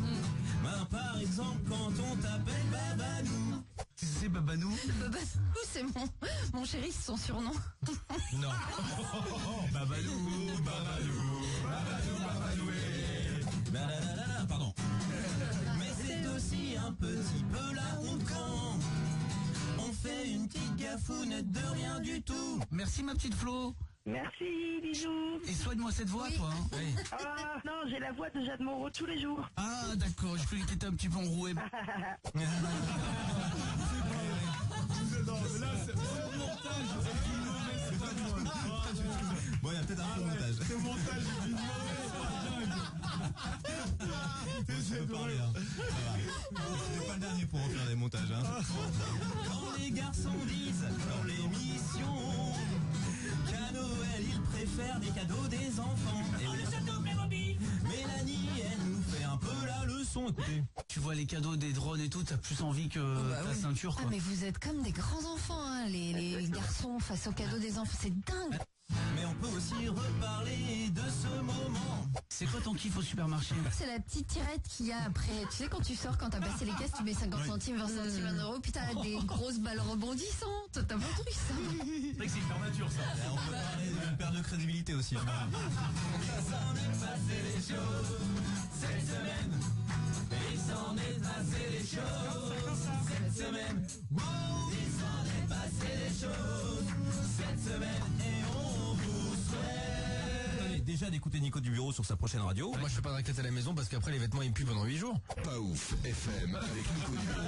Speaker 3: Ben, par exemple, quand on t'appelle Babanou.
Speaker 1: C'est Babanou?
Speaker 2: Babanou, c'est mon chéri, c'est son surnom.
Speaker 3: Non.
Speaker 1: Babanou,
Speaker 3: Pardon. Mais c'est aussi un petit peu la Hongkong. On fait une petite gafounette de rien du tout.
Speaker 1: Merci ma petite Flo.
Speaker 6: Merci, bisous.
Speaker 1: Et soigne-moi cette voix, toi. Hein. Oui.
Speaker 6: Ah non, j'ai la voix de Jade Moreau tous les jours.
Speaker 1: Ah d'accord, je croyais que t'étais un petit peu enroué.
Speaker 4: Non, mais là, c'est le montage. C'est pas moi.
Speaker 3: Bon, il y a peut-être un peu de montage.
Speaker 4: C'est montage, c'est
Speaker 3: Je peux parler, hein. Ça va. C'est pas le dernier pour en faire des montages, hein. Quand les garçons disent dans l'émission qu'à Noël ils préfèrent les cadeaux des enfants. Et le château Playmobil. Mélanie, elle nous fait un peu la leçon, écoutez.
Speaker 1: Tu vois les cadeaux des drones et tout, t'as plus envie que ta ceinture, quoi.
Speaker 2: Ah, mais vous êtes comme des grands enfants, hein, les garçons face aux cadeaux des enfants, c'est dingue.
Speaker 3: Mais on peut aussi reparler de ce moment.
Speaker 1: C'est quoi ton kiff au supermarché?
Speaker 2: C'est la petite tirette qu'il y a après. Tu sais, quand tu sors, quand t'as passé les caisses, tu mets 50 centimes, 20 centimes, 1 euro, puis t'as des grosses balles rebondissantes. T'as pas truc, ça.
Speaker 1: C'est vrai que c'est hyper mature, ça.
Speaker 3: On peut parler d'une perte de crédibilité aussi. Il s'en est passé les choses cette semaine. Il s'en est passé les choses cette semaine. Wow, il s'en est passé les choses cette semaine. Et on vous souhaite déjà d'écouter Nico du bureau sur sa prochaine radio. Moi je fais pas de raclette à la maison parce qu'après les vêtements ils puent pendant 8 jours.
Speaker 7: Pas ouf FM avec Nico du bureau.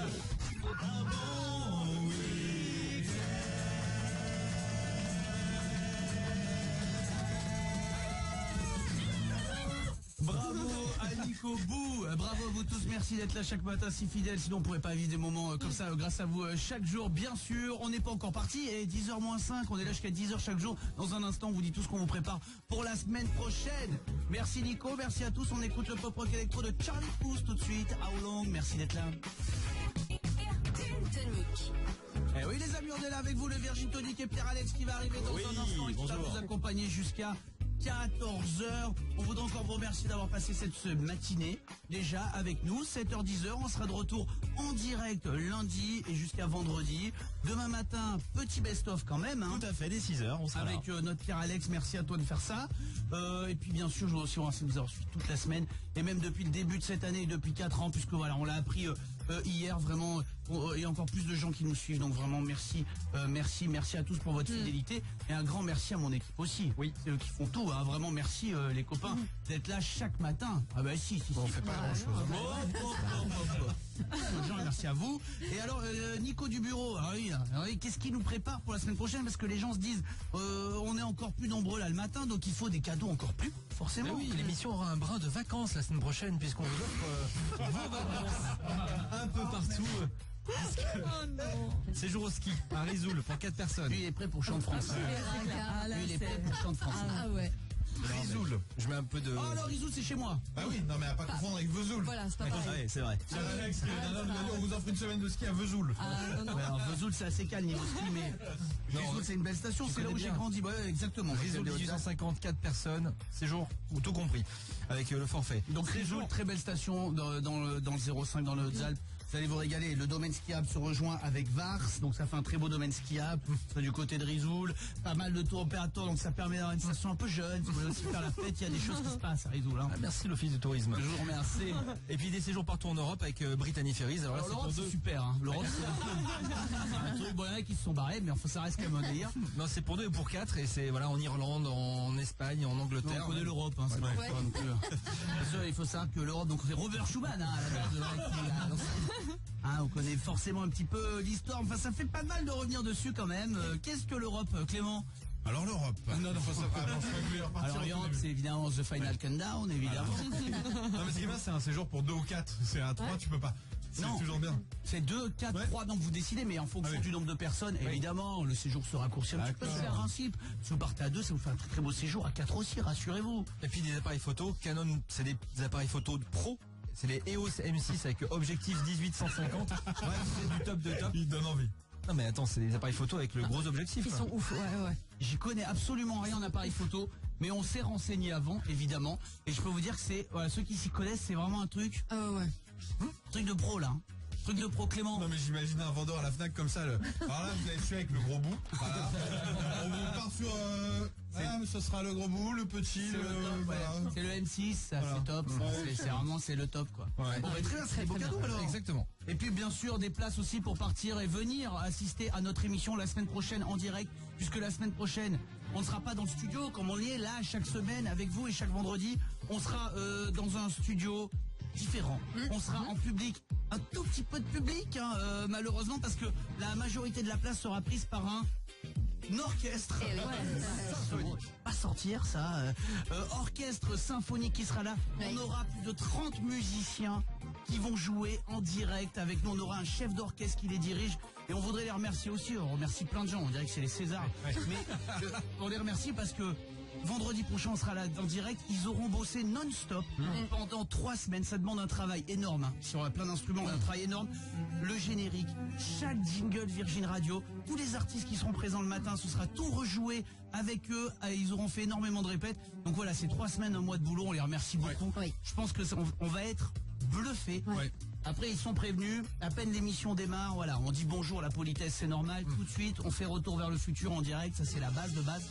Speaker 1: Bravo à Nico Bou, bravo à vous tous, merci d'être là chaque matin si fidèles, sinon on pourrait pas vivre des moments comme ça grâce à vous chaque jour, bien sûr. On n'est pas encore parti, et 10h-5, on est là jusqu'à 10h chaque jour. Dans un instant, on vous dit tout ce qu'on vous prépare pour la semaine prochaine. Merci Nico, merci à tous, on écoute le pop rock électro de Charlie Puth tout de suite. How long, merci d'être là.
Speaker 16: Tonic.
Speaker 1: Eh oui les amis, on est là avec vous, le Virgin Tonic et Pierre Alex qui va arriver dans un instant et qui va vous accompagner jusqu'à 14h. On voudrait encore vous remercier d'avoir passé cette matinée déjà avec nous. 7h-10h, on sera de retour en direct lundi et jusqu'à vendredi. Demain matin, petit best-of quand même. Hein.
Speaker 3: Tout à fait, dès 6h, on sera
Speaker 1: avec notre Pierre Alex, merci à toi de faire ça. Et puis bien sûr, je vous aussi remercie de nous avoir suivis toute la semaine et même depuis le début de cette année et depuis 4 ans, puisque voilà, on l'a appris hier vraiment. Il y a encore plus de gens qui nous suivent, donc vraiment merci, merci à tous pour votre fidélité et un grand merci à mon équipe aussi. Oui, c'est eux qui font tout, hein. Vraiment merci les copains d'être là chaque matin. Ah bah si.
Speaker 3: On fait pas grand chose.
Speaker 1: Merci à vous. Et alors Nico du bureau, alors oui, qu'est-ce qu'il nous prépare pour la semaine prochaine? Parce que les gens se disent on est encore plus nombreux là le matin, donc il faut des cadeaux encore plus, forcément.
Speaker 3: Mais oui, l'émission aura un brin de vacances la semaine prochaine puisqu'on vous offre vos vacances un peu partout.
Speaker 5: Oh non.
Speaker 3: Séjour au ski à Risoul pour 4 personnes.
Speaker 1: Lui il est prêt pour Chant de France. Lui il est prêt pour Chant de France.
Speaker 2: Ah ouais.
Speaker 3: Risoul. Je mets un peu de...
Speaker 1: Oh alors Risoul c'est chez moi.
Speaker 4: Bah oui, non mais à pas confondre avec Vesoul.
Speaker 5: Voilà, c'est pas pareil.
Speaker 3: Ouais, c'est vrai.
Speaker 4: Alex, on vous offre une semaine de ski à Vesoul.
Speaker 5: Non.
Speaker 1: Ouais, alors Vesoul c'est assez calme niveau ski, mais Risoul c'est une belle station, c'est là où j'ai grandi. Ouais, exactement.
Speaker 3: Risoul 1854 personnes, séjour ou tout compris avec le forfait.
Speaker 1: Donc Risoul, très belle station dans le 05 dans le Hautes-Alpes. Vous allez vous régaler. Le domaine skiable se rejoint avec Vars, donc ça fait un très beau domaine skiable. C'est du côté de Risoul, pas mal de tours opérateurs, donc ça permet d'avoir une station un peu jeune. Si vous voulez aussi faire la fête, il y a des choses qui se passent à Risoul. Hein.
Speaker 3: Ah, merci l'Office du tourisme.
Speaker 1: Je vous remercie.
Speaker 3: Et puis des séjours partout en Europe avec Brittany Ferries. Alors là, c'est
Speaker 1: l'Europe
Speaker 3: pour
Speaker 1: c'est
Speaker 3: deux.
Speaker 1: super. Hein. L'Europe c'est un truc. Bon, il y en a qui se sont barrés, mais enfin ça reste quand même un délire.
Speaker 3: Non, c'est pour 2 et pour 4 et c'est voilà en Irlande, en Espagne, en Angleterre.
Speaker 1: On connaît l'Europe, hein, c'est
Speaker 2: Ouais.
Speaker 1: pas non plus. Bien sûr, il faut savoir que l'Europe, donc c'est Robert Schuman, hein, à la base, le mec qui hein, on connaît forcément un petit peu l'histoire. Enfin, ça fait pas mal de revenir dessus quand même. Qu'est-ce que l'Europe, Clément?
Speaker 4: Alors l'Europe. Non, faut savoir.
Speaker 1: Alors l'Europe, c'est évidemment The Final Countdown, évidemment.
Speaker 4: Non mais ce qui est bien, c'est un séjour pour 2 ou 4. C'est à 3, tu peux pas. C'est
Speaker 1: Non.
Speaker 4: toujours bien.
Speaker 1: C'est 2, 4, 3, donc vous décidez, mais en fonction du nombre de personnes, évidemment, le séjour se raccourcit un petit peu, c'est le principe. Si vous partez à 2, ça vous fait un très très beau séjour, à 4 aussi, rassurez-vous.
Speaker 3: Et puis des appareils photo. Canon, c'est des appareils photo de pro. C'est les EOS M6 avec objectif 18-150. Ouais, c'est du top de top.
Speaker 4: Il donne envie.
Speaker 3: Non mais attends, c'est des appareils photo avec le gros objectif.
Speaker 5: Ils
Speaker 3: quoi.
Speaker 5: sont ouf, ouais.
Speaker 1: J'y connais absolument rien en appareil photo, mais on s'est renseigné avant, évidemment. Et je peux vous dire que c'est, voilà, ceux qui s'y connaissent, c'est vraiment un truc,
Speaker 5: Ouais.
Speaker 1: truc de pro là. Truc de pro, Clément.
Speaker 4: Non mais j'imagine un vendeur à la Fnac comme ça. Alors là vous allez suivre avec le gros bout. Voilà. On vous part sur... mais ce sera le gros bout, le petit,
Speaker 1: C'est le top,
Speaker 4: voilà.
Speaker 1: ouais. C'est le M6, ça,
Speaker 4: Voilà.
Speaker 1: c'est top. C'est vraiment, c'est le top, quoi.
Speaker 3: Ouais.
Speaker 1: Bon, bah, très bien, c'est des beaux cadeaux, alors.
Speaker 3: Exactement.
Speaker 1: Et puis, bien sûr, des places aussi pour partir et venir assister à notre émission la semaine prochaine en direct, puisque la semaine prochaine, on ne sera pas dans le studio, comme on y est là chaque semaine avec vous et chaque vendredi. On sera dans un studio différent. On sera en public, un tout petit peu de public, hein, malheureusement, parce que la majorité de la place sera prise par un orchestre. Symphonique. Pas sortir ça. Orchestre symphonique qui sera là. On aura plus de 30 musiciens qui vont jouer en direct avec nous. On aura un chef d'orchestre qui les dirige. Et on voudrait les remercier aussi. On remercie plein de gens. On dirait que c'est les Césars. Mais on les remercie parce que Vendredi prochain, on sera là en direct. Ils auront bossé non-stop pendant 3 semaines. Ça demande un travail énorme. Hein. Sur plein d'instruments, un travail énorme. Le générique, chaque jingle Virgin Radio, tous les artistes qui seront présents le matin, ce sera tout rejoué avec eux. Ils auront fait énormément de répètes. Donc voilà, c'est 3 semaines, un mois de boulot. On les remercie beaucoup.
Speaker 2: Oui.
Speaker 1: Je pense que on va être bluffés.
Speaker 4: Ouais.
Speaker 1: Après, ils sont prévenus. À peine l'émission démarre, voilà, on dit bonjour, la politesse, c'est normal. Tout de suite, on fait Retour vers le futur en direct. Ça, c'est la base de base.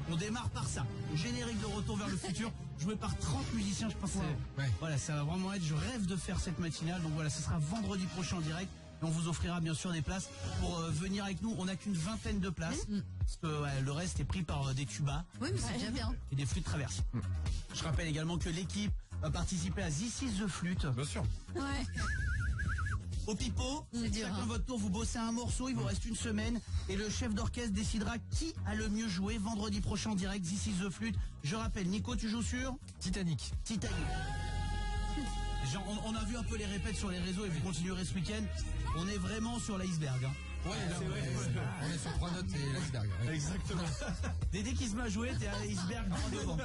Speaker 1: On démarre par ça. Générique de Retour vers le futur, joué par 30 musiciens. Je pense que voilà, ça va vraiment être. Je rêve de faire cette matinale. Donc voilà, ce sera vendredi prochain en direct. Et on vous offrira bien sûr des places pour venir avec nous. On n'a qu'une 20aine de places. Parce que le reste est pris par des tubas.
Speaker 2: Oui, mais c'est déjà bien.
Speaker 1: Et des flûtes traverses. Je rappelle également que l'équipe va participer à This is the Flute.
Speaker 4: Bien sûr.
Speaker 2: Ouais.
Speaker 1: Au pipeau,
Speaker 2: C'est dur,
Speaker 1: chacun
Speaker 2: hein.
Speaker 1: votre tour, vous bossez un morceau, il vous reste une semaine et le chef d'orchestre décidera qui a le mieux joué vendredi prochain en direct, This is the Flute. Je rappelle, Nico, tu joues sur
Speaker 3: Titanic.
Speaker 1: Genre, on a vu un peu les répètes sur les réseaux et vous continuerez ce week-end. On est vraiment sur l'iceberg. Hein.
Speaker 3: Ouais, on est sur 3 notes et l'iceberg. Ouais.
Speaker 4: Exactement.
Speaker 1: Dès qu'il se met à jouer, t'es à l'iceberg devant.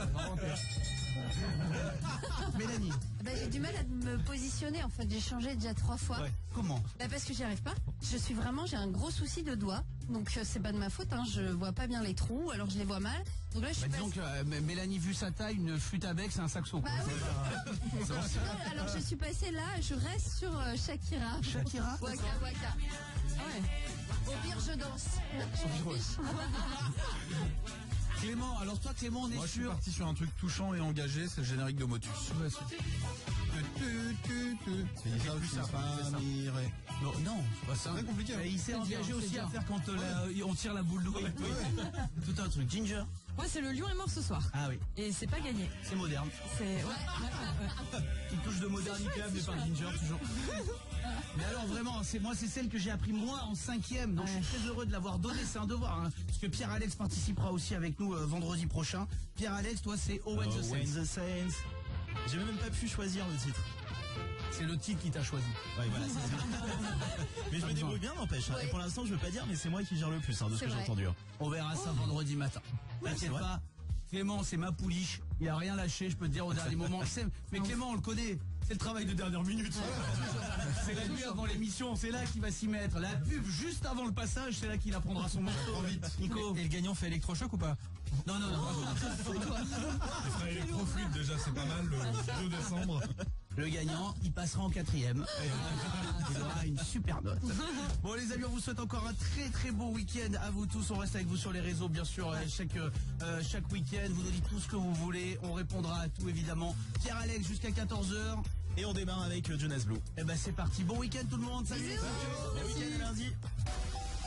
Speaker 1: Mélanie.
Speaker 2: J'ai du mal à me positionner en fait, j'ai changé déjà 3 fois.
Speaker 1: Ouais. Comment?
Speaker 2: Parce que j'y arrive pas. J'ai un gros souci de doigts, donc c'est pas de ma faute, hein. Je vois pas bien les trous, alors je les vois mal. Donc là je suis
Speaker 1: disons que Mélanie, vu sa taille, une flûte à bec, c'est un saxo.
Speaker 2: Bah oui. Non, alors je suis passée là, je reste sur Shakira.
Speaker 1: Shakira?
Speaker 2: Waka Waka. Ouais. Au pire je danse.
Speaker 1: Clément, alors toi Clément, on est
Speaker 4: Moi, je suis
Speaker 1: sûr.
Speaker 4: parti sur un truc touchant et engagé, c'est le générique de Motus. C'est ça, ça va mirer.
Speaker 1: Non, c'est pas ça.
Speaker 4: C'est très compliqué.
Speaker 1: Mais il s'est engagé aussi à faire quand on tire la boule d'eau. Tout un truc. Ginger.
Speaker 5: Moi, c'est le lion est mort ce soir.
Speaker 1: Ah oui.
Speaker 5: Et c'est pas gagné.
Speaker 1: C'est moderne.
Speaker 5: C'est
Speaker 1: Une touche de modernité amenée par Ginger, toujours. Mais alors vraiment, c'est celle que j'ai appris moi en 5e. Donc je suis très heureux de l'avoir donnée, c'est un devoir. Hein, parce que Pierre-Alex participera aussi avec nous vendredi prochain. Pierre-Alex, toi c'est Owen the Saints.
Speaker 17: J'ai même pas pu choisir le titre.
Speaker 1: C'est le titre qui t'a choisi.
Speaker 17: Ouais, voilà, c'est ça. Mais je me débrouille bien, n'empêche. Hein. Et pour l'instant, je veux pas dire, mais c'est moi qui gère le plus, de ce que j'ai entendu.
Speaker 1: On verra ça vendredi matin. T'inquiète pas. Clément, c'est ma pouliche. Il a rien lâché, je peux te dire, au dernier moment. Mais Clément, on le connaît. C'est le travail de dernière minute. C'est la nuit avant l'émission, c'est là qu'il va s'y mettre. La pub juste avant le passage, c'est là qu'il apprendra son morceau. Nico.
Speaker 3: Et le gagnant fait électrochoc ou pas?
Speaker 1: Non.
Speaker 4: Les frais électrofluides, déjà, c'est pas mal, le 2 décembre.
Speaker 1: Le gagnant, il passera en 4e. Il aura une super note. Bon les amis, on vous souhaite encore un très très beau week-end à vous tous. On reste avec vous sur les réseaux, bien sûr, chaque week-end. Vous nous dites tout ce que vous voulez. On répondra à tout, évidemment. Pierre-Alex jusqu'à 14h.
Speaker 17: Et on démarre avec Jonas Blue.
Speaker 1: Et ben c'est parti. Bon week-end tout le monde. Salut.
Speaker 17: Bon week-end lundi.